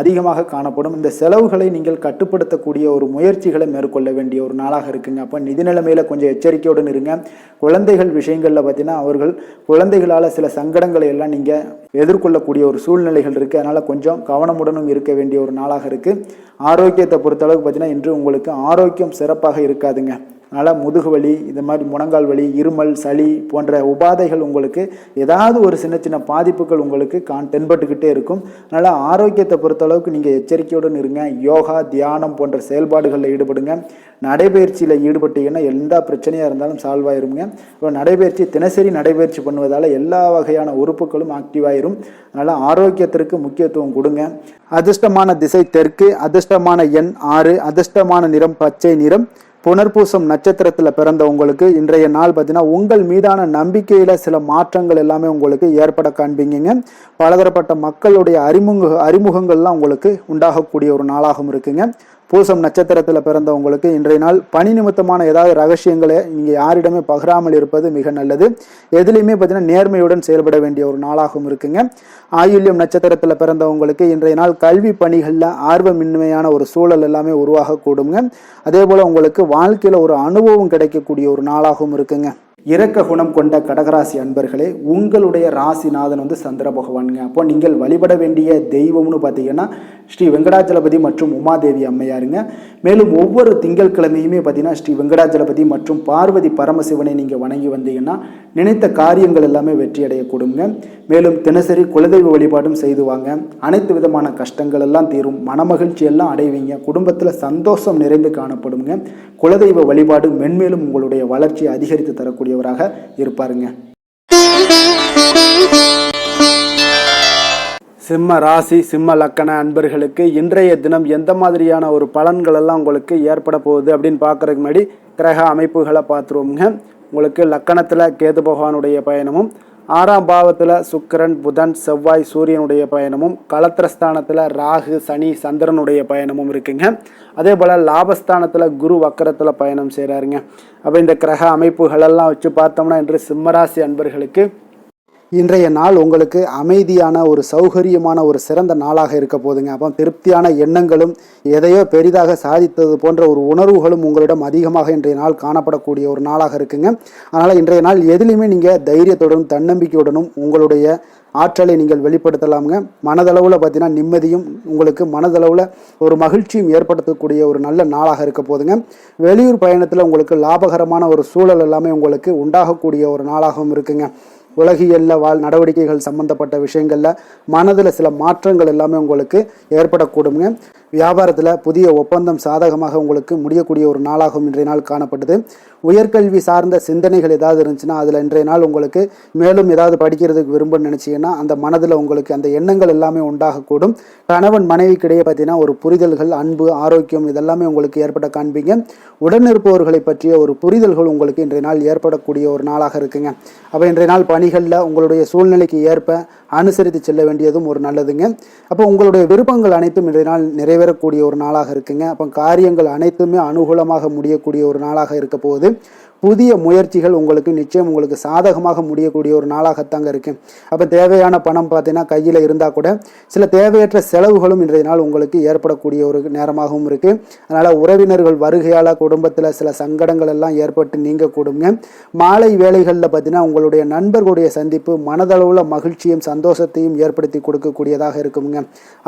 அதிகமாக காணப்படும். இந்த செலவுகளை நீங்கள் கட்டுப்படுத்தக்கூடிய ஒரு முயற்சிகளை மேற்கொள்ள வேண்டிய ஒரு நாளாக இருக்குங்க. அப்போ நிதி நிலைமையில் கொஞ்சம் எச்சரிக்கையுடன் இருங்க. குழந்தைகள் விஷயங்களில் பார்த்தீங்கன்னா அவர்கள் குழந்தைகளால் சில சங்கடங்களை எல்லாம் நீங்கள் எதிர்கொள்ளக்கூடிய ஒரு சூழ்நிலைகள் இருக்குது. அதனால் கொஞ்சம் கவனமுடனும் இருக்க வேண்டிய ஒரு நாளாக இருக்குது. ஆரோக்கியத்தை பொறுத்தளவுக்கு பார்த்தீங்கன்னா இன்று உங்களுக்கு ஆரோக்கியம் சிறப்பாக இருக்காதுங்க. அதனால் முதுகு வலி, இந்த மாதிரி முழங்கால் வலி, இருமல், சளி போன்ற உபாதைகள் உங்களுக்கு ஏதாவது ஒரு சின்ன சின்ன பாதிப்புகள் உங்களுக்கு தென்பட்டுக்கிட்டே இருக்கும். அதனால் ஆரோக்கியத்தை பொறுத்தளவுக்கு நீங்கள் எச்சரிக்கையுடன் இருங்க. யோகா தியானம் போன்ற செயல்பாடுகளில் ஈடுபடுங்க. நடைபயிற்சியில் ஈடுபட்டீங்கன்னா எந்த பிரச்சனையாக இருந்தாலும் சால்வ் ஆயிருங்க. இப்போ நடைபயிற்சி தினசரி நடைபயிற்சி பண்ணுவதால் எல்லா வகையான உறுப்புகளும் ஆக்டிவாயிரும். அதனால் ஆரோக்கியத்திற்கு முக்கியத்துவம் கொடுங்க. அதிர்ஷ்டமான திசை தெற்கு, அதிர்ஷ்டமான எண் 6, அதிர்ஷ்டமான நிறம் பச்சை நிறம். புனர்பூசம் நட்சத்திரத்தில் பிறந்த உங்களுக்கு இன்றைய நாள் பார்த்தீங்கன்னா உங்கள் மீதான நம்பிக்கையில் சில மாற்றங்கள் எல்லாமே உங்களுக்கு ஏற்பட காண்பீங்க. பலதரப்பட்ட மக்களுடைய அறிமுகங்கள்லாம் உங்களுக்கு உண்டாகக்கூடிய ஒரு நாளாகவும் இருக்குங்க. பூசம் நட்சத்திரத்தில் பிறந்தவங்களுக்கு இன்றைய நாள் பணி நிமித்தமான ஏதாவது ரகசியங்களை நீங்கள் யாரிடமே பகிராமல் இருப்பது மிக நல்லது. எதுலையுமே பார்த்தீங்கன்னா நேர்மையுடன் செயல்பட வேண்டிய ஒரு நாளாகவும் இருக்குங்க. ஆயுள்யம் நட்சத்திரத்தில் பிறந்தவங்களுக்கு இன்றைய நாள் கல்வி பணிகளில் ஆர்வமின்மையான ஒரு சூழல் எல்லாமே உருவாகக்கூடுங்க. அதே போல் உங்களுக்கு வாழ்க்கையில் ஒரு அனுபவம் கிடைக்கக்கூடிய ஒரு நாளாகவும் இருக்குங்க. இரக்க குணம் கொண்ட கடகராசி அன்பர்களே, உங்களுடைய ராசிநாதன் சந்திர பகவானுங்க. அப்போ நீங்கள் வழிபட வேண்டிய தெய்வம்னு பார்த்தீங்கன்னா ஸ்ரீ வெங்கடாச்சலபதி மற்றும் உமாதேவி அம்மையாருங்க. மேலும் ஒவ்வொரு திங்கட்கிழமையுமே பார்த்தீங்கன்னா ஸ்ரீ வெங்கடாச்சலபதி மற்றும் பார்வதி பரமசிவனை நீங்கள் வணங்கி வந்தீங்கன்னா நினைத்த காரியங்கள் எல்லாமே வெற்றி அடையக்கூடுங்க. மேலும் தினசரி குலதெய்வ வழிபாடும் செய்து வாங்க. அனைத்து விதமான கஷ்டங்கள் எல்லாம் தீரும். மனமகிழ்ச்சி எல்லாம் அடைவீங்க. குடும்பத்தில் சந்தோஷம் நிறைந்து காணப்படுங்க. குலதெய்வ வழிபாடு மென்மேலும் உங்களுடைய வளர்ச்சியை அதிகரித்து தரக்கூடியவராக இருப்பாருங்க. சிம்ம ராசி சிம்ம லக்கண அன்பர்களுக்கு இன்றைய தினம் எந்த மாதிரியான ஒரு பலன்கள் எல்லாம் உங்களுக்கு ஏற்பட போகுது அப்படின்னு பார்க்கறதுக்கு முன்னாடி கிரக அமைப்புகளை பார்த்துருவோங்க. உங்களுக்கு லக்கணத்தில் கேது பகவானுடைய பயணமும், 6ஆம் பாவத்தில் சுக்கிரன் புதன் செவ்வாய் சூரியனுடைய பயணமும், களத்திரஸ்தானத்தில் ராகு சனி சந்திரனுடைய பயணமும் இருக்குங்க. அதே போல் லாபஸ்தானத்தில் குரு வக்கரத்தில் பயணம் செய்கிறாருங்க. அப்போ இந்த கிரக அமைப்புகளெல்லாம் வச்சு பார்த்தோம்னா இன்று சிம்மராசி அன்பர்களுக்கு இன்றைய நாள் உங்களுக்கு அமைதியான ஒரு சௌகரியமான ஒரு சிறந்த நாளாக இருக்க போதுங்க. அப்போ திருப்தியான எண்ணங்களும் எதையோ பெரிதாக சாதித்தது போன்ற ஒரு உணர்வுகளும் உங்களிடம் அதிகமாக இன்றைய நாள் காணப்படக்கூடிய ஒரு நாளாக இருக்குங்க. அதனால் இன்றைய நாள் எதிலையுமே நீங்கள் தைரியத்துடனும் தன்னம்பிக்கையுடனும் உங்களுடைய ஆற்றலை நீங்கள் வெளிப்படுத்தலாமுங்க. மனதளவில் பார்த்தீங்கன்னா நிம்மதியும் உங்களுக்கு மனதளவில் ஒரு மகிழ்ச்சியும் ஏற்படுத்தக்கூடிய ஒரு நல்ல நாளாக இருக்க போதுங்க. வெளியூர் பயணத்தில் உங்களுக்கு லாபகரமான ஒரு சூழல் எல்லாமே உங்களுக்கு உண்டாகக்கூடிய ஒரு நாளாகவும் இருக்குங்க. உலகியலில் நடவடிக்கைகள் சம்பந்தப்பட்ட விஷயங்களில் மனதில் சில மாற்றங்கள் எல்லாமே உங்களுக்கு ஏற்படக்கூடுங்க. வியாபாரத்தில் புதிய ஒப்பந்தம் சாதகமாக உங்களுக்கு முடியக்கூடிய ஒரு நாளாகவும் இன்றைய நாள் காணப்பட்டது. உயர்கல்வி சார்ந்த சிந்தனைகள் ஏதாவது இருந்துச்சுன்னா அதில் இன்றைய நாள் உங்களுக்கு மேலும் ஏதாவது படிக்கிறதுக்கு விரும்ப நினச்சிங்கன்னா அந்த மனதில் உங்களுக்கு அந்த எண்ணங்கள் எல்லாமே உண்டாகக்கூடும். கணவன் மனைவிக்கிடையே பார்த்தீங்கன்னா ஒரு புரிதல்கள், அன்பு, ஆரோக்கியம் இதெல்லாமே உங்களுக்கு ஏற்பட காண்பீங்க. உடனிருப்பவர்களை பற்றிய ஒரு புரிதல்கள் உங்களுக்கு இன்றைய நாள் ஏற்படக்கூடிய ஒரு நாளாக இருக்குங்க. அப்போ இன்றைய நாள் பணிகளில் உங்களுடைய சூழ்நிலைக்கு ஏற்ப அனுசரித்து செல்ல வேண்டியதும் ஒரு நல்லதுங்க. அப்போ உங்களுடைய விருப்பங்கள் அனைத்தும் இன்றைய நாள் நிறைவேறக்கூடிய ஒரு நாளாக இருக்குங்க. அப்போ காரியங்கள் அனைத்துமே அனுகூலமாக முடியக்கூடிய ஒரு நாளாக இருக்க போகுது. புதிய முயற்சிகள் உங்களுக்கு நிச்சயம் உங்களுக்கு சாதகமாக முடியக்கூடிய ஒரு நாளாகத்தாங்க இருக்கு. அப்போ தேவையான பணம் பார்த்தீங்கன்னா கையில் இருந்தால் கூட சில தேவையற்ற செலவுகளும் இன்றைய நாள் உங்களுக்கு ஏற்படக்கூடிய ஒரு நேரமாகவும் இருக்கு. அதனால உறவினர்கள் வருகையால் குடும்பத்தில் சில சங்கடங்கள் எல்லாம் ஏற்பட்டு நீங்க கூடுங்க. மாலை வேளைகளில் பார்த்தீங்கன்னா உங்களுடைய நண்பர்களுடைய சந்திப்பு மனதளவுல மகிழ்ச்சியும் சந்தோஷத்தையும் ஏற்படுத்தி கொடுக்கக்கூடியதாக இருக்குங்க.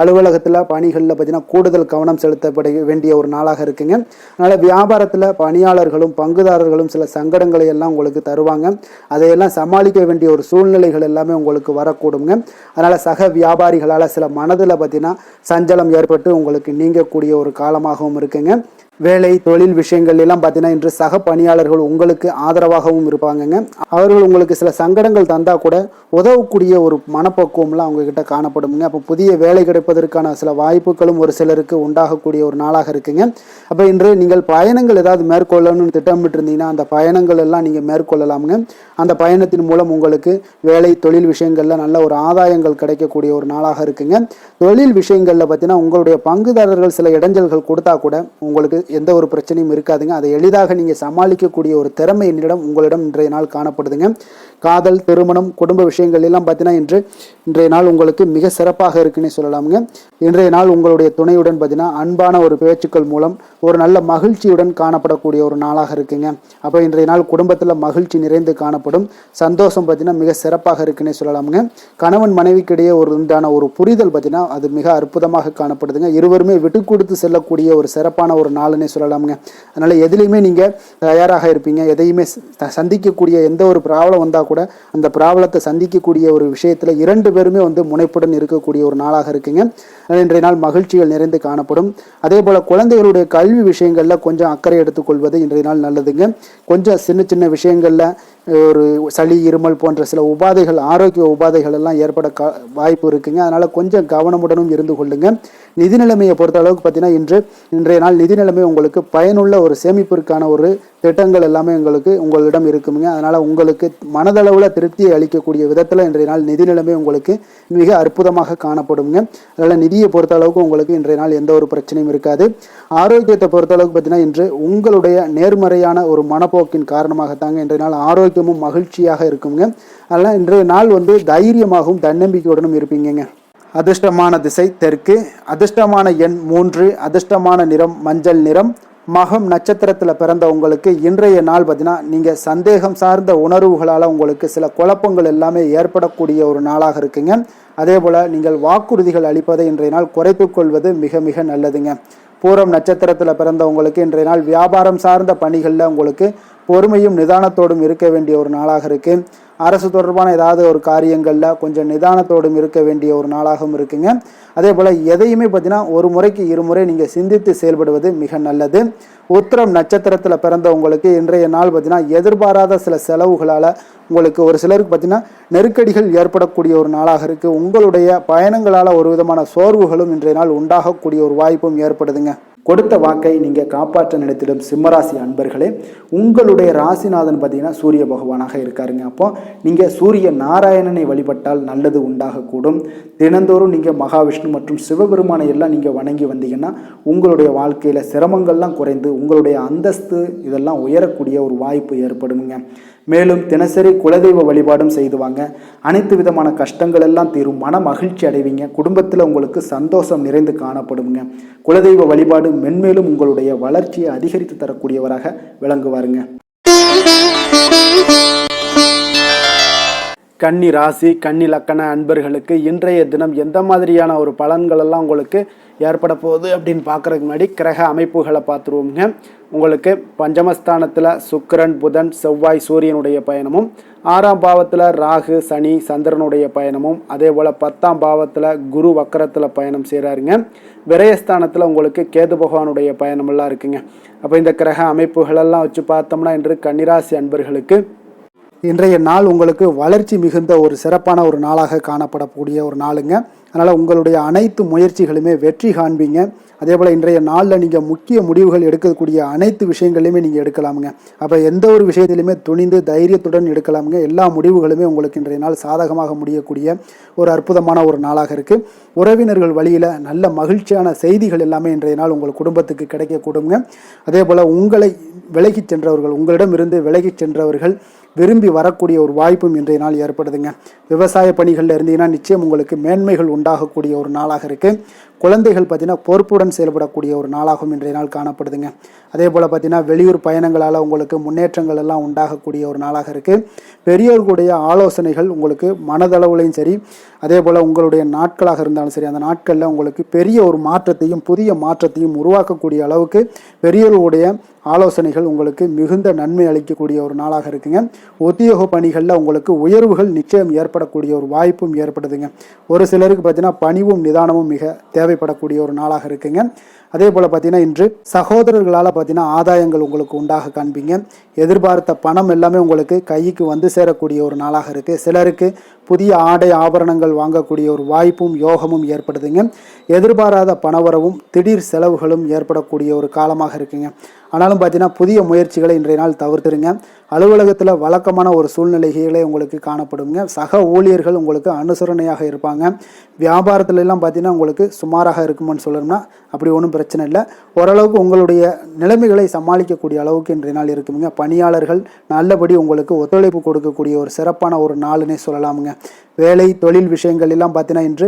அலுவலகத்தில் பணிகளில் பார்த்தீங்கன்னா கூடுதல் கவனம் செலுத்தப்பட வேண்டிய ஒரு நாளாக இருக்குங்க. அதனால வியாபாரத்தில் பணியாளர்களும் பங்குதாரர்களும் சில சங்கடங்களை எல்லாம் உங்களுக்கு தருவாங்க. அதையெல்லாம் சமாளிக்க வேண்டிய ஒரு சூழ்நிலைகள் எல்லாமே உங்களுக்கு வரக்கூடுங்க. அதனால சக வியாபாரிகளால் சில மனதில் பார்த்தீங்கன்னா சஞ்சலம் ஏற்பட்டு உங்களுக்கு நீங்கக்கூடிய ஒரு காலமாகவும் இருக்குங்க. வேலை தொழில் விஷயங்கள் எல்லாம் பார்த்தீங்கன்னா இன்று சக பணியாளர்கள் உங்களுக்கு ஆதரவாகவும் இருப்பாங்கங்க. அவர்கள் உங்களுக்கு சில சங்கடங்கள் தந்தா கூட உதவக்கூடிய ஒரு மனப்பக்குவம்லாம் அவங்க கிட்ட காணப்படுங்க. அப்போ புதிய வேலை கிடைப்பதற்கான சில வாய்ப்புகளும் ஒரு சிலருக்கு உண்டாகக்கூடிய ஒரு நாளாக இருக்குங்க. அப்போ இன்று நீங்கள் பயணங்கள் ஏதாவது மேற்கொள்ளணும்னு திட்டமிட்டு இருந்தீங்கன்னா அந்த பயணங்கள் எல்லாம் நீங்கள் மேற்கொள்ளலாமுங்க. அந்த பயணத்தின் மூலம் உங்களுக்கு வேலை தொழில் விஷயங்கள்ல நல்ல ஒரு ஆதாயங்கள் கிடைக்கக்கூடிய ஒரு நாளாக இருக்குங்க. தொழில் விஷயங்கள்ல பார்த்தீங்கன்னா உங்களுடைய பங்குதாரர்கள் சில இடைஞ்சல்கள் கொடுத்தா கூட உங்களுக்கு எந்த ஒரு பிரச்சனையும் இருக்காதுங்க. அதை எளிதாக நீங்கள் சமாளிக்கக்கூடிய ஒரு திறமை என்னிடம் உங்களிடம் இன்றைய நாள் காணப்படுதுங்க. காதல் திருமணம் குடும்ப விஷயங்கள் எல்லாம் பார்த்தீங்கன்னா இன்றைய நாள் உங்களுக்கு மிக சிறப்பாக இருக்குன்னு சொல்லலாமுங்க. இன்றைய நாள் உங்களுடைய துணையுடன் பார்த்தீங்கன்னா அன்பான ஒரு பேச்சுக்கள் மூலம் ஒரு நல்ல மகிழ்ச்சியுடன் காணப்படக்கூடிய ஒரு நாளாக இருக்குங்க. அப்போ இன்றைய நாள் குடும்பத்தில் மகிழ்ச்சி நிறைந்து காணப்படும். சந்தோஷம் பார்த்தீங்கன்னா மிக சிறப்பாக இருக்குன்னே சொல்லலாமுங்க. கணவன் மனைவிக்கிடையே ஒரு உண்டான ஒரு புரிதல் பார்த்தீங்கன்னா அது மிக அற்புதமாக காணப்படுதுங்க. இருவருமே விட்டு கொடுத்து செல்லக்கூடிய ஒரு சிறப்பான ஒரு நாளுன்னே சொல்லலாமுங்க. அதனால எதுலையுமே நீங்க தயாராக இருப்பீங்க. எதையுமே சந்திக்கக்கூடிய எந்த ஒரு ப்ராப்ளம் வந்தா கூட அந்த ப்ராப்ளத்தை சந்திக்கக்கூடிய ஒரு விஷயத்துல இரண்டு பேருமே முனைப்புடன் இருக்கக்கூடிய ஒரு நாளாக இருக்குங்க. இன்றைய நாள் மகிழ்ச்சிகள் நிறைந்து காணப்படும். அதே போல குழந்தைகளுடைய கல்வி விஷயங்கள்ல கொஞ்சம் அக்கறை எடுத்துக்கொள்வது இன்றைய நாள் நல்லதுங்க. கொஞ்சம் சின்ன சின்ன விஷயங்கள்ல ஒரு சளி இருமல் போன்ற சில உபாதைகள் ஆரோக்கிய உபாதைகள் எல்லாம் ஏற்பட வாய்ப்பு இருக்குங்க. அதனால கொஞ்சம் கவனமுடனும் இருந்து கொள்ளுங்க. நிதி நிலைமையை பொறுத்த அளவுக்கு பார்த்தீங்கன்னா இன்றைய நாள் நிதி நிலைமை உங்களுக்கு பயனுள்ள ஒரு சேமிப்பிற்கான ஒரு திட்டங்கள் எல்லாமே உங்களிடம் இருக்குங்க. அதனால உங்களுக்கு மனதளவில் திருப்தியை அளிக்கக்கூடிய விதத்தில் இன்றைய நாள் நிதி நிலைமை உங்களுக்கு மிக அற்புதமாக காணப்படுங்க. அதனால நிதியை பொறுத்த அளவுக்கு உங்களுக்கு இன்றைய நாள் எந்த ஒரு பிரச்சனையும் இருக்காது. ஆரோக்கியத்தை பொறுத்த அளவுக்கு பார்த்தீங்கன்னா இன்று உங்களுடைய நேர்மறையான ஒரு மனப்போக்கின் காரணமாகத்தாங்க இன்றைய நாள் ஆரோக்கியமும் மகிழ்ச்சியாக இருக்குங்க. அதனால இன்றைய நாள் தைரியமாகவும் தன்னம்பிக்கையுடனும் இருப்பீங்க. அதிர்ஷ்டமான திசை தெற்கு, அதிர்ஷ்டமான எண் 3, அதிர்ஷ்டமான நிறம் மஞ்சள் நிறம். மகம் நட்சத்திரத்தில் பிறந்த உங்களுக்கு இன்றைய நாள் பார்த்தீங்கன்னா நீங்கள் சந்தேகம் சார்ந்த உணர்வுகளால் உங்களுக்கு சில குழப்பங்கள் எல்லாமே ஏற்படக்கூடிய ஒரு நாளாக இருக்குங்க. அதே போல் நீங்கள் வாக்குறுதிகள் அளிப்பதை இன்றைய நாள் குறைத்து கொள்வது மிக மிக நல்லதுங்க. பூரம் நட்சத்திரத்தில் பிறந்த உங்களுக்கு இன்றைய நாள் வியாபாரம் சார்ந்த பணிகளில் உங்களுக்கு பொறுமையும் நிதானத்தோடும் இருக்க வேண்டிய ஒரு நாளாக இருக்கு. அரசு தொடர்பான ஏதாவது ஒரு காரியங்களில் கொஞ்சம் நிதானத்தோடும் இருக்க வேண்டிய ஒரு நாளாகவும் இருக்குங்க. அதே போல் எதையுமே பார்த்தீங்கன்னா ஒரு முறைக்கு இருமுறை நீங்கள் சிந்தித்து செயல்படுவது மிக நல்லது. உத்திரம் நட்சத்திரத்தில் பிறந்த உங்களுக்கு இன்றைய நாள் பார்த்தீங்கன்னா எதிர்பாராத சில செலவுகளால் உங்களுக்கு ஒரு சிலருக்கு பார்த்தீங்கன்னா நெருக்கடிகள் ஏற்படக்கூடிய ஒரு நாளாக இருக்குது. உங்களுடைய பயணங்களால் ஒரு விதமான சோர்வுகளும் இன்றைய நாள் உண்டாகக்கூடிய ஒரு வாய்ப்பும் ஏற்படுதுங்க. கொடுத்த வாக்கை நீங்கள் காப்பாற்ற நினைத்திடும் சிம்மராசி அன்பர்களே, உங்களுடைய ராசிநாதன் பார்த்தீங்கன்னா சூரிய பகவானாக இருக்காருங்க. அப்போ நீங்கள் சூரிய நாராயணனை வழிபட்டால் நல்லது உண்டாகக்கூடும். தினந்தோறும் நீங்கள் மகாவிஷ்ணு மற்றும் சிவபெருமானை எல்லாம் நீங்கள் வணங்கி வந்தீங்கன்னா உங்களுடைய வாழ்க்கையில் சிரமங்கள்லாம் குறைந்து உங்களுடைய அந்தஸ்து இதெல்லாம் உயரக்கூடிய ஒரு வாய்ப்பு ஏற்படுங்க. மேலும் தினசரி குலதெய்வ வழிபாடும் செய்துவாங்க. அனைத்து விதமான கஷ்டங்கள் எல்லாம் தீரும். மன மகிழ்ச்சி அடைவீங்க. குடும்பத்தில் உங்களுக்கு சந்தோஷம் நிறைந்து காணப்படுங்க. குலதெய்வ வழிபாடு மென்மேலும் உங்களுடைய வளர்ச்சியை அதிகரித்து தரக்கூடியவராக விளங்குவாருங்க. கன்னி ராசி கன்னி லக்கண அன்பர்களுக்கு இன்றைய தினம் எந்த மாதிரியான ஒரு பலன்கள் எல்லாம் உங்களுக்கு ஏற்பட போகுது அப்படின்னு பார்க்குறதுக்கு முன்னாடி கிரக அமைப்புகளை பார்த்துருவோங்க. உங்களுக்கு பஞ்சமஸ்தானத்தில் சுக்கிரன் புதன் செவ்வாய் சூரியனுடைய பயணமும், 6ஆம் பாவத்தில் ராகு சனி சந்திரனுடைய பயணமும், அதே போல் 10ஆம் பாவத்தில் குரு வக்கரத்தில் பயணம் செய்கிறாருங்க. விரயஸ்தானத்தில் உங்களுக்கு கேது பகவானுடைய பயணமெல்லாம் இருக்குங்க. அப்போ இந்த கிரக அமைப்புகளெல்லாம் வச்சு பார்த்தோம்னா இன்று கன்னிராசி அன்பர்களுக்கு இன்றைய நாள் உங்களுக்கு வளர்ச்சி மிகுந்த ஒரு சிறப்பான ஒரு நாளாக காணப்படக்கூடிய ஒரு நாளுங்க. அதனால் உங்களுடைய அனைத்து முயற்சிகளுமே வெற்றி காண்பீங்க. அதே போல் இன்றைய நாளில் நீங்கள் முக்கிய முடிவுகள் எடுக்கக்கூடிய அனைத்து விஷயங்களையுமே நீங்கள் எடுக்கலாமுங்க. அப்போ எந்த ஒரு விஷயத்திலுமே துணிந்து தைரியத்துடன் எடுக்கலாமுங்க. எல்லா முடிவுகளுமே உங்களுக்கு இன்றைய நாள் சாதகமாக முடியக்கூடிய ஒரு அற்புதமான ஒரு நாளாக இருக்குது. உறவினர்கள் வழியில் நல்ல மகிழ்ச்சியான செய்திகள் எல்லாமே இன்றைய நாள் உங்கள் குடும்பத்துக்கு கிடைக்கக்கூடுங்க. அதே போல் உங்களை விலகிச் சென்றவர்கள், உங்களிடமிருந்து விலகிச் சென்றவர்கள் விரும்பி வரக்கூடிய ஒரு வாய்ப்பும் இன்றைய நாள் ஏற்படுதுங்க. விவசாய பணிகளில் இருந்தீங்கன்னா நிச்சயம் உங்களுக்கு மேன்மைகள் உண்டாகக்கூடிய ஒரு நாளாக இருக்குது. குழந்தைகள் பார்த்தீங்கன்னா பொறுப்புடன் செயல்படக்கூடிய ஒரு நாளாகவும் இன்றைய நாள் காணப்படுதுங்க. அதே போல் பார்த்தீங்கன்னா வெளியூர் பயணங்களால் உங்களுக்கு முன்னேற்றங்கள் எல்லாம் உண்டாகக்கூடிய ஒரு நாளாக இருக்குது. பெரியோர்களுடைய ஆலோசனைகள் உங்களுக்கு மனதளவுலையும் சரி, அதே போல் உங்களுடைய நாட்களாக இருந்தாலும் சரி, அந்த நாட்களில் உங்களுக்கு பெரிய ஒரு மாற்றத்தையும் புதிய மாற்றத்தையும் உருவாக்கக்கூடிய அளவுக்கு பெரியோர்களுடைய ஆலோசனைகள் உங்களுக்கு மிகுந்த நன்மை அளிக்கக்கூடிய ஒரு நாளாக இருக்குங்க. உத்தியோக பணிகளில் உங்களுக்கு உயர்வுகள் நிச்சயம் ஏற்படக்கூடிய ஒரு வாய்ப்பும் ஏற்படுதுங்க. ஒரு சிலருக்கு பார்த்தீங்கன்னா பணிவும் நிதானமும் மிக தேவைப்படக்கூடிய ஒரு நாளாக இருக்குங்க. அதே போல் பார்த்தீங்கன்னா இன்று சகோதரர்களால் பார்த்தீங்கன்னா ஆதாயங்கள் உங்களுக்கு உண்டாக காண்பீங்க. எதிர்பார்த்த பணம் எல்லாமே உங்களுக்கு கைக்கு வந்து சேரக்கூடிய ஒரு நாளாக இருக்குது. சிலருக்கு புதிய ஆடை ஆபரணங்கள் வாங்கக்கூடிய ஒரு வாய்ப்பும் யோகமும் ஏற்படுதுங்க. எதிர்பாராத பணவரவும் திடீர் செலவுகளும் ஏற்படக்கூடிய ஒரு காலமாக இருக்குங்க. ஆனாலும் பார்த்தீங்கன்னா புதிய முயற்சிகளை இன்றைய நாள் தவிர்த்துருங்க. அலுவலகத்தில் வழக்கமான ஒரு சூழ்நிலைகளே உங்களுக்கு காணப்படுங்க. சக ஊழியர்கள் உங்களுக்கு அனுசரணையாக இருப்பாங்க. வியாபாரத்துலலாம் பார்த்தீங்கன்னா உங்களுக்கு சுமாராக இருக்குமான்னு சொல்லணும்னா அப்படி ஒன்றும் பிரச்சனை இல்லை. ஓரளவுக்கு உங்களுடைய நிலைமைகளை சமாளிக்கக்கூடிய அளவுக்கு இன்றைய நாள் இருக்குங்க. பணியாளர்கள் நல்லபடி உங்களுக்கு ஒத்துழைப்பு கொடுக்கக்கூடிய ஒரு சிறப்பான ஒரு நாளுன்னே சொல்லலாமுங்க. வேலை தொழில் விஷயங்கள் எல்லாம் பார்த்தீங்கன்னா இன்று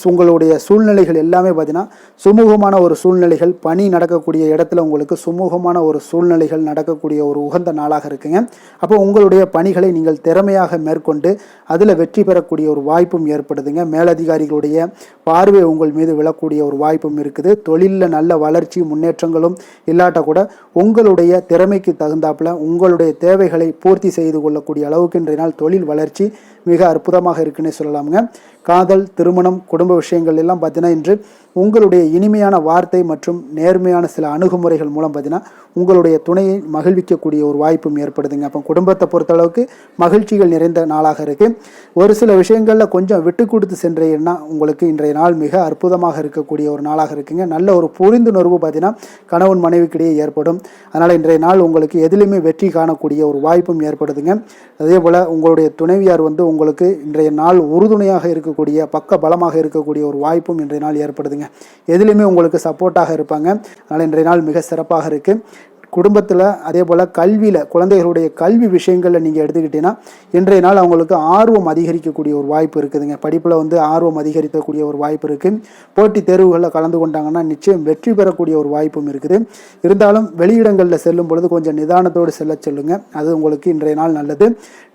உங்களுடைய சூழ்நிலைகள் எல்லாமே பார்த்தீங்கன்னா சுமூகமான ஒரு சூழ்நிலைகள், பணி நடக்கக்கூடிய இடத்துல உங்களுக்கு சுமூகமான ஒரு சூழ்நிலைகள் நடக்கக்கூடிய ஒரு உகந்த நாளாக இருக்குங்க. அப்போ உங்களுடைய பணிகளை நீங்கள் திறமையாக மேற்கொண்டு அதில் வெற்றி பெறக்கூடிய ஒரு வாய்ப்பும் ஏற்படுதுங்க. மேலதிகாரிகளுடைய பார்வை உங்கள் மீது விழக்கூடிய ஒரு வாய்ப்பும் இருக்குது. தொழிலில் நல்ல வளர்ச்சி முன்னேற்றங்களும் இல்லாட்ட கூட உங்களுடைய திறமைக்கு தகுந்தாப்புல உங்களுடைய தேவைகளை பூர்த்தி செய்து கொள்ளக்கூடிய அளவுக்கு இன்றைய நாள் தொழில் வளர்ச்சி மிக அற்புதமாக இருக்குன்னே சொல்லலாமுங்க. காதல், திருமணம், குடும்ப விஷயங்கள் எல்லாம் பார்த்தீங்கன்னா இன்று உங்களுடைய இனிமையான வார்த்தை மற்றும் நேர்மையான சில அணுகுமுறைகள் மூலம் பார்த்தீங்கன்னா உங்களுடைய துணையை மகிழ்விக்கக்கூடிய ஒரு வாய்ப்பும் ஏற்படுதுங்க. அப்போ குடும்பத்தை பொறுத்தளவுக்கு மகிழ்ச்சிகள் நிறைந்த நாளாக இருக்குது. ஒரு சில விஷயங்களில் கொஞ்சம் விட்டு கொடுத்து சென்றீங்கன்னா உங்களுக்கு இன்றைய நாள் மிக அற்புதமாக இருக்கக்கூடிய ஒரு நாளாக இருக்குங்க. நல்ல ஒரு புரிந்துணர்வு பார்த்தீங்கன்னா கணவன் மனைவிக்கிடையே ஏற்படும். அதனால் இன்றைய நாள் உங்களுக்கு எதிலுமே வெற்றி காணக்கூடிய ஒரு வாய்ப்பும் ஏற்படுதுங்க. அதே போல் உங்களுடைய துணைவியார் உங்களுக்கு இன்றைய நாள் உறுதுணையாக இருக்கக்கூடிய பக்க பலமாக இருக்கக்கூடிய ஒரு வாய்ப்பும் இன்றைய நாள் ஏற்படுதுங்க. எதிலுமே உங்களுக்கு சப்போர்ட்டாக இருப்பாங்க. அதனால் இன்றைய நாள் மிக சிறப்பாக இருக்குது. குடும்பத்தில் அதே போல் கல்வியில் குழந்தைகளுடைய கல்வி விஷயங்களில் நீங்கள் எடுத்துக்கிட்டீங்கன்னா இன்றைய நாள் அவங்களுக்கு ஆர்வம் அதிகரிக்கக்கூடிய ஒரு வாய்ப்பு இருக்குதுங்க. படிப்பில் ஆர்வம் அதிகரிக்கக்கூடிய ஒரு வாய்ப்பு இருக்குது. போட்டித் தேர்வுகளில் கலந்து கொண்டாங்கன்னா நிச்சயம் வெற்றி பெறக்கூடிய ஒரு வாய்ப்பும் இருக்குது. இருந்தாலும் வெளியிடங்களில் செல்லும் பொழுது கொஞ்சம் நிதானத்தோடு செல்ல சொல்லுங்கள். அது உங்களுக்கு இன்றைய நாள் நல்லது.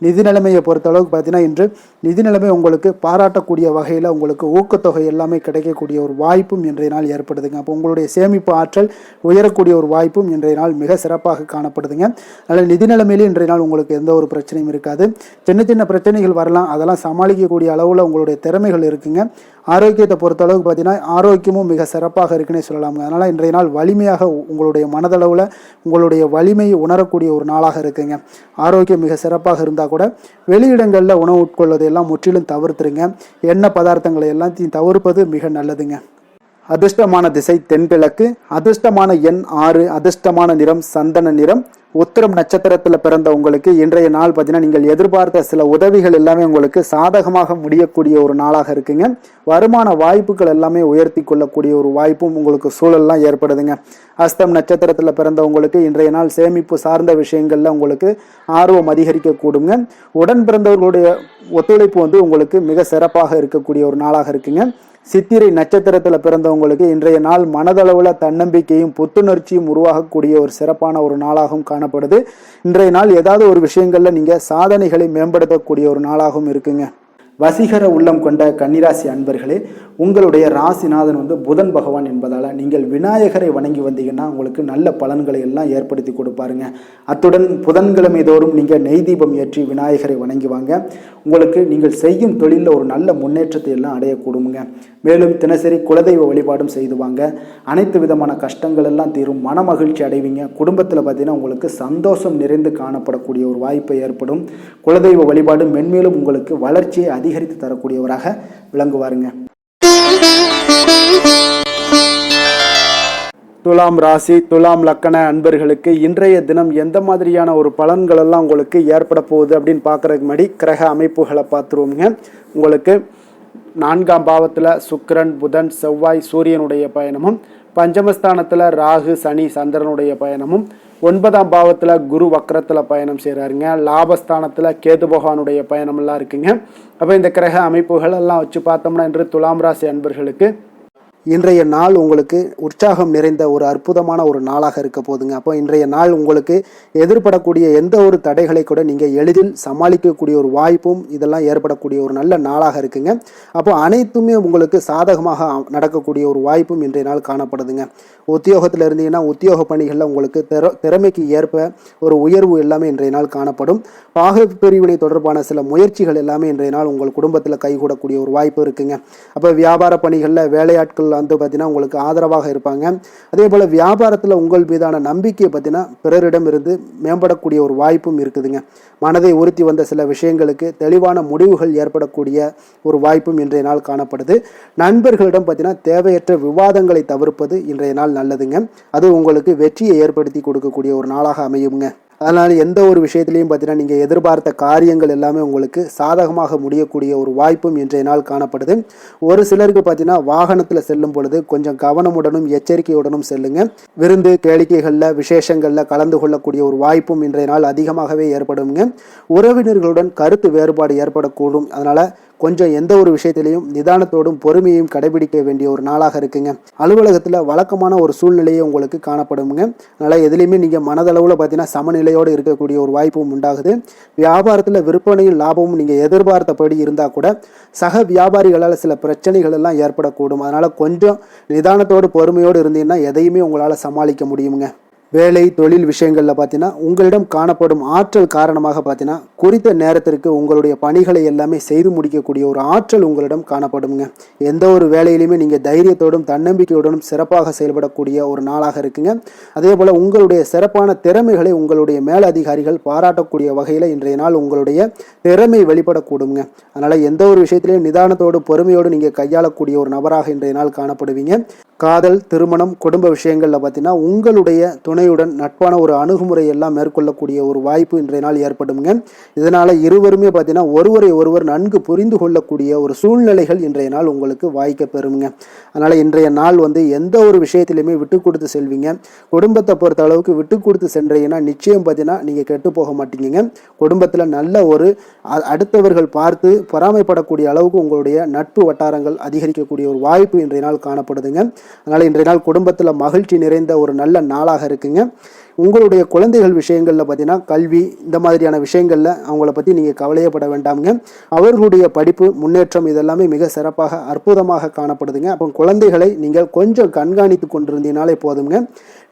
நிதி நிலைமையை பொறுத்தளவுக்கு பார்த்தீங்கன்னா இன்று நிதி நிலைமை உங்களுக்கு பாராட்டக்கூடிய வகையில் உங்களுக்கு ஊக்கத்தொகை எல்லாமே கிடைக்கக்கூடிய ஒரு வாய்ப்பும் இன்றைய நாள் ஏற்படுதுங்க. அப்போ உங்களுடைய சேமிப்பு ஆற்றல் உயரக்கூடிய ஒரு வாய்ப்பும் இன்றைய நாள் மிக சிறப்பாக காணப்படுதுங்க. அதனால் நிதி நிலைமையிலே இன்றைய நாள் உங்களுக்கு எந்த ஒரு பிரச்சனையும் இருக்காது. சின்ன சின்ன பிரச்சனைகள் வரலாம், அதெல்லாம் சமாளிக்கக்கூடிய அளவில் உங்களுடைய திறமைகள் இருக்குங்க. ஆரோக்கியத்தை பொறுத்தளவுக்கு பார்த்தீங்கன்னா ஆரோக்கியமும் மிக சிறப்பாக இருக்குன்னே சொல்லலாமுங்க. அதனால் இன்றைய நாள் வலிமையாக உங்களுடைய மனதளவில் உங்களுடைய வலிமையை உணரக்கூடிய ஒரு நாளாக இருக்குங்க. ஆரோக்கியம் மிக சிறப்பாக இருந்தால் கூட வெளியிடங்களில் உணவு உட்கொள்வதை எல்லாம் முற்றிலும் தவிர்த்துருங்க. எண்ணெய் பதார்த்தங்களை எல்லாத்தையும் தவிர்ப்பது மிக நல்லதுங்க. அதிர்ஷ்டமான திசை தென்கிழக்கு, அதிர்ஷ்டமான எண் 6, அதிர்ஷ்டமான நிறம் சந்தன நிறம். உத்திரம் நட்சத்திரத்தில் பிறந்த உங்களுக்கு இன்றைய நாள் பார்த்தீங்கன்னா நீங்கள் எதிர்பார்த்த சில உதவிகள் எல்லாமே உங்களுக்கு சாதகமாக முடியக்கூடிய ஒரு நாளாக இருக்குங்க. வருமான வாய்ப்புகள் எல்லாமே உயர்த்தி கொள்ளக்கூடிய ஒரு வாய்ப்பும் உங்களுக்கு சூழல்லாம் ஏற்படுதுங்க. அஸ்தம் நட்சத்திரத்தில் பிறந்த உங்களுக்கு இன்றைய நாள் சேமிப்பு சார்ந்த விஷயங்கள்ல உங்களுக்கு ஆர்வம் அதிகரிக்கக்கூடுங்க. உடன் பிறந்தவர்களுடைய ஒத்துழைப்பு உங்களுக்கு மிக சிறப்பாக இருக்கக்கூடிய ஒரு நாளாக இருக்குங்க. சித்திரை நட்சத்திரத்தில் பிறந்தவங்களுக்கு இன்றைய நாள் மனதளவில் தன்னம்பிக்கையும் புத்துணர்ச்சியும் உருவாகக்கூடிய ஒரு சிறப்பான ஒரு நாளாகவும் காணப்படுது. இன்றைய நாள் ஏதாவது ஒரு விஷயங்கள்ல நீங்க சாதனைகளை மேம்படுத்தக்கூடிய ஒரு நாளாகவும் இருக்குங்க. வசீகர உள்ளம் கொண்ட கன்னிராசி அன்பர்களே, உங்களுடைய ராசிநாதன் புதன் பகவான் என்பதால் நீங்கள் விநாயகரை வணங்கி வந்தீங்கன்னா உங்களுக்கு நல்ல பலன்களை எல்லாம் ஏற்படுத்தி கொடுப்பாருங்க. அத்துடன் புதன்கிழமை தோறும் நீங்கள் நெய் தீபம் ஏற்றி விநாயகரை வணங்கி வாங்க. உங்களுக்கு நீங்கள் செய்யும் தொழிலில் ஒரு நல்ல முன்னேற்றத்தை எல்லாம் அடையக்கூடுங்க. மேலும் தினசரி குலதெய்வ வழிபாடும் செய்து வாங்க. அனைத்து விதமான கஷ்டங்கள் எல்லாம் தீரும், மன மகிழ்ச்சி அடைவீங்க. குடும்பத்தில் பார்த்தீங்கன்னா உங்களுக்கு சந்தோஷம் நிறைந்து காணப்படக்கூடிய ஒரு வாய்ப்பு ஏற்படும். குலதெய்வ வழிபாடு மென்மேலும் உங்களுக்கு வளர்ச்சியை அதிகரித்து தரக்கூடியவராக விளங்குவாருங்க. துலாம் ராசி துலாம் லக்கண அன்பர்களுக்கு இன்றைய தினம் எந்த மாதிரியான ஒரு பலன்கள் எல்லாம் உங்களுக்கு ஏற்பட போகுது அப்படின்னு பார்க்குறதுக்கு முன்னாடி கிரக அமைப்புகளை பார்த்துருவோங்க. உங்களுக்கு 4ஆம் பாவத்தில் சுக்கிரன், புதன், செவ்வாய், சூரியனுடைய பயணமும், பஞ்சமஸ்தானத்தில் ராகு, சனி, சந்திரனுடைய பயணமும், 9ஆம் பாவத்தில் குரு வக்கரத்தில் பயணம் செய்கிறாருங்க. லாபஸ்தானத்தில் கேது பகவானுடைய பயணமெல்லாம் இருக்குங்க. அப்போ இந்த கிரக அமைப்புகள் எல்லாம் வச்சு பார்த்தோம்னா இன்று துலாம் ராசி அன்பர்களுக்கு இன்றைய நாள் உங்களுக்கு உற்சாகம் நிறைந்த ஒரு அற்புதமான ஒரு நாளாக இருக்க போதுங்க. அப்போ இன்றைய நாள் உங்களுக்கு எதிர்படக்கூடிய எந்த ஒரு தடைகளை கூட நீங்கள் எளிதில் சமாளிக்கக்கூடிய ஒரு வாய்ப்பும் இதெல்லாம் ஏற்படக்கூடிய ஒரு நல்ல நாளாக இருக்குங்க. அப்போ அனைத்துமே உங்களுக்கு சாதகமாக நடக்கக்கூடிய ஒரு வாய்ப்பும் இன்றைய நாள் காணப்படுதுங்க. உத்தியோகத்தில் இருந்தீங்கன்னா உத்தியோக பணிகளில் உங்களுக்கு திறமைக்கு ஏற்ப ஒரு உயர்வு எல்லாமே இன்றைய நாள் காணப்படும். பாக பிரிவினை தொடர்பான சில முயற்சிகள் எல்லாமே இன்றைய நாள் உங்கள் குடும்பத்தில் கைகூடக்கூடிய ஒரு வாய்ப்பு இருக்குங்க. அப்போ வியாபார பணிகளில் வேலையாட்கள் பார்த்தீங்கன்னா உங்களுக்கு ஆதரவாக இருப்பாங்க. அதே போல வியாபாரத்தில் உங்கள் மீதான நம்பிக்கையை பார்த்தீங்கன்னா பிறரிடம் இருந்து மேம்படக்கூடிய ஒரு வாய்ப்பும் இருக்குதுங்க. மனதை உறுத்தி வந்த சில விஷயங்களுக்கு தெளிவான முடிவுகள் ஏற்படக்கூடிய ஒரு வாய்ப்பும் இன்றைய நாள் காணப்படுது. நண்பர்களிடம் பார்த்தீங்கன்னா தேவையற்ற விவாதங்களை தவிர்ப்பது இன்றைய நாள் நல்லதுங்க. அது உங்களுக்கு வெற்றியை ஏற்படுத்தி கொடுக்கக்கூடிய ஒரு நாளாக அமையுங்க. அதனால் எந்த ஒரு விஷயத்திலையும் பார்த்தீங்கன்னா நீங்கள் எதிர்பார்த்த காரியங்கள் எல்லாமே உங்களுக்கு சாதகமாக முடியக்கூடிய ஒரு வாய்ப்பும் இன்றைய நாள் காணப்படுது. ஒரு சிலருக்கு பார்த்தீங்கன்னா வாகனத்தில் செல்லும் பொழுது கொஞ்சம் கவனமுடனும் எச்சரிக்கையுடனும் செல்லுங்க. விருந்து கேளிக்கைகளில் விசேஷங்களில் கலந்து கொள்ளக்கூடிய ஒரு வாய்ப்பும் இன்றைய நாள் அதிகமாகவே ஏற்படுங்க. உறவினர்களுடன் கருத்து வேறுபாடு ஏற்படக்கூடும். அதனால் கொஞ்சம் எந்த ஒரு விஷயத்திலையும் நிதானத்தோடும் பொறுமையையும் கடைபிடிக்க வேண்டிய ஒரு நாளாக இருக்குங்க. அலுவலகத்தில் வழக்கமான ஒரு சூழ்நிலையை உங்களுக்கு காணப்படுங்க. அதனால் எதுலேயுமே நீங்கள் மனதளவில் பார்த்தீங்கன்னா சமநிலையோடு இருக்கக்கூடிய ஒரு வாய்ப்பும் உண்டாகுது. வியாபாரத்தில் விற்பனையும் லாபமும் நீங்கள் எதிர்பார்த்தபடி இருந்தால் கூட சக வியாபாரிகளால் சில பிரச்சனைகள் எல்லாம் ஏற்படக்கூடும். அதனால் கொஞ்சம் நிதானத்தோடு பொறுமையோடு இருந்தீங்கன்னா எதையுமே உங்களால் சமாளிக்க முடியுங்க. வேலை தொழில் விஷயங்களில் பார்த்தீங்கன்னா உங்களிடம் காணப்படும் ஆற்றல் காரணமாக பார்த்தீங்கன்னா குறித்த நேரத்திற்கு உங்களுடைய பணிகளை எல்லாமே செய்து முடிக்கக்கூடிய ஒரு ஆற்றல் உங்களிடம் காணப்படுங்க. எந்த ஒரு வேலையிலுமே நீங்கள் தைரியத்தோடும் தன்னம்பிக்கையுடனும் சிறப்பாக செயல்படக்கூடிய ஒரு நாளாக இருக்குங்க. அதே போல் உங்களுடைய சிறப்பான திறமைகளை உங்களுடைய மேலதிகாரிகள் பாராட்டக்கூடிய வகையில் இன்றைய நாள் உங்களுடைய திறமை வெளிப்படக்கூடுங்க. அதனால் எந்த ஒரு விஷயத்திலையும் நிதானத்தோடு பொறுமையோடு நீங்கள் கையாளக்கூடிய ஒரு நபராக இன்றைய நாள் காணப்படுவீங்க. காதல், திருமணம், குடும்ப விஷயங்களில் பார்த்தீங்கன்னா உங்களுடைய துணையுடன் நட்பான ஒரு அணுகுமுறை எல்லாம் மேற்கொள்ளக்கூடிய ஒரு வாய்ப்பு இன்றைய நாள் ஏற்படுங்க. இதனால் இருவருமே பார்த்தீங்கன்னா ஒருவரை ஒருவர் நன்கு புரிந்து கொள்ளக்கூடிய ஒரு சூழ்நிலைகள் இன்றைய நாள் உங்களுக்கு வாய்க்க பெறுங்க. அதனால் இன்றைய நாள் எந்த ஒரு விஷயத்திலையுமே விட்டு கொடுத்து செல்வீங்க. குடும்பத்தை பொறுத்த அளவுக்கு விட்டு கொடுத்து சென்றீங்கன்னா நிச்சயம் பார்த்தீங்கன்னா நீங்கள் கெட்டு போக மாட்டீங்க. குடும்பத்தில் நல்ல ஒரு அடுத்தவர்கள் பார்த்து பொறாமைப்படக்கூடிய அளவுக்கு உங்களுடைய நட்பு வட்டாரங்கள் அதிகரிக்கக்கூடிய ஒரு வாய்ப்பு இன்றைய நாள் காணப்படுதுங்க. அதனால் இன்றைய நாள் குடும்பத்தில் மகிழ்ச்சி நிறைந்த ஒரு நல்ல நாளாக இருக்குங்க. உங்களுடைய குழந்தைகள் விஷயங்களில் பார்த்தீங்கன்னா கல்வி இந்த மாதிரியான விஷயங்களில் அவங்கள பற்றி நீங்கள் கவலையப்பட வேண்டாமுங்க. அவர்களுடைய படிப்பு முன்னேற்றம் இதெல்லாமே மிக சிறப்பாக அற்புதமாக காணப்படுதுங்க. அப்போ குழந்தைகளை நீங்கள் கொஞ்சம் கண்காணித்து கொண்டிருந்தீங்கனாலே போதுங்க.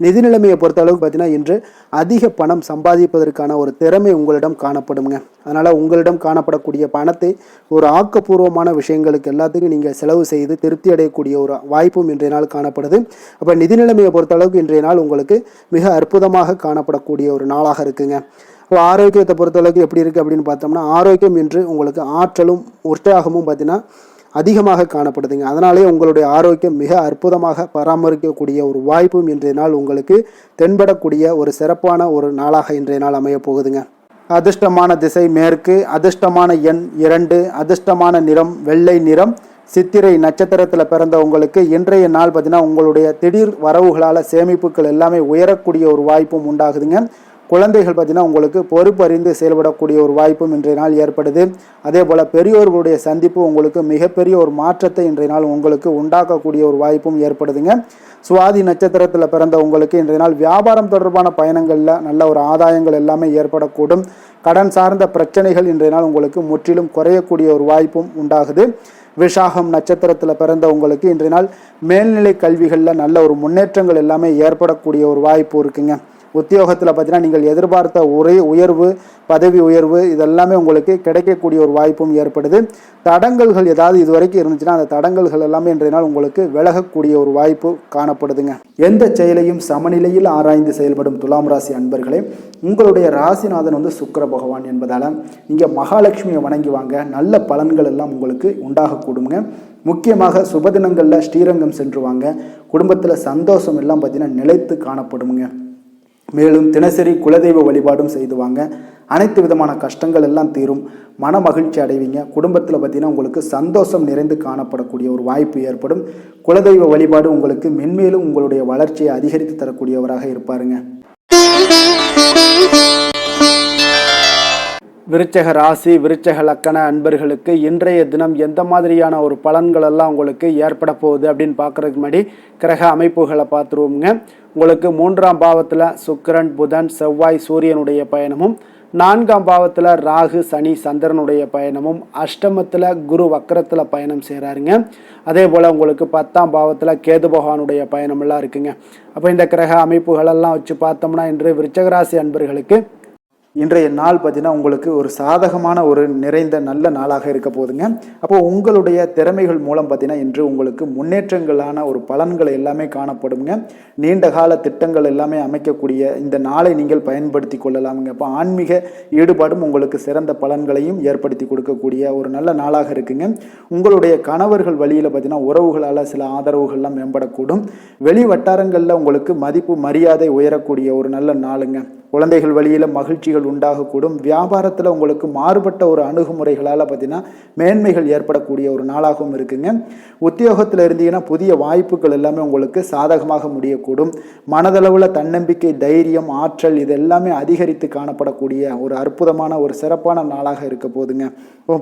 நிதி நிலைமையை பொறுத்த அளவுக்கு பார்த்தீங்கன்னா இன்று அதிக பணம் சம்பாதிப்பதற்கான ஒரு திறமை உங்களிடம் காணப்படுங்க. அதனால் உங்களிடம் காணப்படக்கூடிய பணத்தை ஒரு ஆக்கப்பூர்வமான விஷயங்களுக்கு எல்லாத்துக்கும் நீங்கள் செலவு செய்து திருப்தி அடையக்கூடிய ஒரு வாய்ப்பும் இன்றைய நாள் காணப்படுது. அப்போ நிதி நிலைமையை பொறுத்த அளவுக்கு இன்றைய நாள் உங்களுக்கு மிக அற்புதமாக காணப்படக்கூடிய ஒரு நாளாக இருக்குங்க. இப்போ ஆரோக்கியத்தை பொறுத்தளவுக்கு எப்படி இருக்குது அப்படின்னு பார்த்தோம்னா ஆரோக்கியம் இன்று உங்களுக்கு ஆற்றலும் உற்சாகமும் பார்த்தீங்கன்னா அதிகமாக காணப்படுதுங்க. அதனாலே உங்களுடைய ஆரோக்கியம் மிக அற்புதமாக பராமரிக்கக்கூடிய ஒரு வாய்ப்பும் இன்றைய நாள் உங்களுக்கு தென்படக்கூடிய ஒரு சிறப்பான ஒரு நாளாக இன்றைய நாள் அமைய போகுதுங்க. அதிர்ஷ்டமான திசை மேற்கு, அதிர்ஷ்டமான எண் 2, அதிர்ஷ்டமான நிறம் வெள்ளை நிறம். சித்திரை நட்சத்திரத்தில் பிறந்த உங்களுக்கு இன்றைய நாள் பார்த்தீங்கன்னா உங்களுடைய திடீர் வரவுகளால் சேமிப்புகள் எல்லாமே உயரக்கூடிய ஒரு வாய்ப்பும் உண்டாகுதுங்க. குழந்தைகள் பார்த்தீங்கன்னா உங்களுக்கு பொறுப்பறிந்து செயல்படக்கூடிய ஒரு வாய்ப்பும் இன்றைய நாள் ஏற்படுது. அதே போல் பெரியோர்களுடைய சந்திப்பு உங்களுக்கு மிகப்பெரிய ஒரு மாற்றத்தை இன்றைய நாள் உங்களுக்கு உண்டாக்கக்கூடிய ஒரு வாய்ப்பும் ஏற்படுதுங்க. சுவாதி நட்சத்திரத்தில் பிறந்த உங்களுக்கு இன்றைய நாள் வியாபாரம் தொடர்பான பயணங்களில் நல்ல ஒரு ஆதாயங்கள் எல்லாமே ஏற்படக்கூடும். கடன் சார்ந்த பிரச்சனைகள் இன்றைய நாள் உங்களுக்கு முற்றிலும் குறையக்கூடிய ஒரு வாய்ப்பும் உண்டாகுது. விஷாகம் நட்சத்திரத்தில் பிறந்த உங்களுக்கு இன்றைய நாள் மேல்நிலை கல்விகளில் நல்ல ஒரு முன்னேற்றங்கள் எல்லாமே ஏற்படக்கூடிய ஒரு வாய்ப்பு இருக்குங்க. உத்தியோகத்தில் பார்த்தீங்கன்னா நீங்கள் எதிர்பார்த்த உயர்வு, பதவி உயர்வு இதெல்லாமே உங்களுக்கு கிடைக்கக்கூடிய ஒரு வாய்ப்பும் ஏற்படுது. தடங்கல்கள் ஏதாவது இதுவரைக்கும் இருந்துச்சுன்னா அந்த தடங்கல்கள் எல்லாமே இன்றைய நாள் உங்களுக்கு விலகக்கூடிய ஒரு வாய்ப்பு காணப்படுதுங்க. எந்த செயலையும் சமநிலையில் ஆராய்ந்து செயல்படும் துலாம் ராசி அன்பர்களே, உங்களுடைய ராசிநாதன் சுக்கிர பகவான் என்பதால் நீங்கள் மகாலட்சுமியை வணங்கி வாங்க, நல்ல பலன்கள் எல்லாம் உங்களுக்கு உண்டாகக்கூடுங்க. முக்கியமாக சுபதினங்களில் ஸ்ரீரங்கம் சென்று வாங்க, குடும்பத்தில் சந்தோஷம் எல்லாம் பார்த்தீங்கன்னா நிலைத்து காணப்படுங்க. மேலும் தினசரி குலதெய்வ வழிபாடும் செய்துவாங்க, அனைத்து விதமான கஷ்டங்கள் எல்லாம் தீரும், மன மகிழ்ச்சி அடைவீங்க. குடும்பத்தில் பார்த்தீங்கன்னா உங்களுக்கு சந்தோஷம் நிறைந்து காணப்படக்கூடிய ஒரு வாய்ப்பு ஏற்படும். குலதெய்வ வழிபாடு உங்களுக்கு மென்மேலும் உங்களுடைய வளர்ச்சியை அதிகரித்து தரக்கூடியவராக இருப்பாருங்க. விருச்சக ராசி விருச்சக லக்கண அன்பர்களுக்கு இன்றைய தினம் எந்த மாதிரியான ஒரு பலன்கள் எல்லாம் உங்களுக்கு ஏற்பட போகுது அப்படின்னு பார்க்கறதுக்கு முன்னாடி கிரக அமைப்புகளை பார்த்துருவோங்க. உங்களுக்கு 3ஆம் பாவத்தில் சுக்கிரன், புதன், செவ்வாய், சூரியனுடைய பயணமும், 4ஆம் பாவத்தில் ராகு, சனி, சந்திரனுடைய பயணமும், அஷ்டமத்தில் குரு வக்கரத்தில் பயணம் செய்கிறாருங்க. அதே போல் உங்களுக்கு 10ஆம் பாவத்தில் கேது பகவானுடைய பயணமெல்லாம் இருக்குங்க. அப்போ இந்த கிரக அமைப்புகளெல்லாம் வச்சு பார்த்தோம்னா இன்று விருச்சகராசி அன்பர்களுக்கு இன்றைய நாள் பார்த்தீங்கன்னா உங்களுக்கு ஒரு சாதகமான ஒரு நிறைந்த நல்ல நாளாக இருக்க போதுங்க. அப்போ உங்களுடைய திறமைகள் மூலம் பார்த்தீங்கன்னா இன்று உங்களுக்கு முன்னேற்றங்களான ஒரு பலன்கள் எல்லாமே காணப்படுங்க. நீண்ட கால திட்டங்கள் எல்லாமே அமைக்கக்கூடிய இந்த நாளை நீங்கள் பயன்படுத்தி கொள்ளலாமுங்க. அப்போ ஆன்மீக ஈடுபாடும் உங்களுக்கு சிறந்த பலன்களையும் ஏற்படுத்தி கொடுக்கக்கூடிய ஒரு நல்ல நாளாக இருக்குங்க. உங்களுடைய கணவர்கள் வழியில் பார்த்தீங்கன்னா உறவுகளால் சில ஆதரவுகள்லாம் மேம்படக்கூடும். வெளி வட்டாரங்களில் உங்களுக்கு மதிப்பு மரியாதை உயரக்கூடிய ஒரு நல்ல நாளுங்க. குழந்தைகள் வழியில் மகிழ்ச்சிகள் உண்டாகக்கூடும். வியாபாரத்தில் உங்களுக்கு மாறுபட்ட ஒரு அணுகுமுறைகளால் பார்த்தீங்கன்னா மேன்மைகள் ஏற்படக்கூடிய ஒரு நாளாகவும் இருக்குங்க. உத்தியோகத்தில் இருந்தீங்கன்னா புதிய வாய்ப்புகள் எல்லாமே உங்களுக்கு சாதகமாக முடியக்கூடும். மனதளவில் தன்னம்பிக்கை, தைரியம், ஆற்றல் இது எல்லாமே அதிகரித்து காணப்படக்கூடிய ஒரு அற்புதமான ஒரு சிறப்பான நாளாக இருக்க போதுங்க.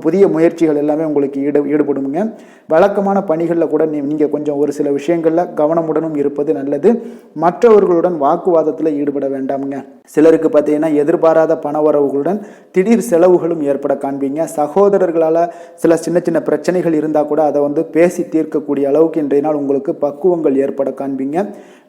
புதிய முயற்சிகள் எல்லாமே உங்களுக்கு ஈடுபடுங்க. வழக்கமான பணிகளில் கூட நீங்கள் கொஞ்சம் ஒரு சில விஷயங்களில் கவனமுடனும் இருப்பது நல்லது. மற்றவர்களுடன் வாக்குவாதத்தில் ஈடுபட வேண்டாமுங்க. சிலருக்கு பார்த்தீங்கன்னா எதிர்பாராத பணவரவுகளுடன் திடீர் செலவுகளும் ஏற்பட காண்பீங்க. சகோதரர்களால் சில சின்ன சின்ன பிரச்சனைகள் இருந்தால் கூட அதை பேசி தீர்க்கக்கூடிய அளவுக்கு இன்றைய நாள் உங்களுக்கு பக்குவங்கள் ஏற்பட காண்பீங்க.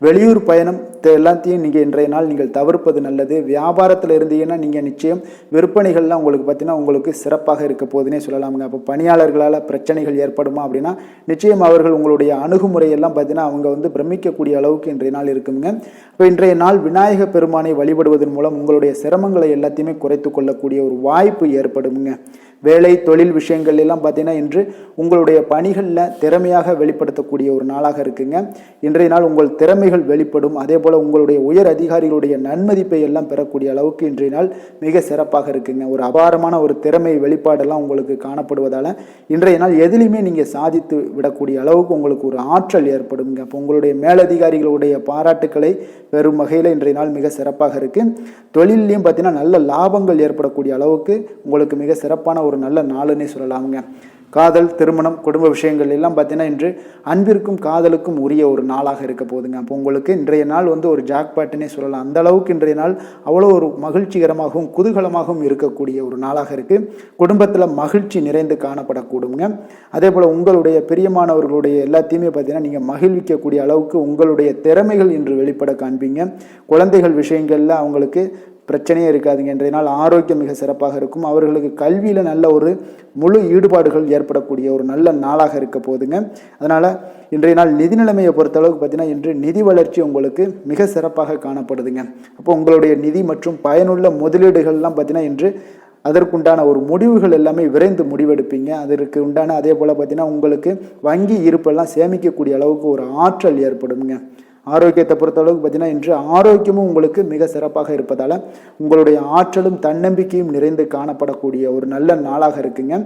வெளியூர் பயணம் எல்லாத்தையும் நீங்கள் இன்றைய நாள் நீங்கள் தவிர்ப்பது நல்லது. வியாபாரத்தில் இருந்தீங்கன்னா நீங்கள் நிச்சயம் விற்பனைகள்லாம் உங்களுக்கு பார்த்தீங்கன்னா உங்களுக்கு சிறப்பாக இருக்க போதுன்னே சொல்லலாமுங்க. அப்போ பணியாளர்களால் பிரச்சனைகள் ஏற்படுமா அப்படின்னா நிச்சயம் அவர்கள் உங்களுடைய அணுகுமுறையெல்லாம் பார்த்தீங்கன்னா அவங்க பிரமிக்கக்கூடிய அளவுக்கு இன்றைய நாள் இருக்குங்க. இப்போ இன்றைய நாள் விநாயக பெருமானை வழிபடுவதன் மூலம் உங்களுடைய சிரமங்களை எல்லாத்தையுமே குறைத்து கொள்ளக்கூடிய ஒரு வாய்ப்பு ஏற்படுங்க. வேலை தொழில் விஷயங்கள் எல்லாம் பார்த்தீங்கன்னா இன்று உங்களுடைய பணிகளில் திறமையாக வெளிப்படுத்தக்கூடிய ஒரு நாளாக இருக்குங்க. இன்றைய நாள் உங்கள் திறமைகள் வெளிப்படும். அதே போல் உங்களுடைய உயர் அதிகாரிகளுடைய நன்மதிப்பை எல்லாம் பெறக்கூடிய அளவுக்கு இன்றைய நாள் மிக சிறப்பாக இருக்குங்க. ஒரு அபாரமான ஒரு திறமை வெளிப்பாடெல்லாம் உங்களுக்கு காணப்படுவதால் இன்றைய நாள் எதிலையுமே நீங்கள் சாதித்து விடக்கூடிய அளவுக்கு உங்களுக்கு ஒரு ஆற்றல் ஏற்படுங்க. அப்போ உங்களுடைய மேலதிகாரிகளுடைய பாராட்டுக்களை பெறும் வகையில் இன்றைய நாள் மிக சிறப்பாக இருக்குது. தொழிலையும் பார்த்தீங்கன்னா நல்ல லாபங்கள் ஏற்படக்கூடிய அளவுக்கு உங்களுக்கு மிக சிறப்பான ஒரு நல்ல நாளுன்னே சொல்லலாமுங்க. காதல், திருமணம், குடும்ப விஷயங்கள் எல்லாம் பார்த்தீங்கன்னா இன்று அன்பிற்கும் காதலுக்கும் உரிய ஒரு நாளாக இருக்க போதுங்க. அப்போ உங்களுக்கு இன்றைய நாள் ஒரு ஜாக்பாட்டுன்னே சொல்லலாம். அந்த அளவுக்கு இன்றைய நாள் அவ்வளோ ஒரு மகிழ்ச்சிகரமாகவும் குதூகலமாகவும் இருக்கக்கூடிய ஒரு நாளாக இருக்குது. குடும்பத்தில் மகிழ்ச்சி நிறைந்து காணப்படக்கூடுங்க. அதே போல் உங்களுடைய பிரியமானவர்களுடைய எல்லாத்தையுமே பார்த்தீங்கன்னா நீங்கள் மகிழ்விக்கக்கூடிய அளவுக்கு உங்களுடைய திறமைகள் இன்று வெளிப்பட காண்பீங்க. குழந்தைகள் விஷயங்களில் அவங்களுக்கு பிரச்சனையே இருக்காதுங்க. இன்றைய நாள் ஆரோக்கியம் மிக சிறப்பாக இருக்கும். அவர்களுக்கு கல்வியில் நல்ல ஒரு முழு ஈடுபாடுகள் ஏற்படக்கூடிய ஒரு நல்ல நாளாக இருக்க போதுங்க. அதனால் இன்றைய நாள் நிதி நிலைமையை பொறுத்தளவுக்கு பார்த்தீங்கன்னா இன்று நிதி வளர்ச்சி உங்களுக்கு மிக சிறப்பாக காணப்படுதுங்க. அப்போ உங்களுடைய நிதி மற்றும் பயனுள்ள முதலீடுகள்லாம் பார்த்தீங்கன்னா இன்று அதற்குண்டான ஒரு முடிவுகள் எல்லாமே விரைந்து முடிவெடுப்பீங்க. அதற்கு உண்டான அதே போல் பார்த்தீங்கன்னா உங்களுக்கு வங்கி இருப்பெல்லாம் சேமிக்கக்கூடிய அளவுக்கு ஒரு ஆற்றல் ஏற்படுங்க. ஆரோக்கியத்தை பொறுத்தளவுக்கு பார்த்தீங்கன்னா இன்று ஆரோக்கியமும் உங்களுக்கு மிக சிறப்பாக இருப்பதால் உங்களுடைய ஆற்றலும் தன்னம்பிக்கையும் நிறைந்து காணப்படக்கூடிய ஒரு நல்ல நாளாக இருக்குங்க.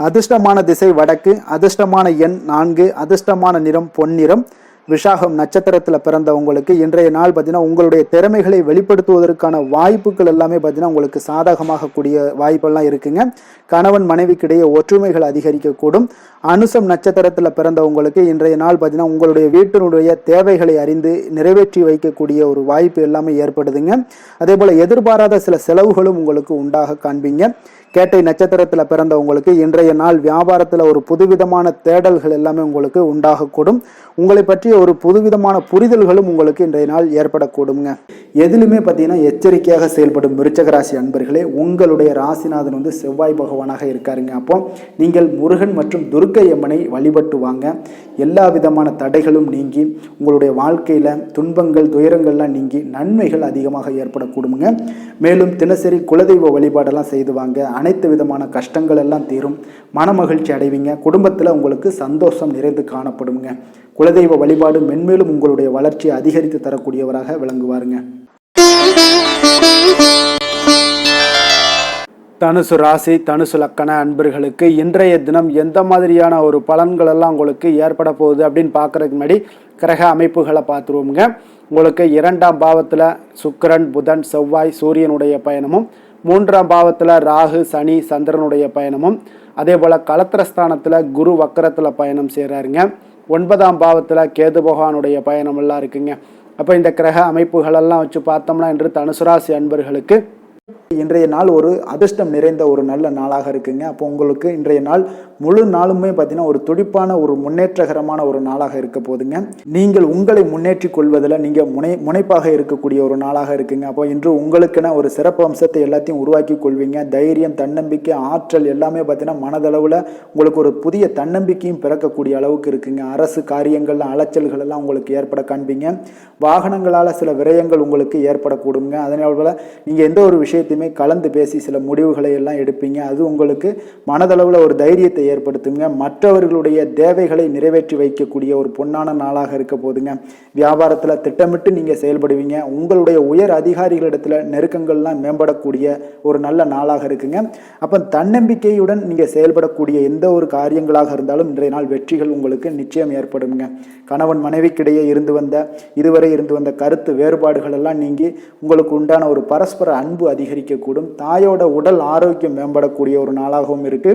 அதிர்ஷ்டமான திசை வடக்கு, அதிர்ஷ்டமான எண் 4, அதிர்ஷ்டமான நிறம் பொன்னிறம், விஷாகம் நட்சத்திரத்தில் பிறந்தவங்களுக்கு இன்றைய நாள் பார்த்தீங்கன்னா உங்களுடைய திறமைகளை வெளிப்படுத்துவதற்கான வாய்ப்புகள் எல்லாமே பார்த்தீங்கன்னா உங்களுக்கு சாதகமாக கூடிய வாய்ப்பெல்லாம் இருக்குங்க. கணவன் மனைவிக்கிடையே ஒற்றுமைகள் அதிகரிக்கக்கூடும். அனுசம் நட்சத்திரத்தில் பிறந்தவங்களுக்கு இன்றைய நாள் பார்த்தீங்கன்னா உங்களுடைய வீட்டினுடைய தேவைகளை அறிந்து நிறைவேற்றி வைக்கக்கூடிய ஒரு வாய்ப்பு எல்லாமே ஏற்படுதுங்க. அதே போல் எதிர்பாராத சில செலவுகளும் உங்களுக்கு உண்டாக காண்பீங்க. கேட்டை நட்சத்திரத்தில் பிறந்தவங்களுக்கு இன்றைய நாள் வியாபாரத்தில் ஒரு புதுவிதமான தேடல்கள் எல்லாமே உங்களுக்கு உண்டாகக்கூடும். உங்களை பற்றிய ஒரு புதுவிதமான புரிதல்களும் உங்களுக்கு இன்றைய நாள் ஏற்படக்கூடுங்க. எதிலுமே பார்த்தீங்கன்னா எச்சரிக்கையாக செயல்படும் விருச்சக ராசி அன்பர்களே, உங்களுடைய ராசிநாதன் வந்து செவ்வாய் பகவானாக இருக்காருங்க. அப்போ நீங்கள் முருகன் மற்றும் துர்க்கை அம்மனை வழிபட்டு வாங்க. எல்லா விதமான தடைகளும் நீங்கி உங்களுடைய வாழ்க்கையில் துன்பங்கள் துயரங்கள்லாம் நீங்கி நன்மைகள் அதிகமாக ஏற்படக்கூடுங்க. மேலும் தினசரி குலதெய்வ வழிபாடெல்லாம் செய்து வாங்க. அனைத்து விதமான கஷ்டங்கள் எல்லாம் தீரும். மனமகிழ்ச்சி அடைவீங்க. குடும்பத்தில் உங்களுக்கு சந்தோஷம் நிறைந்து காணப்படுங்க. குலதெய்வ வழிபாடு மென்மேலும் உங்களுடைய வளர்ச்சியை அதிகரித்து தரக்கூடியவராக விளங்குவாருங்க. தனுசு ராசி தனுசு லக்கண அன்பர்களுக்கு இன்றைய தினம் எந்த மாதிரியான ஒரு பலன்கள் எல்லாம் உங்களுக்கு ஏற்பட போகுது அப்படின்னு பார்க்கறதுக்கு முன்னாடி கிரக அமைப்புகளை பார்த்துருவோங்க. உங்களுக்கு 2ஆம் பாவத்தில் சுக்கிரன் புதன் செவ்வாய் சூரியனுடைய பயணமும், 3ஆம் பாவத்தில் ராகு சனி சந்திரனுடைய பயணமும், அதே போல் கலத்திரஸ்தானத்தில் குரு வக்கரத்தில் பயணம் செய்கிறாருங்க. 9ஆம் பாவத்தில் கேது பகவானுடைய பயணம் எல்லாம் இருக்குங்க. அப்போ இந்த கிரக அமைப்புகளெல்லாம் வச்சு பார்த்தோம்னா இன்று தனுசு ராசி அன்பர்களுக்கு இன்றைய நாள் ஒரு அதிர்ஷ்டம் நிறைந்த ஒரு நல்ல நாளாக இருக்குங்க. அப்போ உங்களுக்கு இன்றைய நாள் முழு நாளுமே பார்த்தீங்கன்னா ஒரு துடிப்பான ஒரு முன்னேற்றகரமான ஒரு நாளாக இருக்க போதுங்க. நீங்கள் உங்களை முன்னேற்றி கொள்வதில் நீங்கள் முனைப்பாக இருக்கக்கூடிய ஒரு நாளாக இருக்குங்க. அப்போ இன்று உங்களுக்குன்னு ஒரு சிறப்பு அம்சத்தை எல்லாத்தையும் உருவாக்கி கொள்வீங்க. தைரியம் தன்னம்பிக்கை ஆற்றல் எல்லாமே பார்த்தீங்கன்னா மனதளவில் உங்களுக்கு ஒரு புதிய தன்னம்பிக்கையும் பிறக்கக்கூடிய அளவுக்கு இருக்குங்க. அரசு காரியங்கள்ல அலைச்சல்கள் எல்லாம் உங்களுக்கு ஏற்பட காண்பீங்க. வாகனங்களால் சில விரயங்கள் உங்களுக்கு ஏற்படக்கூடுங்க. அதனால நீங்கள் எந்த ஒரு விஷயத்தையுமே கலந்து பேசி சில முடிவுகளை எல்லாம் எடுப்பீங்க. அது உங்களுக்கு மனதளவில் ஒரு தைரியத்தை ஏற்படுத்துங்க. மற்றவர்களுடைய தேவைகளை நிறைவேற்றி வைக்கக்கூடிய ஒரு பொன்னான நாளாக இருக்க போதுங்க. வியாபாரத்தில் திட்டமிட்டு நீங்கள் செயல்படுவீங்க. உங்களுடைய உயர் அதிகாரிகளிடத்தில் நெருக்கங்கள்லாம் மேம்படக்கூடிய ஒரு நல்ல நாளாக இருக்குங்க. அப்போ தன்னம்பிக்கையுடன் நீங்கள் செயல்படக்கூடிய எந்த ஒரு காரியங்களாக இருந்தாலும் இன்றைய நாள் வெற்றிகள் உங்களுக்கு நிச்சயம் ஏற்படுங்க. கணவன் மனைவிக்கிடையே இதுவரை இருந்து வந்த கருத்து வேறுபாடுகள் எல்லாம் நீங்கி உங்களுக்கு உண்டான ஒரு பரஸ்பர அன்பு அதிகரிக்கக்கூடும். தாயோட உடல் ஆரோக்கியம் மேம்படக்கூடிய ஒரு நாளாகவும் இருக்கு.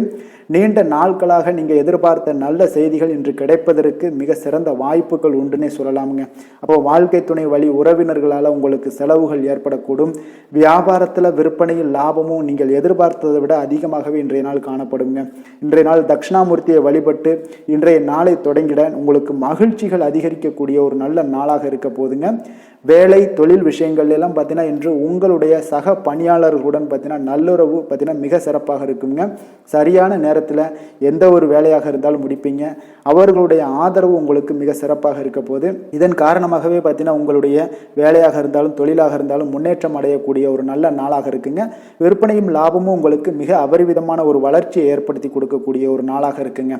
நீண்ட நாட்களாக நீங்கள் எதிர்பார்த்த நல்ல செய்திகள் இன்று கிடைப்பதற்கு மிக சிறந்த வாய்ப்புகள் உண்டுன்னே சொல்லலாமுங்க. அப்போ வாழ்க்கை துணை வழி உறவினர்களால் உங்களுக்கு செலவுகள் ஏற்படக்கூடும். வியாபாரத்தில் விற்பனையில் லாபமும் நீங்கள் எதிர்பார்த்ததை விட அதிகமாகவே இன்றைய நாள் காணப்படுங்க. இன்றைய நாள் தட்சிணாமூர்த்தியை வழிபட்டு இன்றைய நாளை தொடங்கிட உங்களுக்கு மகிழ்ச்சிகள் அதிகரிக்கக்கூடிய ஒரு நல்ல நாளாக இருக்க போதுங்க. வேலை தொழில் விஷயங்கள் எல்லாம் பார்த்தீங்கன்னா இன்று உங்களுடைய சக பணியாளர்களுடன் பார்த்தீங்கன்னா நல்லுறவு பார்த்தீங்கன்னா மிக சிறப்பாக இருக்குங்க. சரியான நேரத்தில் எந்த ஒரு வேலையாக இருந்தாலும் முடிப்பீங்க. அவர்களுடைய ஆதரவு உங்களுக்கு மிக சிறப்பாக இருக்க போது. இதன் காரணமாகவே பார்த்தீங்கன்னா உங்களுடைய வேலையாக இருந்தாலும் தொழிலாக இருந்தாலும் முன்னேற்றம் அடையக்கூடிய ஒரு நல்ல நாளாக இருக்குங்க. விற்பனையும் லாபமும் உங்களுக்கு மிக அபரிவிதமான ஒரு வளர்ச்சியை ஏற்படுத்தி கொடுக்கக்கூடிய ஒரு நாளாக இருக்குங்க.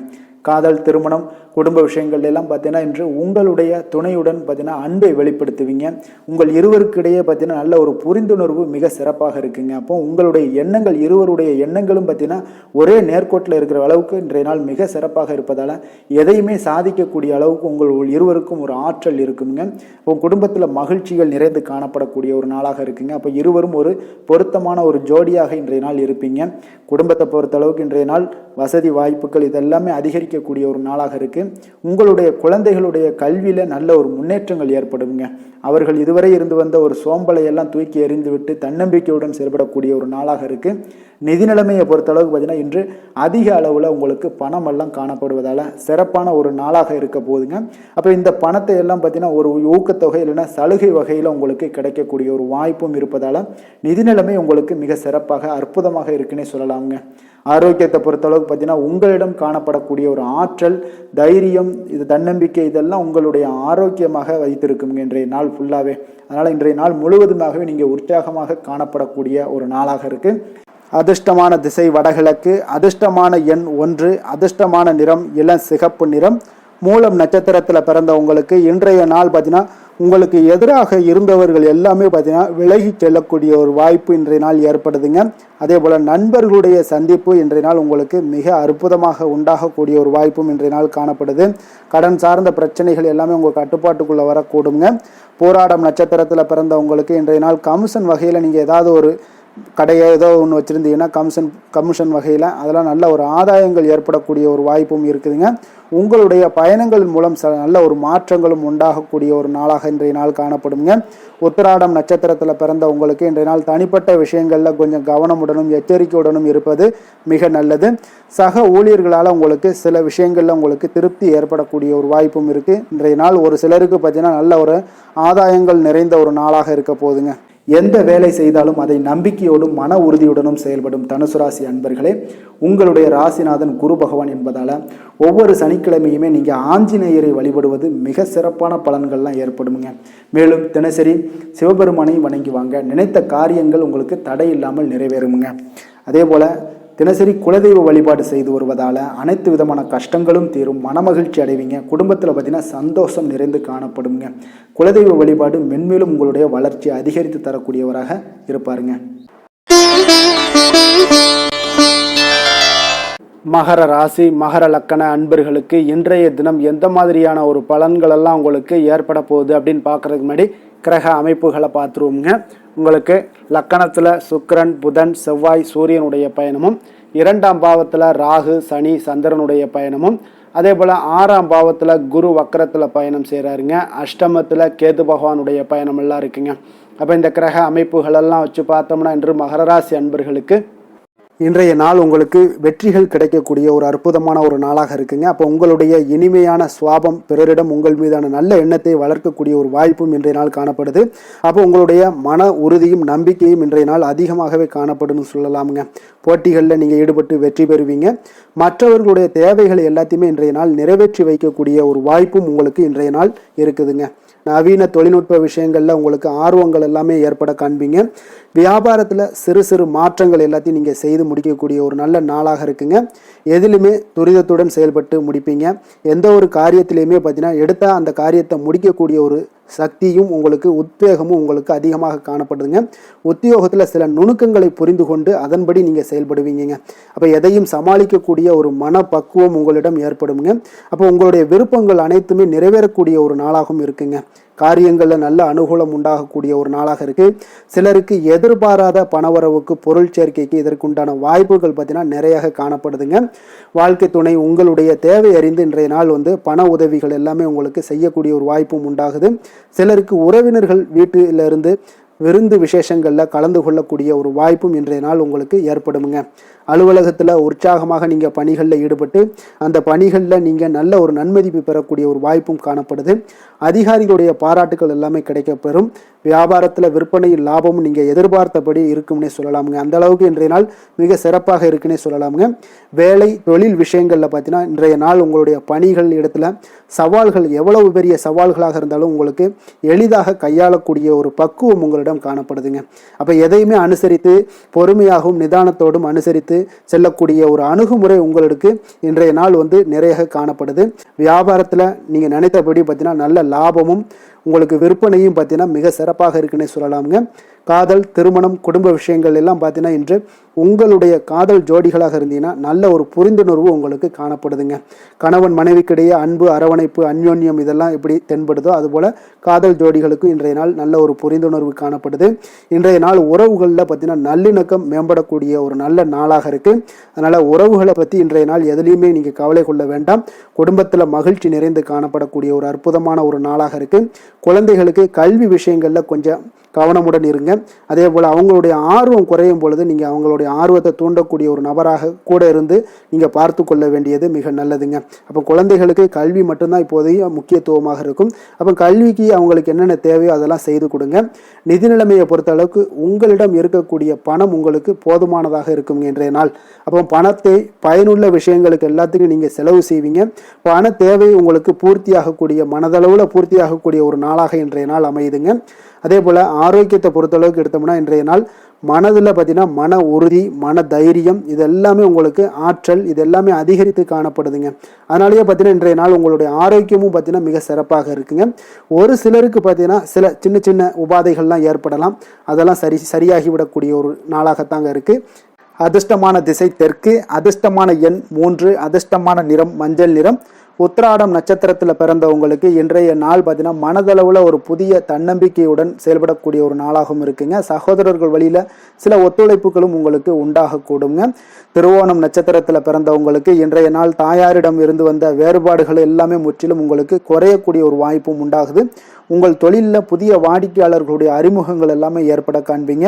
காதல் திருமணம் குடும்ப விஷயங்கள் எல்லாம் பார்த்தீங்கன்னா இன்று உங்களுடைய துணையுடன் பார்த்தீங்கன்னா அன்பை வெளிப்படுத்துவீங்க. உங்கள் இருவருக்கிடையே பார்த்தீங்கன்னா நல்ல ஒரு புரிந்துணர்வு மிக சிறப்பாக இருக்குங்க. அப்போ உங்களுடைய எண்ணங்கள் இருவருடைய எண்ணங்களும் பார்த்தீங்கன்னா ஒரே நேர்கோட்டில் இருக்கிற அளவுக்கு இன்றைய நாள் மிக சிறப்பாக இருப்பதால் எதையுமே சாதிக்கக்கூடிய அளவுக்கு உங்கள் இருவருக்கும் ஒரு ஆற்றல் இருக்குங்க. உங்கள் குடும்பத்தில் மகிழ்ச்சிகள் நிறைந்து காணப்படக்கூடிய ஒரு நாளாக இருக்குங்க. அப்போ இருவரும் ஒரு பொருத்தமான ஒரு ஜோடியாக இன்றைய நாள் இருப்பீங்க. குடும்பத்தை பொறுத்த அளவுக்கு இன்றைய நாள் வசதி வாய்ப்புகள் இதெல்லாமே அதிகரிக்கக்கூடிய ஒரு நாளாக இருக்கு. உங்களுடைய குழந்தைகளுடைய கல்வியில நல்ல ஒரு முன்னேற்றங்கள் ஏற்படுங்க. அவர்கள் இதுவரை இருந்து வந்த ஒரு சோம்பலை எல்லாம் தூக்கி எறிந்துவிட்டு தன்னம்பிக்கையுடன் செயல்படக்கூடிய ஒரு நாளாக இருக்கு. நிதி நிலைமையை பொறுத்த அளவுக்கு பார்த்தீங்கன்னா இன்று அதிக அளவில் உங்களுக்கு பணம் எல்லாம் காணப்படுவதால் சிறப்பான ஒரு நாளாக இருக்க போதுங்க. அப்போ இந்த பணத்தை எல்லாம் பார்த்தீங்கன்னா ஒரு ஊக்கத்தொகை இல்லைன்னா சலுகை வகையில் உங்களுக்கு கிடைக்கக்கூடிய ஒரு வாய்ப்பும் இருப்பதால் நிதி நிலைமை உங்களுக்கு மிக சிறப்பாக அற்புதமாக இருக்குன்னே சொல்லலாமுங்க. ஆரோக்கியத்தை பொறுத்தளவுக்கு பார்த்தீங்கன்னா உங்களிடம் காணப்படக்கூடிய ஒரு ஆற்றல் தைரியம் இது தன்னம்பிக்கை இதெல்லாம் உங்களுடைய ஆரோக்கியமாக வைத்திருக்குங்க இன்றைய நாள் ஃபுல்லாகவே. அதனால் இன்றைய நாள் முழுவதுமாகவே நீங்கள் உற்சாகமாக காணப்படக்கூடிய ஒரு நாளாக இருக்குது. அதிர்ஷ்டமான திசை வடகிழக்கு, அதிர்ஷ்டமான எண் 1, அதிர்ஷ்டமான நிறம் இளம் சிகப்பு நிறம். மூலம் நட்சத்திரத்தில் பிறந்த உங்களுக்கு இன்றைய நாள் பார்த்தீங்கன்னா உங்களுக்கு எதிராக இருந்தவர்கள் எல்லாமே பார்த்தீங்கன்னா விலகி செல்லக்கூடிய ஒரு வாய்ப்பு இன்றைய நாள் ஏற்படுதுங்க. அதே போல் நண்பர்களுடைய சந்திப்பு இன்றைய நாள் உங்களுக்கு மிக அற்புதமாக உண்டாகக்கூடிய ஒரு வாய்ப்பும் இன்றைய நாள் காணப்படுது. கடன் சார்ந்த பிரச்சனைகள் எல்லாமே உங்கள் கட்டுப்பாட்டுக்குள்ளே வரக்கூடுங்க. போராடம் நட்சத்திரத்தில் பிறந்தவங்களுக்கு இன்றைய நாள் கமிஷன் வகையில் நீங்கள் ஏதாவது ஒரு கடையை ஏதோ ஒன்று வச்சுருந்தீங்கன்னா கமிஷன் வகையில் அதெல்லாம் நல்ல ஒரு ஆதாயங்கள் ஏற்படக்கூடிய ஒரு வாய்ப்பும் இருக்குதுங்க. உங்களுடைய பயணங்கள் மூலம் நல்ல ஒரு மாற்றங்களும் உண்டாகக்கூடிய ஒரு நாளாக இன்றைய நாள் காணப்படுங்க. உத்திராடம் நட்சத்திரத்தில் பிறந்த உங்களுக்கு இன்றைய நாள் தனிப்பட்ட விஷயங்களில் கொஞ்சம் கவனமுடனும் எச்சரிக்கையுடனும் இருப்பது மிக நல்லது. சக ஊழியர்களால் உங்களுக்கு சில விஷயங்களில் உங்களுக்கு திருப்தி ஏற்படக்கூடிய ஒரு வாய்ப்பும் இருக்குது. இன்றைய நாள் ஒரு சிலருக்கு பார்த்தீங்கன்னா நல்ல ஒரு ஆதாயங்கள் நிறைந்த ஒரு நாளாக இருக்க போகுதுங்க. எந்த வேலை செய்தாலும் அதை நம்பிக்கையோடும் மன உறுதியுடனும் செயல்படும் தனுசு ராசி அன்பர்களே, உங்களுடைய ராசிநாதன் குரு பகவான் என்பதால் ஒவ்வொரு சனிக்கிழமையுமே நீங்கள் ஆஞ்சநேயரை வழிபடுவது மிக சிறப்பான பலன்கள்லாம் ஏற்படுங்க. மேலும் தினசரி சிவபெருமானை வணங்கி வாங்க, நினைத்த காரியங்கள் உங்களுக்கு தடை இல்லாமல் நிறைவேறுமுங்க. அதே போல் தினசரி குலதெய்வ வழிபாடு செய்து வருவதால் அனைத்து விதமான கஷ்டங்களும் தீரும், மனமகிழ்ச்சி அடைவீங்க. குடும்பத்தில் பார்த்தீங்கன்னா சந்தோஷம் நிறைந்து காணப்படுங்க. குலதெய்வ வழிபாடு மென்மேலும் உங்களுடைய வளர்ச்சியை அதிகரித்து தரக்கூடியவராக இருப்பாருங்க. மகர ராசி மகர லக்கண அன்பர்களுக்கு இன்றைய தினம் எந்த மாதிரியான ஒரு பலன்கள் எல்லாம் உங்களுக்கு ஏற்பட போகுது அப்படின்னு பார்க்கறதுக்கு முன்னாடி கிரக அமைப்புகளை பார்த்துருவோங்க. உங்களுக்கு லக்கணத்தில் சுக்கிரன், புதன், செவ்வாய், சூரியனுடைய பயணமும், 2ஆம் பாவத்தில் ராகு, சனி, சந்திரனுடைய பயணமும், அதே போல் 6ஆம் பாவத்தில் குரு வக்கரத்தில் பயணம் செய்கிறாருங்க. அஷ்டமத்தில் கேது பகவானுடைய பயணம் எல்லாம் இருக்குங்க. அப்போ இந்த கிரக அமைப்புகளெல்லாம் வச்சு பார்த்தோம்னா இன்று மகர ராசி அன்பர்களுக்கு இன்றைய நாள் உங்களுக்கு வெற்றிகள் கிடைக்கக்கூடிய ஒரு அற்புதமான ஒரு நாளாக இருக்குங்க. அப்போ உங்களுடைய இனிமையான சுவாபம் பிறரிடம் உங்கள் மீதான நல்ல எண்ணத்தை வளர்க்கக்கூடிய ஒரு வாய்ப்பும் இன்றைய நாள் காணப்படுது. அப்போ உங்களுடைய மன உறுதியும் நம்பிக்கையும் இன்றைய நாள் அதிகமாகவே காணப்படும்னு சொல்லலாமுங்க. போட்டிகளில் நீங்கள் ஈடுபட்டு வெற்றி பெறுவீங்க. மற்றவர்களுடைய தேவைகளை எல்லாத்தையுமே இன்றைய நாள் நிறைவேற்றி வைக்கக்கூடிய ஒரு வாய்ப்பும் உங்களுக்கு இன்றைய நாள் இருக்குதுங்க. நவீன தொழில்நுட்ப விஷயங்களில் உங்களுக்கு ஆர்வங்கள் எல்லாமே ஏற்பட காண்பீங்க. வியாபாரத்தில் சிறு சிறு மாற்றங்கள் எல்லாத்தையும் நீங்கள் செய்து முடிக்கக்கூடிய ஒரு நல்ல நாளாக இருக்குங்க. எதிலுமே துரிதத்துடன் செயல்பட்டு முடிப்பீங்க. எந்த ஒரு காரியத்திலையுமே பார்த்தீங்கன்னா எடுத்த அந்த காரியத்தை முடிக்கக்கூடிய ஒரு சக்தியும் உங்களுக்கு உத்வேகமும் உங்களுக்கு அதிகமாக காணப்படுதுங்க. உத்தியோகத்தில் சில நுணுக்கங்களை புரிந்து கொண்டு அதன்படி நீங்கள் செயல்படுவீங்க. அப்போ எதையும் சமாளிக்கக்கூடிய ஒரு மனப்பக்குவம் உங்களிடம் ஏற்படுங்க. அப்போ உங்களுடைய விருப்பங்கள் அனைத்துமே நிறைவேறக்கூடிய ஒரு நாளாகவும் இருக்குங்க. காரியங்களில் நல்ல அனுகூலம் உண்டாகக்கூடிய ஒரு நாளாக இருக்குது. சிலருக்கு எதிர்பாராத பணவரவுக்கு பொருள் சேர்க்கைக்கு இதற்குண்டான வாய்ப்புகள் பார்த்தீங்கன்னா நிறைய காணப்படுதுங்க. வாழ்க்கை துணை உங்களுடைய தேவை அறிந்து இன்றைய நாள் பண உதவிகள் எல்லாமே உங்களுக்கு செய்யக்கூடிய ஒரு வாய்ப்பும் உண்டாகுது. சிலருக்கு உறவினர்கள் வீட்டிலிருந்து விருந்து விசேஷங்களில் கலந்து கொள்ளக்கூடிய ஒரு வாய்ப்பும் இன்றைய நாள் உங்களுக்கு ஏற்படுமுங்க. அலுவலகத்தில் உற்சாகமாக நீங்கள் பணிகளில் ஈடுபட்டு அந்த பணிகளில் நீங்கள் நல்ல ஒரு நன்மதிப்பு பெறக்கூடிய ஒரு வாய்ப்பும் காணப்படுது. அதிகாரிகளுடைய பாராட்டுகள் எல்லாமே கிடைக்கப்பெறும். வியாபாரத்தில் விற்பனையில் லாபமும் நீங்கள் எதிர்பார்த்தபடி இருக்கும்னே சொல்லலாமுங்க. அந்த அளவுக்கு இன்றைய நாள் மிக சிறப்பாக இருக்குன்னே சொல்லலாமுங்க. வேலை தொழில் விஷயங்களில் பார்த்தீங்கன்னா இன்றைய நாள் உங்களுடைய பணிகள் இடத்துல சவால்கள் எவ்வளவு பெரிய சவால்களாக இருந்தாலும் உங்களுக்கு எளிதாக கையாளக்கூடிய ஒரு பக்குவம் உங்களிடம் காணப்படுதுங்க. அப்போ எதையுமே அனுசரித்து பொறுமையாகவும் நிதானத்தோடும் அனுசரித்து செல்லக்கூடிய ஒரு அணுகுமுறை உங்களுக்கு இன்றைய நாள் நிறைய காணப்படுது. வியாபாரத்தில் நீங்கள் நினைத்தபடி பார்த்தீங்கன்னா நல்ல லாபமும் உங்களுக்கு விற்பனையும் பார்த்தீங்கன்னா மிக சிறப்பாக இருக்குன்னே சொல்லலாமுங்க. காதல், திருமணம், குடும்ப விஷயங்கள் எல்லாம் பார்த்தீங்கன்னா இன்று உங்களுடைய காதல் ஜோடிகளாக இருந்தீங்கன்னா நல்ல ஒரு புரிந்துணர்வு உங்களுக்கு காணப்படுதுங்க. கணவன் மனைவிக்கிடையே அன்பு, அரவணைப்பு, அந்யோன்யம் இதெல்லாம் எப்படி தென்படுதோ அதுபோல் காதல் ஜோடிகளுக்கு இன்றைய நாள் நல்ல ஒரு புரிந்துணர்வு காணப்படுது. இன்றைய நாள் உறவுகளில் பார்த்தீங்கன்னா நல்லிணக்கம் மேம்படக்கூடிய ஒரு நல்ல நாளாக இருக்குது. அதனால் உறவுகளை பற்றி இன்றைய நாள் எதுலேயுமே நீங்கள் கவலை கொள்ள வேண்டாம். குடும்பத்தில் மகிழ்ச்சி நிறைந்து காணப்படக்கூடிய ஒரு அற்புதமான ஒரு நாளாக இருக்குது. குழந்தைகளுக்கு கல்வி விஷயங்களில் கொஞ்சம் கவனமுடன் இருங்க. அதே போல் அவங்களுடைய ஆர்வம் குறையும் பொழுது நீங்கள் அவங்களுடைய ஆர்வத்தை தூண்டக்கூடிய ஒரு நபராக கூட இருந்து நீங்கள் பார்த்து கொள்ள வேண்டியது மிக நல்லதுங்க. அப்போ குழந்தைகளுக்கு கல்வி மட்டும்தான் இப்போதைய முக்கியத்துவமாக இருக்கும். அப்போ கல்விக்கு அவங்களுக்கு என்னென்ன தேவையோ அதெல்லாம் செய்து கொடுங்க. நிதி நிலைமையை பொறுத்த அளவுக்கு உங்களிடம் இருக்கக்கூடிய பணம் உங்களுக்கு போதுமானதாக இருக்குங்க இன்றைய நாள். அப்போ பணத்தை பயனுள்ள விஷயங்களுக்கு எல்லாத்துக்கும் நீங்கள் செலவு செய்வீங்க. பண தேவை உங்களுக்கு பூர்த்தியாகக்கூடிய மனதளவில் பூர்த்தியாகக்கூடிய ஒரு நாளாக இன்றைய நாள் அமையுதுங்க. அதே போல் ஆரோக்கியத்தை பொறுத்தளவுக்கு எடுத்தோம்னா இன்றைய நாள் மனதில் பார்த்தீங்கன்னா மன உறுதி, மன தைரியம், இது எல்லாமே உங்களுக்கு ஆற்றல், இது எல்லாமே அதிகரித்து காணப்படுதுங்க. அதனாலேயே பார்த்தீங்கன்னா இன்றைய நாள் உங்களுடைய ஆரோக்கியமும் பார்த்தீங்கன்னா மிக சிறப்பாக இருக்குங்க. ஒரு சிலருக்கு பார்த்தீங்கன்னா சில சின்ன சின்ன உபாதைகள்லாம் ஏற்படலாம், அதெல்லாம் சரியாகி விடக்கூடிய ஒரு நாளாகத்தாங்க இருக்குது. அதிர்ஷ்டமான திசை தெற்கு, அதிர்ஷ்டமான எண் 3, அதிர்ஷ்டமான நிறம் மஞ்சள் நிறம். உத்திராடம் நட்சத்திரத்தில் பிறந்தவங்களுக்கு இன்றைய நாள் பார்த்தீங்கன்னா மனதளவில் ஒரு புதிய தன்னம்பிக்கையுடன் செயல்படக்கூடிய ஒரு நாளாகவும் இருக்குங்க. சகோதரர்கள் வழியில் சில ஒத்துழைப்புகளும் உங்களுக்கு உண்டாகக்கூடுங்க. திருவோணம் நட்சத்திரத்தில் பிறந்தவங்களுக்கு இன்றைய நாள் தாயாரிடம் இருந்து வந்த வேறுபாடுகள் எல்லாமே முற்றிலும் உங்களுக்கு குறையக்கூடிய ஒரு வாய்ப்பும் உண்டாகுது. உங்கள் தொழிலில் புதிய வாடிக்கையாளர்களுடைய அறிமுகங்கள் எல்லாமே ஏற்பட காண்பீங்க.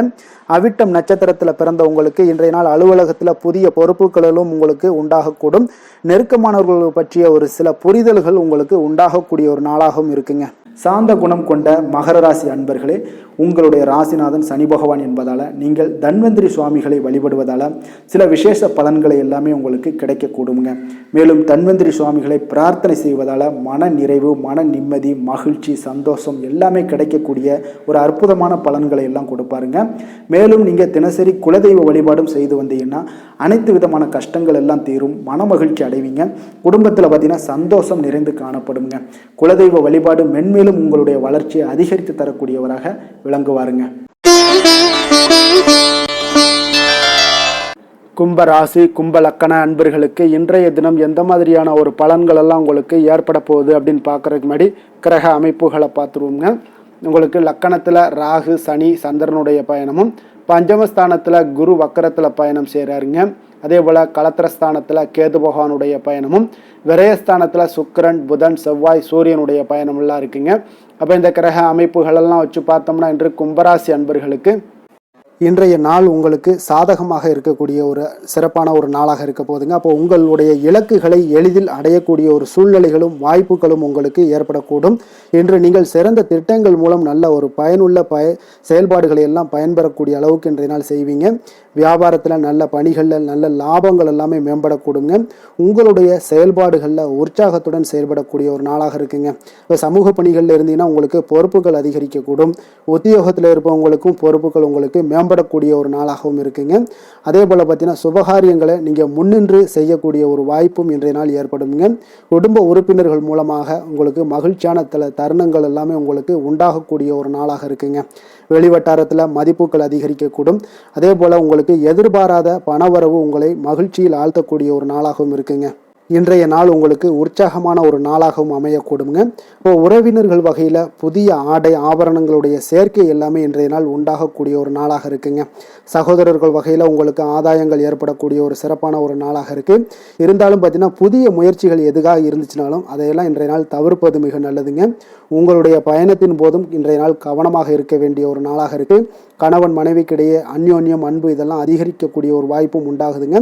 அவிட்டம் நட்சத்திரத்தில் பிறந்தவங்களுக்கு இன்றைய நாள் அலுவலகத்தில் புதிய பொறுப்புகளிலும் உங்களுக்கு உண்டாகக்கூடும். நெருக்கமானவர்கள் பற்றிய ஒரு சில புரிதல்கள் உங்களுக்கு உண்டாகக்கூடிய ஒரு நாளாகவும் இருக்குங்க. சாந்த குணம் கொண்ட மகர ராசி அன்பர்களே, உங்களுடைய ராசிநாதன் சனி பகவான் என்பதால் நீங்கள் தன்வந்திரி சுவாமிகளை வழிபடுவதால் சில விசேஷ பலன்களை எல்லாமே உங்களுக்கு கிடைக்கக்கூடுங்க. மேலும் தன்வந்திரி சுவாமிகளை பிரார்த்தனை செய்வதால் மன நிறைவு, மன நிம்மதி, மகிழ்ச்சி, சந்தோஷம் எல்லாமே கிடைக்கக்கூடிய ஒரு அற்புதமான பலன்களை எல்லாம் கொடுப்பாருங்க. மேலும் நீங்கள் தினசரி குலதெய்வ வழிபாடும் செய்து வந்தீங்கன்னா அனைத்து விதமான கஷ்டங்கள் எல்லாம் தீரும், மன மகிழ்ச்சி அடைவீங்க. குடும்பத்தில் பார்த்தீங்கன்னா சந்தோஷம் நிறைந்து காணப்படுங்க. குலதெய்வ வழிபாடு மென்மேலும் உங்களுடைய வளர்ச்சியை அதிகரித்து தரக்கூடியவராக விளங்குவாருங்க. கும்ப ராசி, கும்ப லக்கண அன்பர்களுக்கு இன்றைய தினம் எந்த மாதிரியான ஒரு பலன்கள் எல்லாம் உங்களுக்கு ஏற்பட போகுது அப்படின்னு பார்க்கறதுக்கு முன்னாடி கிரக அமைப்புகளை பார்த்துருவோங்க. உங்களுக்கு லக்கணத்தில் ராகு, சனி, சந்திரனுடைய பயணமும், பஞ்சமஸ்தானத்தில் குரு வக்கரத்தில் பயணம் செய்கிறாருங்க. அதே போல் களத்திரஸ்தானத்தில் கேது பகவானுடைய பயணமும், விரயஸ்தானத்தில் சுக்கிரன், புதன், செவ்வாய், சூரியனுடைய பயணமெல்லாம் இருக்குங்க. அப்போ இந்த கிரக அமைப்புகளெல்லாம் வச்சு பார்த்தோம்னா இன்று கும்பராசி அன்பர்களுக்கு இன்றைய நாள் உங்களுக்கு சாதகமாக இருக்கக்கூடிய ஒரு சிறப்பான ஒரு நாளாக இருக்க போகுதுங்க. அப்போ உங்களுடைய இலக்குகளை எளிதில் அடையக்கூடிய ஒரு சூழ்நிலைகளும் வாய்ப்புகளும் உங்களுக்கு ஏற்படக்கூடும். இன்று நீங்கள் சிறந்த திட்டங்கள் மூலம் நல்ல ஒரு பயனுள்ள செயல்பாடுகளை எல்லாம் பயன்பெறக்கூடிய அளவுக்கு இன்றைய நாள் செய்வீங்க. வியாபாரத்தில் நல்ல பணிகளில் நல்ல லாபங்கள் எல்லாமே மேம்படக்கூடுங்க. உங்களுடைய செயல்பாடுகளில் உற்சாகத்துடன் செயல்படக்கூடிய ஒரு நாளாக இருக்குங்க. இப்போ சமூக பணிகளில் இருந்தீங்கன்னா உங்களுக்கு பொறுப்புகள் அதிகரிக்கக்கூடும். உத்தியோகத்தில் இருப்பவங்களுக்கும் பொறுப்புகள் உங்களுக்கு மேம்படக்கூடிய ஒரு நாளாகவும் இருக்குங்க. அதே போல் பார்த்தீங்கன்னா சுபகாரியங்களை நீங்கள் முன்னின்று செய்யக்கூடிய ஒரு வாய்ப்பும் இன்றைய நாள் ஏற்படுங்க. குடும்ப உறுப்பினர்கள் மூலமாக உங்களுக்கு மகிழ்ச்சியான தருணங்கள் எல்லாமே உங்களுக்கு உண்டாகக்கூடிய ஒரு நாளாக இருக்குங்க. வெளிவட்டாரத்தில் மதிப்புகள் அதிகரிக்கக்கூடும். அதே போல் உங்களுக்கு எதிர்பாராத பணவரவு உங்களை மகிழ்ச்சியில் ஆழ்த்தக்கூடிய ஒரு நாளாகவும் இருக்குங்க. இன்றைய நாள் உங்களுக்கு உற்சாகமான ஒரு நாளாகவும் அமையக்கூடுங்க. இப்போ உறவினர்கள் வகையில் புதிய ஆடை ஆபரணங்களுடைய சேர்க்கை எல்லாமே இன்றைய நாள் உண்டாகக்கூடிய ஒரு நாளாக இருக்குங்க. சகோதரர்கள் வகையில் உங்களுக்கு ஆதாயங்கள் ஏற்படக்கூடிய ஒரு சிறப்பான ஒரு நாளாக இருக்குது. இருந்தாலும் பார்த்தீங்கன்னா புதிய முயற்சிகள் எதுக்காக இருந்துச்சுனாலும் அதையெல்லாம் இன்றைய நாள் தவிர்ப்பது மிக நல்லதுங்க. உங்களுடைய பயணத்தின் போதும் இன்றைய நாள் கவனமாக இருக்க வேண்டிய ஒரு நாளாக இருக்குது. கணவன் மனைவிக்கிடையே அந்யோன்யம், அன்பு இதெல்லாம் அதிகரிக்கக்கூடிய ஒரு வாய்ப்பும் உண்டாகுதுங்க.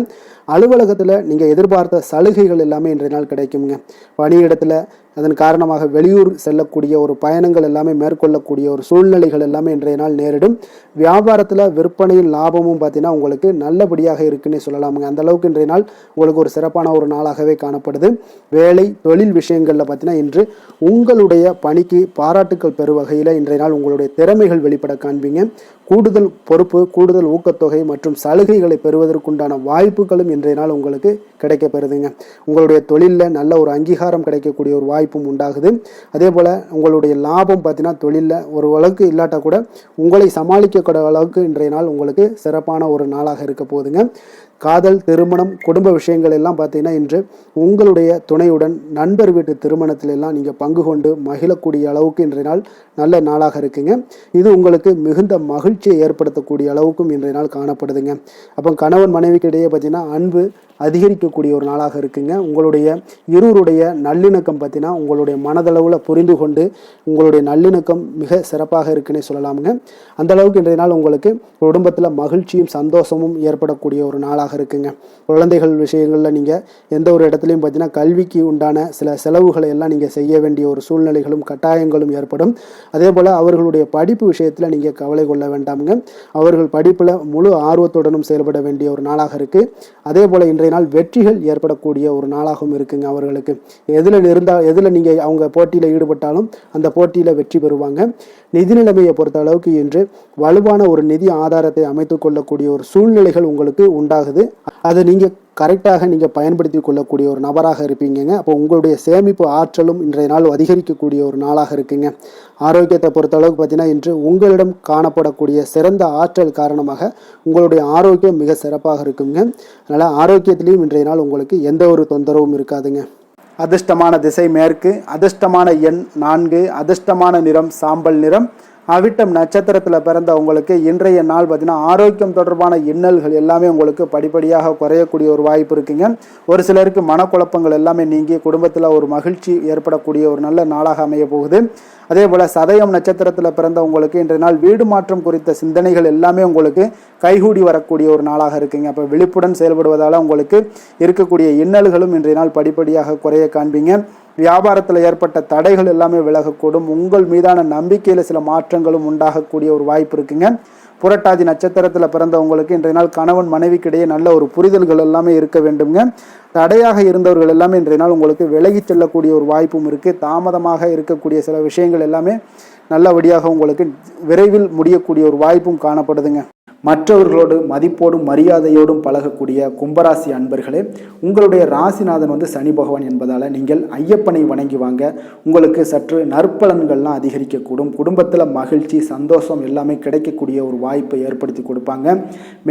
அலுவலகத்தில் நீங்கள் எதிர்பார்த்த சலுகைகள் எல்லாமே இன்றைய நாள் கிடைக்குங்க. பணியிடத்தில் அதன் காரணமாக வெளியூர் செல்லக்கூடிய ஒரு பயணங்கள் எல்லாமே மேற்கொள்ளக்கூடிய ஒரு சூழ்நிலைகள் எல்லாமே இன்றைய நாள் நேரிடும். வியாபாரத்தில் விற்பனையின் லாபமும் பார்த்தீங்கன்னா உங்களுக்கு நல்லபடியாக இருக்குன்னே சொல்லலாமுங்க. அந்த அளவுக்கு இன்றைய நாள் உங்களுக்கு ஒரு சிறப்பான ஒரு நாளாகவே காணப்படுது. வேலை தொழில் விஷயங்களில் பார்த்தீங்கன்னா இன்று உங்களுடைய பணிக்கு பாராட்டுக்கள் பெறும் வகையில் இன்றைய நாள் உங்களுடைய திறமைகள் வெளிப்பட காண்பீங்க. கூடுதல் பொறுப்பு, கூடுதல் ஊக்கத்தொகை மற்றும் சலுகைகளை பெறுவதற்குண்டான வாய்ப்புகளும் இன்றைய நாள் உங்களுக்கு கிடைக்க பெறுதுங்க. உங்களுடைய தொழிலில் நல்ல ஒரு அங்கீகாரம் கிடைக்கக்கூடிய ஒரு வாய்ப்பும் உண்டாகுது. அதே போல் உங்களுடைய லாபம் பார்த்தீங்கன்னா தொழிலில் ஒரு அளவுக்கு இல்லாட்டா கூட உங்களை சமாளிக்கக்கூடிய அளவுக்கு இன்றைய நாள் உங்களுக்கு சிறப்பான ஒரு நாளாக இருக்க போகுதுங்க. காதல், திருமணம், குடும்ப விஷயங்கள் எல்லாம் பார்த்தீங்கன்னா இன்று உங்களுடைய துணையுடன் நண்பர் வீட்டு திருமணத்தில் எல்லாம் நீங்கள் பங்கு கொண்டு மகிழக்கூடிய அளவுக்கு இன்றைய நாள் நல்ல நாளாக இருக்குங்க. இது உங்களுக்கு மிகுந்த மகிழ்ச்சியை ஏற்படுத்தக்கூடிய அளவுக்கும் இன்றைய நாள் காணப்படுதுங்க. அப்போ கணவன் மனைவிக்கு இடையே பார்த்தீங்கன்னா அன்பு அதிகரிக்கக்கூடிய ஒரு நாளாக இருக்குங்க. உங்களுடைய இருவருடைய நல்லிணக்கம் பார்த்தீங்கன்னா உங்களுடைய மனதளவில் புரிந்து கொண்டு உங்களுடைய நல்லிணக்கம் மிக சிறப்பாக இருக்குன்னே சொல்லலாமுங்க. அந்த அளவுக்கு இன்றைய நாள் உங்களுக்கு குடும்பத்தில் மகிழ்ச்சியும் சந்தோஷமும் ஏற்படக்கூடிய ஒரு நாளாக நாளாக இருக்குங்க. குழந்தைகள் விஷயங்களில் நீங்கள் எந்த ஒரு இடத்துலையும் பார்த்தீங்கன்னா கல்விக்கு உண்டான சில செலவுகளை எல்லாம் நீங்கள் செய்ய வேண்டிய ஒரு சூழ்நிலைகளும் கட்டாயங்களும் ஏற்படும். அதே போல் அவர்களுடைய படிப்பு விஷயத்தில் நீங்கள் கவலை கொள்ள வேண்டாமுங்க. அவர்கள் படிப்பில் முழு ஆர்வத்துடனும் செயல்பட வேண்டிய ஒரு நாளாக இருக்குது. அதே போல் இன்றைய நாள் வெற்றிகள் ஏற்படக்கூடிய ஒரு நாளாகவும் இருக்குங்க. அவர்களுக்கு எதில் நீங்கள் அவங்க போட்டியில் ஈடுபட்டாலும் அந்த போட்டியில் வெற்றி பெறுவாங்க. நிதி நிலைமையை பொறுத்த அளவுக்கு இன்று வலுவான ஒரு நிதி ஆதாரத்தை அமைத்து கொள்ளக்கூடிய ஒரு சூழ்நிலைகள் உங்களுக்கு உண்டாகுது. அதை நீங்கள் கரெக்டாக நீங்கள் பயன்படுத்தி கொள்ளக்கூடிய ஒரு நபராக இருப்பீங்க. அப்போ உங்களுடைய சேமிப்பு ஆற்றலும் இன்றைய நாள் அதிகரிக்கக்கூடிய ஒரு நாளாக இருக்குங்க. ஆரோக்கியத்தை பொறுத்த அளவுக்கு பார்த்தீங்கன்னா இன்று உங்களிடம் காணப்படக்கூடிய சிறந்த ஆற்றல் காரணமாக உங்களுடைய ஆரோக்கியம் மிக சிறப்பாக இருக்குங்க. அதனால் ஆரோக்கியத்திலையும் இன்றைய நாள் உங்களுக்கு எந்த ஒரு தொந்தரவும் இருக்காதுங்க. அதிர்ஷ்டமான திசை மேற்கு, அதிர்ஷ்டமான எண் 4, அதிர்ஷ்டமான நிறம் சாம்பல் நிறம். அவிட்டம் நட்சத்திரத்தில் பிறந்த உங்களுக்கு இன்றைய நாள் பார்த்தீங்கன்னா ஆரோக்கியம் தொடர்பான இன்னல்கள் எல்லாமே உங்களுக்கு படிப்படியாக குறையக்கூடிய ஒரு வாய்ப்பு இருக்குங்க. ஒரு சிலருக்கு மனக்குழப்பங்கள் எல்லாமே நீங்கி குடும்பத்தில் ஒரு மகிழ்ச்சி ஏற்படக்கூடிய ஒரு நல்ல நாளாக அமைய போகுது. அதே போல் சதயம் நட்சத்திரத்தில் பிறந்த உங்களுக்கு இன்றைய நாள் வீடு மாற்றம் குறித்த சிந்தனைகள் எல்லாமே உங்களுக்கு கைகூடி வரக்கூடிய ஒரு நாளாக இருக்குங்க. அப்போ விழிப்புடன் செயல்படுவதால் உங்களுக்கு இருக்கக்கூடிய இன்னல்களும் இன்றைய நாள் படிப்படியாக குறைய காண்பீங்க. வியாபாரத்தில் ஏற்பட்ட தடைகள் எல்லாமே விலகக்கூடும். உங்கள் மீதான நம்பிக்கையில் சில மாற்றங்களும் உண்டாகக்கூடிய ஒரு வாய்ப்பு இருக்குங்க. புரட்டாதி நட்சத்திரத்தில் பிறந்தவங்களுக்கு இன்றைய நாள் கணவன் மனைவிக்கிடையே நல்ல ஒரு புரிதல்கள் எல்லாமே இருக்க வேண்டுங்க. தடையாக இருந்தவர்கள் எல்லாமே இன்றைய நாள் உங்களுக்கு விலகி செல்லக்கூடிய ஒரு வாய்ப்பும் இருக்குது. தாமதமாக இருக்கக்கூடிய சில விஷயங்கள் எல்லாமே நல்லபடியாக உங்களுக்கு விரைவில் முடியக்கூடிய ஒரு வாய்ப்பும் காணப்படுதுங்க. மற்றவர்களோடு மதிப்போடும் மரியாதையோடும் பழகக்கூடிய கும்பராசி அன்பர்களே, உங்களுடைய ராசிநாதன் சனி பகவான் என்பதால் நீங்கள் ஐயப்பனை வணங்கி வாங்க. உங்களுக்கு சற்று நற்பலன்கள்லாம் அதிகரிக்கக்கூடும். குடும்பத்தில் மகிழ்ச்சி சந்தோஷம் எல்லாமே கிடைக்கக்கூடிய ஒரு வாய்ப்பை ஏற்படுத்தி கொடுப்பாங்க.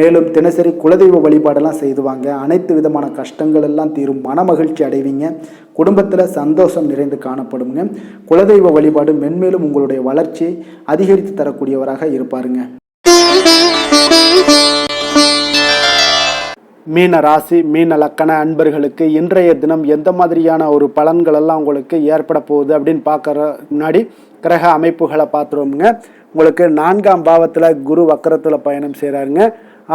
மேலும் தினசரி குலதெய்வ வழிபாடெல்லாம் செய்துவாங்க. அனைத்து விதமான கஷ்டங்கள் எல்லாம் தீரும். மன மகிழ்ச்சி அடைவீங்க. குடும்பத்தில் சந்தோஷம் நிறைந்து காணப்படுங்க. குலதெய்வ வழிபாடு மென்மேலும் உங்களுடைய வளர்ச்சியை அதிகரித்து தரக்கூடியவராக இருப்பாருங்க. மீன ராசி மீன லக்கண அன்பர்களுக்கு இன்றைய தினம் எந்த மாதிரியான ஒரு பலன்கள் எல்லாம் உங்களுக்கு ஏற்பட போகுது அப்படின்னு பார்க்குற முன்னாடி கிரக அமைப்புகளை பார்த்துருவோமுங்க. உங்களுக்கு 4ஆம் பாவத்தில் குரு வக்கரத்தில் பயணம் செய்கிறாருங்க.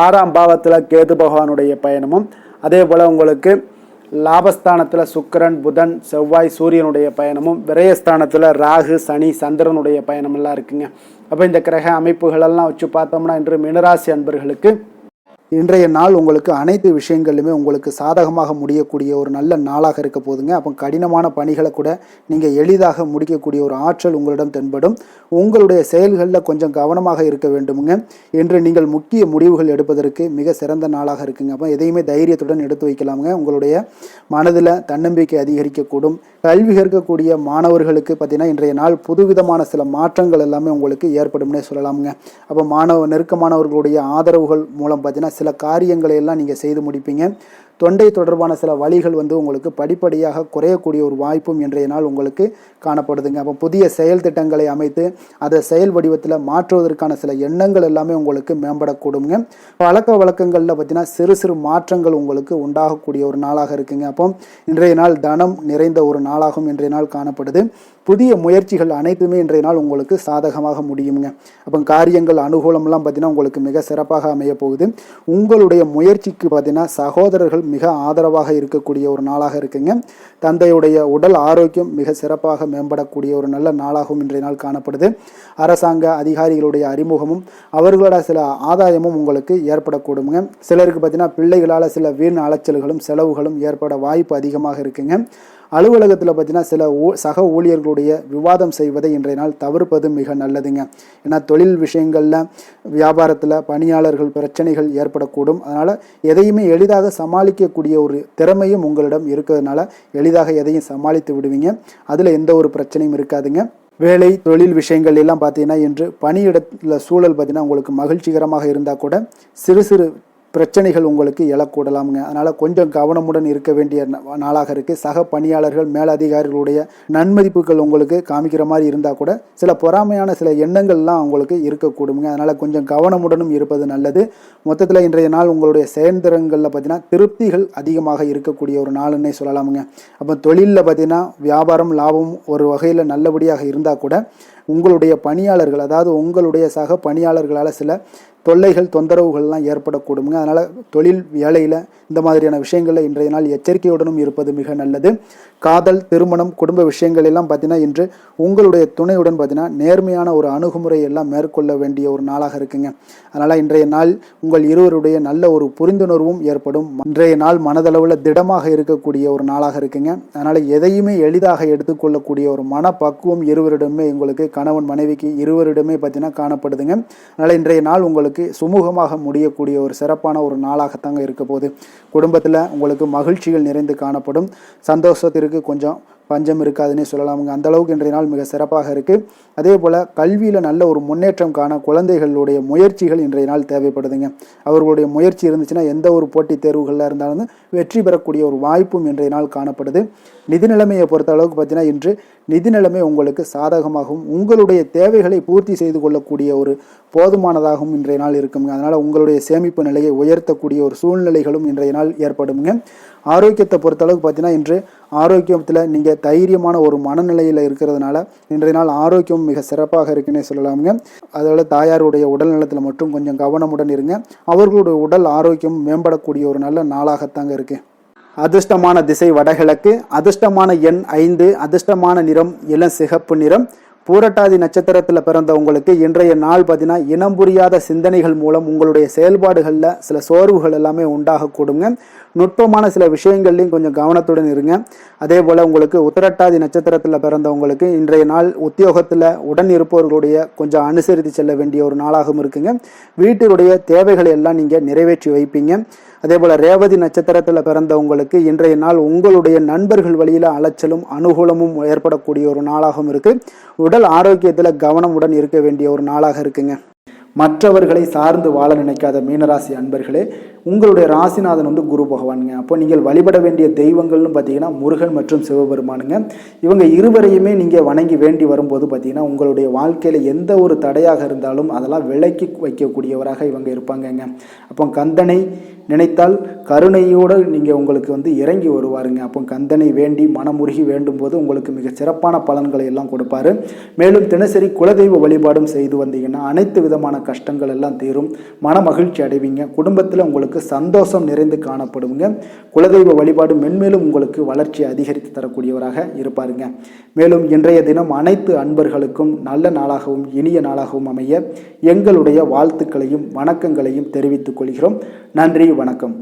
6ஆம் பாவத்தில் கேது பகவானுடைய பயணமும், அதே போல் உங்களுக்கு லாபஸ்தானத்தில் சுக்கிரன் புதன் செவ்வாய் சூரியனுடைய பயணமும், விரயஸ்தானத்தில் ராகு சனி சந்திரனுடைய பயணமெல்லாம் இருக்குங்க. அப்போ இந்த கிரக அமைப்புகளெல்லாம் வச்சு பார்த்தோம்னா இன்று மீனராசி அன்பர்களுக்கு இன்றைய நாள் உங்களுக்கு அனைத்து விஷயங்களிலுமே உங்களுக்கு சாதகமாக முடியக்கூடிய ஒரு நல்ல நாளாக இருக்க போதுங்க. அப்போ கடினமான பணிகளை கூட நீங்கள் எளிதாக முடிக்கக்கூடிய ஒரு ஆற்றல் உங்களிடம் தென்படும். உங்களுடைய செயல்களில் கொஞ்சம் கவனமாக இருக்க வேண்டுமுங்க. என்று நீங்கள் முக்கிய முடிவுகள் எடுப்பதற்கு மிக சிறந்த நாளாக இருக்குங்க. அப்போ எதையுமே தைரியத்துடன் எடுத்து வைக்கலாமுங்க. உங்களுடைய மனதில் தன்னம்பிக்கை அதிகரிக்கக்கூடும். கல்வி கற்கக்கூடிய மாணவர்களுக்கு பார்த்தீங்கன்னா இன்றைய நாள் புதுவிதமான சில மாற்றங்கள் எல்லாமே உங்களுக்கு ஏற்படும்னே சொல்லலாமுங்க. அப்போ நெருக்கமானவர்களுடைய ஆதரவுகள் மூலம் பார்த்தீங்கன்னா சில காரியங்களை எல்லாம் நீங்கள் செய்து முடிப்பீங்க. தொண்டை தொடர்பான சில வலிகள் உங்களுக்கு படிப்படியாக குறையக்கூடிய ஒரு வாய்ப்பும் இன்றைய நாள் உங்களுக்கு காணப்படுதுங்க. அப்போ புதிய செயல் திட்டங்களை அமைத்து அதை செயல் வடிவத்தில் மாற்றுவதற்கான சில எண்ணங்கள் எல்லாமே உங்களுக்கு மேம்படக்கூடுங்க. பழக்க வழக்கங்களில் பார்த்தீங்கன்னா சிறு சிறு மாற்றங்கள் உங்களுக்கு உண்டாகக்கூடிய ஒரு நாளாக இருக்குங்க. அப்போ இன்றைய நாள் தனம் நிறைந்த ஒரு நாளாகவும் இன்றைய நாள் காணப்படுது. புதிய முயற்சிகள் அனைத்துமே இன்றைய நாள் உங்களுக்கு சாதகமாக முடியுங்க. அப்போ காரியங்கள் அனுகூலம்லாம் பார்த்தீங்கன்னா உங்களுக்கு மிக சிறப்பாக அமைய போகுது. உங்களுடைய முயற்சிக்கு பார்த்தீங்கன்னா சகோதரர்கள் மிக ஆதரவாக இருக்கக்கூடிய ஒரு நாளாக இருக்குங்க. தந்தையுடைய உடல் ஆரோக்கியம் மிக சிறப்பாக மேம்படக்கூடிய ஒரு நல்ல நாளாகவும் இன்றைய நாள் காணப்படுது. அரசாங்க அதிகாரிகளுடைய அறிமுகமும் அவர்களோட சில ஆதாயமும் உங்களுக்கு ஏற்படக்கூடுங்க. சிலருக்கு பார்த்தீங்கன்னா பிள்ளைகளால் சில வீண் அலைச்சல்களும் செலவுகளும் ஏற்பட வாய்ப்பு அதிகமாக இருக்குங்க. அலுவலகத்தில் பார்த்தீங்கன்னா சில சக ஊழியர்களுடைய விவாதம் செய்வதை இன்றைய நாள் தவிர்ப்பது மிக நல்லதுங்க. ஏன்னா தொழில் விஷயங்களில் வியாபாரத்தில் பணியாளர்கள் பிரச்சனைகள் ஏற்படக்கூடும். அதனால் எதையுமே எளிதாக சமாளிக்கக்கூடிய ஒரு திறமையும் உங்களிடம் இருக்கிறதுனால எளிதாக எதையும் சமாளித்து விடுவீங்க. அதில் எந்த ஒரு பிரச்சனையும் இருக்காதுங்க. வேலை தொழில் விஷயங்கள் எல்லாம் பார்த்தீங்கன்னா இன்று பணியிடத்தில் சூழல் பார்த்தீங்கன்னா உங்களுக்கு மகிழ்ச்சிகரமாக இருந்தால் கூட சிறு சிறு பிரச்சனைகள் உங்களுக்கு எழக்கூடலாமுங்க. அதனால் கொஞ்சம் கவனமுடன் இருக்க வேண்டிய நாளாக இருக்குது. சக பணியாளர்கள் மேலதிகாரிகளுடைய நன்மதிப்புகள் உங்களுக்கு காமிக்கிற மாதிரி இருந்தால் கூட சில பொறாமையான சில எண்ணங்கள்லாம் உங்களுக்கு இருக்கக்கூடுங்க. அதனால் கொஞ்சம் கவனமுடனும் இருப்பது நல்லது. மொத்தத்தில் இன்றைய நாள் உங்களுடைய செயல்திறன்களில் பார்த்தீங்கன்னா திருப்திகள் அதிகமாக இருக்கக்கூடிய ஒரு நாளுன்னே சொல்லலாமுங்க. அப்போ தொழிலில் பார்த்தீங்கன்னா வியாபாரம் லாபம் ஒரு வகையில் நல்லபடியாக இருந்தால் கூட உங்களுடைய பணியாளர்கள், அதாவது உங்களுடைய சக பணியாளர்களால் சில தொல்லைகள் தொந்தரவுகள்லாம் ஏற்படக்கூடுங்க. அதனால் தொழில் வேலையில் இந்த மாதிரியான விஷயங்களில் இன்றைய நாள் எச்சரிக்கையுடனும் இருப்பது மிக நல்லது. காதல், திருமணம், குடும்ப விஷயங்கள் எல்லாம் பார்த்தீங்கன்னா இன்று உங்களுடைய துணையுடன் பார்த்தீங்கன்னா நேர்மையான ஒரு அணுகுமுறை எல்லாம் மேற்கொள்ள வேண்டிய ஒரு நாளாக இருக்குங்க. அதனால் இன்றைய நாள் உங்கள் இருவருடைய நல்ல ஒரு புரிந்துணர்வும் ஏற்படும். இன்றைய நாள் மனதளவில் திடமாக இருக்கக்கூடிய ஒரு நாளாக இருக்குங்க. அதனால் எதையுமே எளிதாக எடுத்துக்கொள்ளக்கூடிய ஒரு மனப்பக்குவம் இருவரிடமே உங்களுக்கு, கணவன் மனைவிக்கு இருவரிடமே பார்த்தீங்கன்னா காணப்படுதுங்க. அதனால் இன்றைய நாள் உங்களுக்கு சுமூகமாக முடியக்கூடிய ஒரு சிறப்பான ஒரு நாளாகத்தாங்க இருக்க போகுது. குடும்பத்தில் உங்களுக்கு மகிழ்ச்சிகள் நிறைந்து காணப்படும். சந்தோஷத்திற்கு கொஞ்சம் பஞ்சம் இருக்காதுன்னே சொல்லலாமுங்க. அந்த அளவுக்கு இன்றைய நாள் மிக சிறப்பாக இருக்குது. அதே போல் கல்வியில் நல்ல ஒரு முன்னேற்றம் காண குழந்தைகளுடைய முயற்சிகள் இன்றைய நாள் தேவைப்படுதுங்க. அவர்களுடைய முயற்சி இருந்துச்சுன்னா எந்த ஒரு போட்டித் தேர்வுகளில் இருந்தாலும் வெற்றி பெறக்கூடிய ஒரு வாய்ப்பும் இன்றைய நாள் காணப்படுது. நிதி நிலைமையை பொறுத்த அளவுக்கு பார்த்தீங்கன்னா இன்று நிதி நிலைமை உங்களுக்கு சாதகமாகவும் உங்களுடைய தேவைகளை பூர்த்தி செய்து கொள்ளக்கூடிய ஒரு போதுமானதாகவும் இன்றைய நாள் இருக்குங்க. அதனால் உங்களுடைய சேமிப்பு நிலையை உயர்த்தக்கூடிய ஒரு சூழ்நிலைகளும் இன்றைய நாள் ஏற்படுங்க. ஆரோக்கியத்தை பொறுத்தளவுக்கு பார்த்தீங்கன்னா இன்று ஆரோக்கியத்தில் நீங்கள் தைரியமான ஒரு மனநிலையில் இருக்கிறதுனால இன்றைய நாள் ஆரோக்கியம் மிக சிறப்பாக இருக்குன்னே சொல்லலாமுங்க. அதோட தாயாருடைய உடல் நலத்தில் மட்டும் கொஞ்சம் கவனமுடன் இருங்க. அவர்களுடைய உடல் ஆரோக்கியம் மேம்படக்கூடிய ஒரு நல்ல நாளாகத்தாங்க இருக்குது. அதிர்ஷ்டமான திசை வடகிழக்கு, அதிர்ஷ்டமான எண் 5, அதிர்ஷ்டமான நிறம் இளம் சிகப்பு நிறம். பூரட்டாதி நட்சத்திரத்தில் பிறந்தவங்களுக்கு இன்றைய நாள் பார்த்தீங்கன்னா இனம் புரியாத சிந்தனைகள் மூலம் உங்களுடைய செயல்பாடுகளில் சில சோர்வுகள் எல்லாமே உண்டாகக்கூடுங்க. நுட்பமான சில விஷயங்கள்லையும் கொஞ்சம் கவனத்துடன் இருங்க. அதே போல் உங்களுக்கு உத்திரட்டாதி நட்சத்திரத்தில் பிறந்தவங்களுக்கு இன்றைய நாள் உத்தியோகத்தில் உடன் இருப்பவர்களுடைய கொஞ்சம் அனுசரித்து செல்ல வேண்டிய ஒரு நாளாகவும் இருக்குங்க. வீட்டினுடைய தேவைகளை எல்லாம் நீங்கள் நிறைவேற்றி வைப்பீங்க. அதே போல் ரேவதி நட்சத்திரத்தில் பிறந்தவங்களுக்கு இன்றைய நாள் உங்களுடைய நண்பர்கள் வழியில் அலைச்சலும் அனுகூலமும் ஏற்படக்கூடிய ஒரு நாளாகவும் இருக்குது. உடல் ஆரோக்கியத்தில் கவனமுடன் இருக்க வேண்டிய ஒரு நாளாக இருக்குங்க. மற்றவர்களை சார்ந்து வாழ நினைக்காத மீனராசி அன்பர்களே, உங்களுடைய ராசிநாதன் குரு பகவானுங்க. அப்போ நீங்கள் வழிபட வேண்டிய தெய்வங்கள்னு பார்த்தீங்கன்னா முருகன் மற்றும் சிவபெருமானுங்க. இவங்க இருவரையுமே நீங்கள் வணங்கி வேண்டி வரும்போது பார்த்தீங்கன்னா உங்களுடைய வாழ்க்கையில் எந்த ஒரு தடையாக இருந்தாலும் அதெல்லாம் விலக்கி வைக்கக்கூடியவராக இவங்க இருப்பாங்கங்க. அப்போ கந்தனை நினைத்தால் கருணையோடு நீங்கள் உங்களுக்கு இறங்கி வருவாருங்க. அப்போ கந்தனை வேண்டி மனமுருகி வேண்டும் போது உங்களுக்கு மிக சிறப்பான பலன்களை எல்லாம் கொடுப்பாரு. மேலும் தினசரி குலதெய்வ வழிபாடும் செய்து வந்தீங்கன்னா அனைத்து விதமான கஷ்டங்கள் எல்லாம் தீரும், மன மகிழ்ச்சி அடைவீங்க. குடும்பத்தில் உங்களுக்கு சந்தோஷம் நிறைந்து காணப்படுங்க. குலதெய்வ வழிபாடு மென்மேலும் உங்களுக்கு வளர்ச்சி அதிகரித்து தரக்கூடியவராக இருப்பாருங்க. மேலும் இன்றைய தினம் அனைத்து அன்பர்களுக்கும் நல்ல நாளாகவும் இனிய நாளாகவும் அமைய எங்களுடைய வாழ்த்துக்களையும் வணக்கங்களையும் தெரிவித்துக் கொள்கிறோம். நன்றி, வணக்கம்.